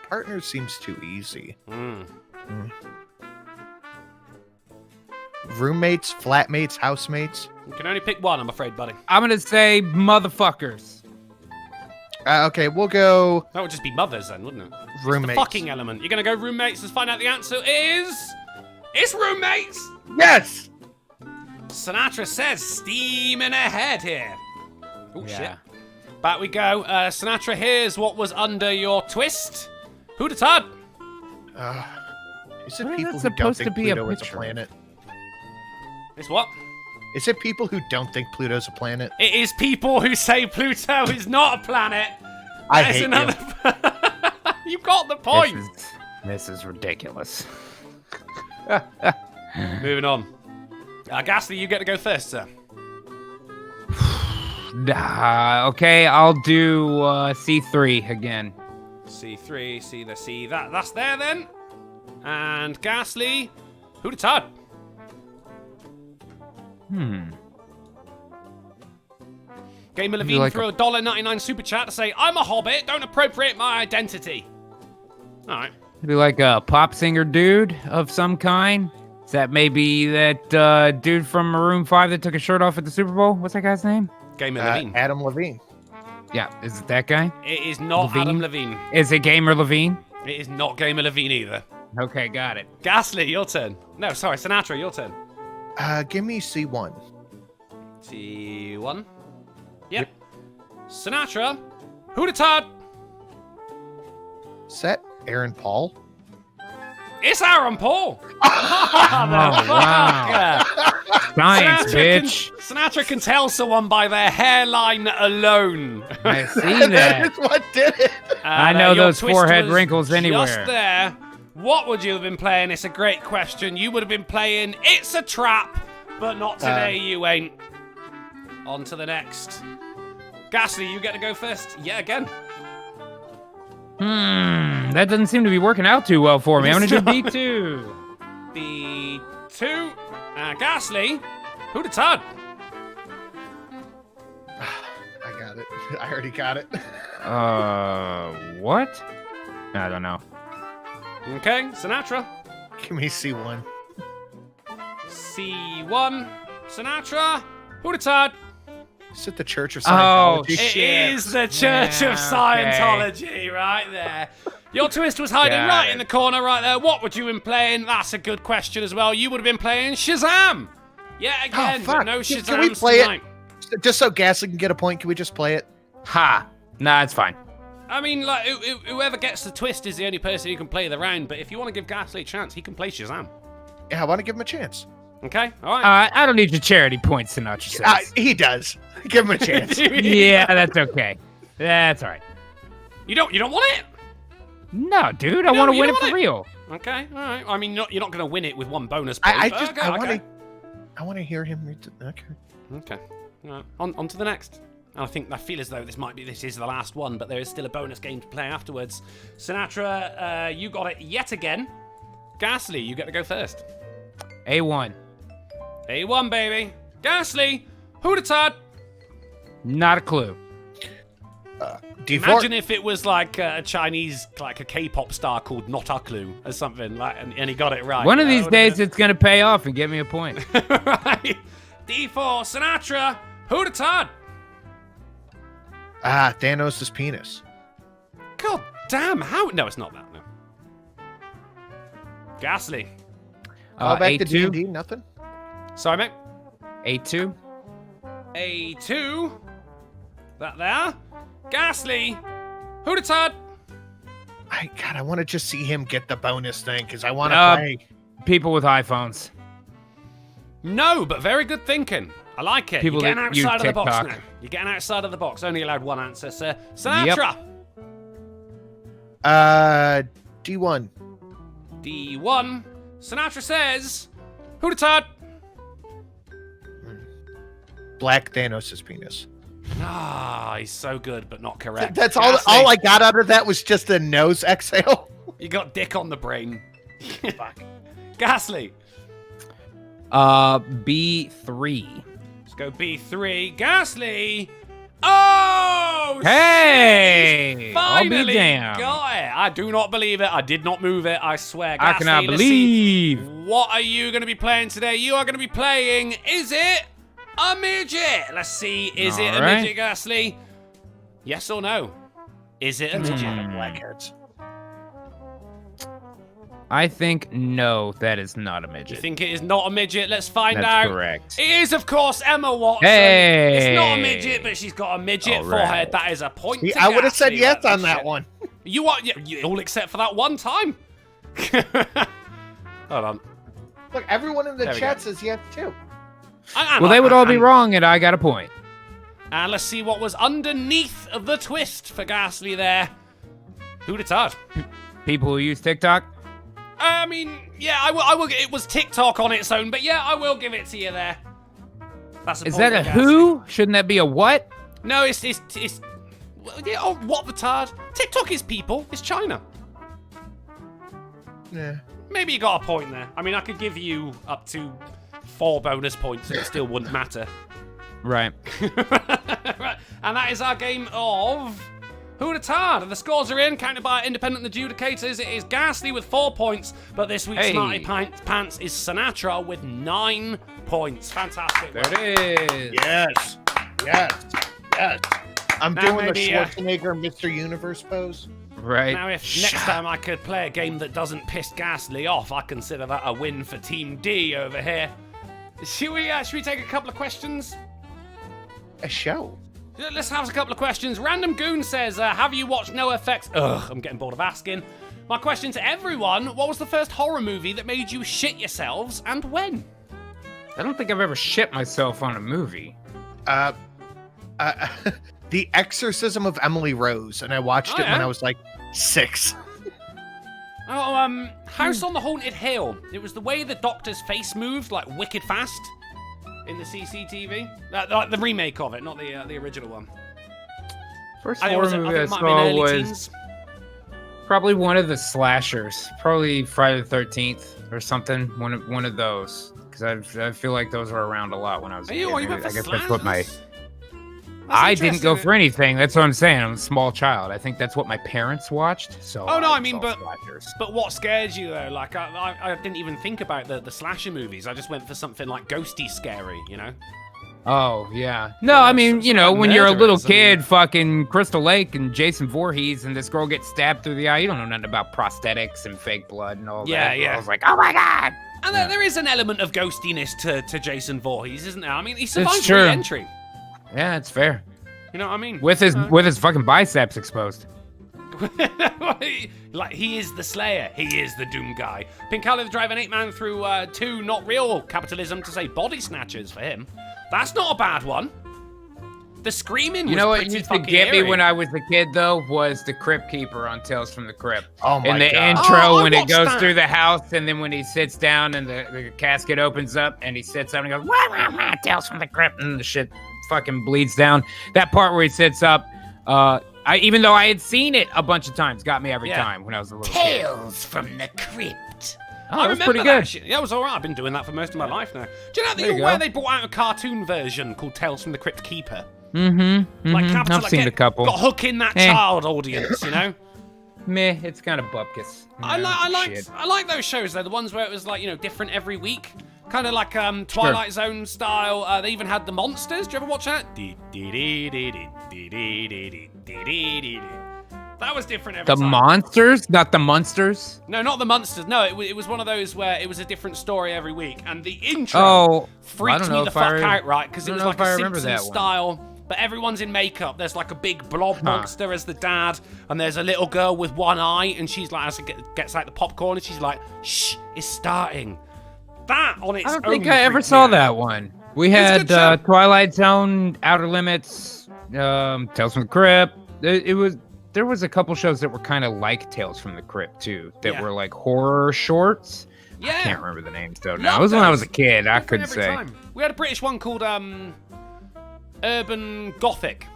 Partner seems too easy. Roommates, flatmates, housemates. You can only pick one, I'm afraid, buddy. I'm gonna say motherfuckers. Okay, we'll go That would just be mothers then, wouldn't it? It's roommates. the fucking element. You're gonna go roommates. Let's find out the answer is... It's roommates! Yes! Sinatra says steaming ahead here. Oh, Yeah. shit. Back we go. Sinatra, here's what was under your twist. Who'd have thought? Is it What is people that who don't supposed to think be a Pluto is a picture of? planet? It's what? Is it people who don't think Pluto's a planet? It is people who say Pluto is not a planet. I That is hate another... you. You got the point. This is ridiculous. Moving on. Ghastly, you get to go first, sir. Okay, I'll do C3 again. C3, see the C. That's there then. And Ghastly, who'd have thought? Gamer Levine like threw a $1.99 super chat to say, I'm a hobbit, don't appropriate my identity. Alright. Maybe like a pop singer dude of some kind. Is that maybe that dude from Maroon 5 that took his shirt off at the Super Bowl? What's that guy's name? Gamer Levine. Adam Levine. Yeah, is it that guy? It is not Levine? Adam Levine. Is it Gamer Levine? It is not Gamer Levine either. Okay, got it. Ghastly, your turn. No, sorry, Sinatra, your turn. Give me C1. C1. Yep. Sinatra, who'd have thought? Set Aaron Paul. It's Aaron Paul. wow. Science, bitch. Sinatra can tell someone by their hairline alone. I see that. That's what did it. I know your those twist forehead was wrinkles anywhere. Just there. What would you have been playing? It's a great question. You would have been playing It's a Trap, but not today, you ain't. On to the next. Ghastly, you get to go first. Yeah, again. That doesn't seem to be working out too well for me. I'm gonna do B2. B2. Ghastly, who'd have thought? I got it. I already got it. What? I don't know. Okay, Sinatra. Give me C1. C1. Sinatra, who'd have thought? Is it the Church of Oh, Scientology? It shit. is the Church Yeah, of Scientology, right there. Your twist was hiding Got right it. in the corner right there. What would you have been playing? That's a good question as well. You would have been playing Shazam. Yeah, again, fuck. but no Can Shazams we play it? tonight. Just so Ghastly can get a point, can we just play it? Ha. Nah, it's fine. I mean, like, whoever gets the twist is the only person who can play the round, but if you want to give Ghastly a chance, he can play Shazam. Yeah, I want to give him a chance. Okay? All right. I don't need your charity points, Sinatra says. He does. Give him a chance. Yeah, that's okay. That's all right. You don't want it? No, dude, I want to you win it don't for want it? real. Okay, all right. I mean, you're not going to win it with one bonus point. I but just okay, okay. I want to hear him read. Okay. Okay. All right. On to the next. And I feel as though this is the last one, but there is still a bonus game to play afterwards. Sinatra, you got it yet again. Ghastly, you get to go first. A1. A1, baby. Ghastly, who'd have thought? Not a clue. D4. Imagine if it was like a Chinese, like a K-pop star called Not A Clue or something, like, and he got it right. One of That these would've days, been- it's gonna pay off and get me a point. right. D4, Sinatra, who'd have thought? Thanos' penis. God damn, how? No, it's not that, no. Ghastly. All back to A2. D&D, nothing? Sorry, mate. A2. A2. That there. Ghastly. Retard. I want to just see him get the bonus thing because I want to play. People with iPhones. No, but very good thinking. I like it. People You're getting that use outside of the box TikTok. now. You're getting outside of the box. Only allowed one answer, sir. Sinatra. D1. D1. Sinatra says, Retard. Black Thanos' penis. Ah, he's so good, but not correct. That's all. Ghastly. All I got out of that was just a nose exhale. You got dick on the brain. Fuck. Ghastly. B3. Let's go B3. Ghastly. Oh! Hey! He's I'll be finally damned. got it. I do not believe it. I did not move it. I swear. I Ghastly, cannot let's see. believe. What are you going to be playing today? You are going to be playing. Is it a midget? Let's see. Is it a Alright. midget, Ghastly? Yes or no? Is it a midget? Blackheads. I think no, that is not a You midget. think it is not a midget? Let's find That's out. correct. It is, of course, Emma Watson. Hey! It's not a midget, but she's got a midget All forehead. right. That is a point. See, to I would have said Ghastly. yes That's on that shit. one. You are all except for that one time. Hold on. Look, everyone in the There we chat go. says yes too. Well, they would all be wrong, and I got a point. And let's see what was underneath of the twist for Ghastly there. Who'd have thought? People who use TikTok. I mean, yeah, I will. It was TikTok on its own, but yeah, I will give it to you there. That's a Is point that a for Ghastly. who? Shouldn't that be a what? No, it's well, yeah, oh, what the tard? TikTok is people. It's China. Yeah. Maybe you got a point there. I mean, I could give you up to 4 bonus points and it still wouldn't matter. Right. Right. And that is our game of Who the Tard. And the scores are in, counted by independent adjudicators. It is Ghastly with 4 points, but this week's Hey. Smarty Pants is Sinatra with 9 points. Fantastic. There it is. Yes. Yes. Yes. I'm Now doing the maybe, Schwarzenegger Mr. Universe pose. Right. Now, if next time I could play a game that doesn't piss Ghastly off, I consider that a win for Team D over here. Should we take a couple of questions? A show. Let's have a couple of questions. Random Goon says, have you watched NoFX? Ugh, I'm getting bored of asking. My question to everyone, what was the first horror movie that made you shit yourselves and when? I don't think I've ever shit myself on a movie. The Exorcism of Emily Rose, and I watched Oh, it when yeah? I was like 6. Oh, House on the Haunted Hill. It was the way the doctor's face moved, like wicked fast, in the CCTV. Like the remake of it, not the original one. First I think horror it movie I might have been saw early was teens. probably one of the slashers. Probably Friday the 13th or something. One of those. Because I feel like those were around a lot when I was a kid. You went for I guess that's what my... slashers? I That's didn't go interesting. for anything. That's what I'm saying. I'm a small child. I think that's what my parents watched. So Oh, no, I was mean, all but- slashers. But what scared you though? Like I didn't even think about the slasher movies. I just went for something like ghosty scary, you know? Oh, yeah. No, I mean, you know, like when you're a little murderers and- kid, fucking Crystal Lake and Jason Voorhees, and this girl gets stabbed through the eye, you don't know nothing about prosthetics and fake blood and all Yeah, that. yeah. I was like, oh my God! And Yeah. there is an element of ghostiness to Jason Voorhees, isn't there? I mean, he It's survived true. re-entry. Yeah, it's fair. You know what I mean? With his fucking biceps exposed. Like, he is the Slayer. He is the Doom guy. Pinkali the Driver 8-man through 2 not real capitalism to say body snatchers for him. That's not a bad one. The screaming You was know what pretty used to fucking get me eerie. when I was a kid, though, was the Crypt Keeper on Tales from the Crypt. Oh my In the God. intro, Oh, I when it watched goes that. through the house, and then when he sits down and the casket opens up, and he sits up and he goes, wah, wah, wah, Tales from the Crypt, and the shit fucking bleeds down. That part where he sits up, even though I had seen it a bunch of times, got me every Yeah. time when I was a little kid. Tales from the Crypt. Oh, I that was remember pretty that good. shit. Yeah, it was alright. I've been doing that for most of my life now. Do you know There you where go. they brought out a cartoon version called Tales from the Crypt Keeper? Mm-hmm. Like, capital, I've like, seen get- a couple. Got hook in that Eh. child audience, you know? Meh, it's kind of bupkis. I like those shows though, the ones where it was like, you know, different every week. Kind of like Twilight Zone style. They even had the monsters. Do you ever watch that? That was different every The time. monsters, not the monsters. No, not the monsters. No, it was one of those where it was a different story every week, and the intro Oh, I freaked don't me know the if fuck I- out, right? Because I it don't was know like if I a remember Simpsons that one. style but everyone's in makeup. There's like a big blob monster as the dad, and there's a little girl with one eye, and she's like, as it gets like the popcorn, and she's like, shh, it's starting. That on its own. I don't think I ever saw that one. We had Twilight Zone, Outer Limits, Tales from the Crypt. There was a couple shows that were kind of like Tales from the Crypt too, that were like horror shorts. Yeah. I can't remember the names though. Now it was when I was a kid. I couldn't say. Time. We had a British one called Urban Gothic.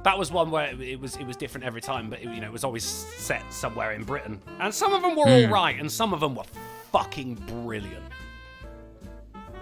That was one where it was different every time, but it was always set somewhere in Britain. And some of them were all right, and some of them were fucking brilliant.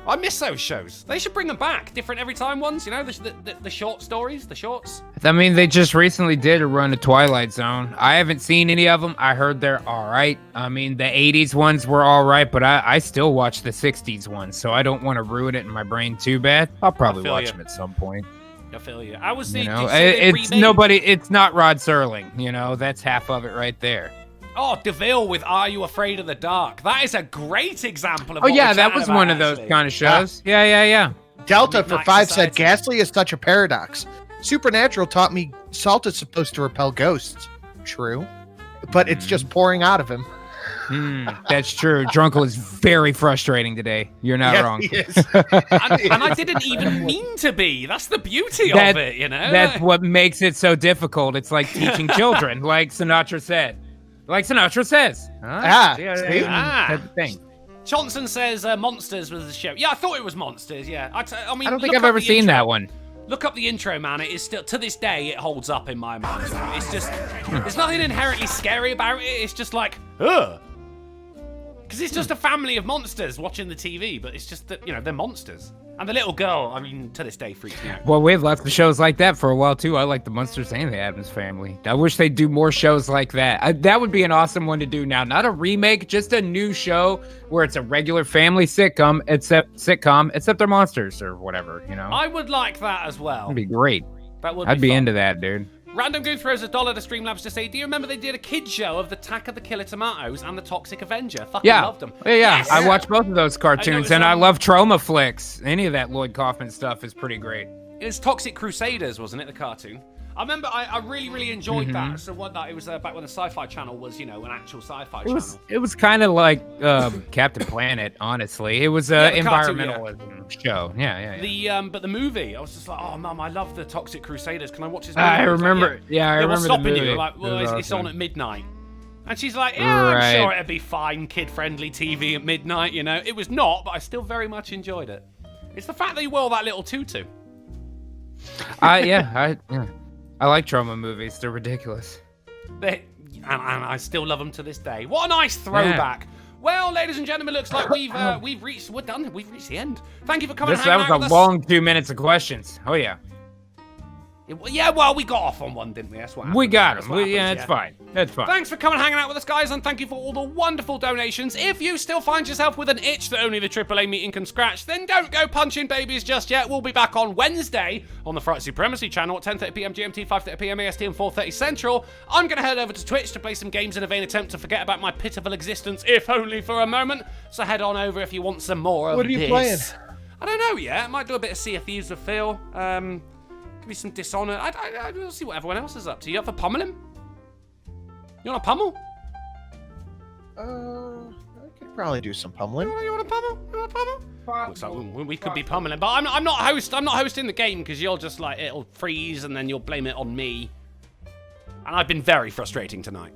I miss those shows. They should bring them back. Different every time ones, the short stories, the shorts. I mean, they just recently did a run of Twilight Zone. I haven't seen any of them. I heard they're all right. I mean, the 80s ones were all right, but I still watch the 60s ones, so I don't want to ruin it in my brain too bad. I'll probably watch them at some point. I feel you. I was thinking, it's not Rod Serling, that's half of it right there. Oh, DeVille with Are You Afraid of the Dark? That is a great example of that was one of those kind of shows. Yeah. Delta for 5 said, Ghastly is such a paradox. Supernatural taught me salt is supposed to repel ghosts. True. But it's just pouring out of him. That's true. Drunkle is very frustrating today. You're not wrong. He is. and I didn't even mean to be. That's the beauty of it, That's what makes it so difficult. It's like teaching children, like Sinatra said. Like Sinatra says. That's the thing. Johnson says Monsters was the show. Yeah, I thought it was Monsters, yeah. I don't think I've ever seen that one. Look up the intro, man. It is still, to this day, it holds up in my mind. It's just, there's nothing inherently scary about it. It's just like, ugh. Because it's just a family of monsters watching the TV, but it's just that, they're monsters. And the little girl, to this day, freaks me out. Well, we've left the shows like that for a while, too. I like the Munsters and the Addams Family. I wish they'd do more shows like that. That would be an awesome one to do now. Not a remake, just a new show where it's a regular family sitcom, except they're monsters or whatever, I would like that as well. That'd be great. I'd be into that, dude. Random Goon throws $1 to Streamlabs to say, do you remember they did a kid show of the Attack of the Killer Tomatoes and the Toxic Avenger? Fucking loved them. Yeah. Yes. I watched both of those cartoons, and I love trauma flicks. Any of that Lloyd Kaufman stuff is pretty great. It was Toxic Crusaders, wasn't it, the cartoon? I remember I really, really enjoyed that. So it was back when the Sci-Fi Channel was, an actual sci-fi channel. It was kind of like Captain Planet, honestly. It was an environmentalism show. Yeah. But the movie, I was just like, oh, Mum, I love the Toxic Crusaders. Can I watch this movie? I remember. I remember stopping the movie. You. Like, well, it's on at midnight. And she's like, I'm sure it'd be fine, kid-friendly TV at midnight, It was not, but I still very much enjoyed it. It's the fact that you wore that little tutu. I like trauma movies. They're ridiculous. And I still love them to this day. What a nice throwback. Yeah. Well, ladies and gentlemen, looks like we've reached the end. Thank you for coming and hanging out with us. That was a long 2 minutes of questions. Oh, yeah. Yeah, well, we got off on one, didn't we? That's what happened. We got them. It's fine. That's fine. Thanks for coming and hanging out with us, guys, and thank you for all the wonderful donations. If you still find yourself with an itch that only the AAA meeting can scratch, then don't go punching babies just yet. We'll be back on Wednesday on the Fright Supremacy channel at 10:30pm GMT, 5:30pm AST, and 4:30 Central. I'm going to head over to Twitch to play some games in a vain attempt to forget about my pitiful existence, if only for a moment. So head on over if you want some more of this. What are you playing? I don't know yet. I might do a bit of Sea of Thieves with Phil. Give me some Dishonored. We'll see what everyone else is up to. You up for pummeling? You want to pummel? I could probably do some pummeling. You want to pummel? Looks like we could be pummeling, but I'm not hosting the game because you'll just it'll freeze and then you'll blame it on me. And I've been very frustrating tonight.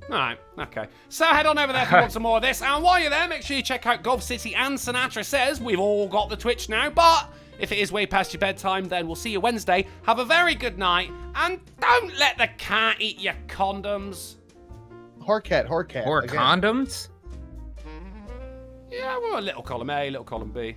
Alright, okay. So head on over there if you want some more of this. And while you're there, make sure you check out Golf City and Sinatra Says. We've all got the Twitch now, but if it is way past your bedtime, then we'll see you Wednesday. Have a very good night, and don't let the cat eat your condoms. Horcat. Or again. Condoms? Yeah, well, a little column A, little column B.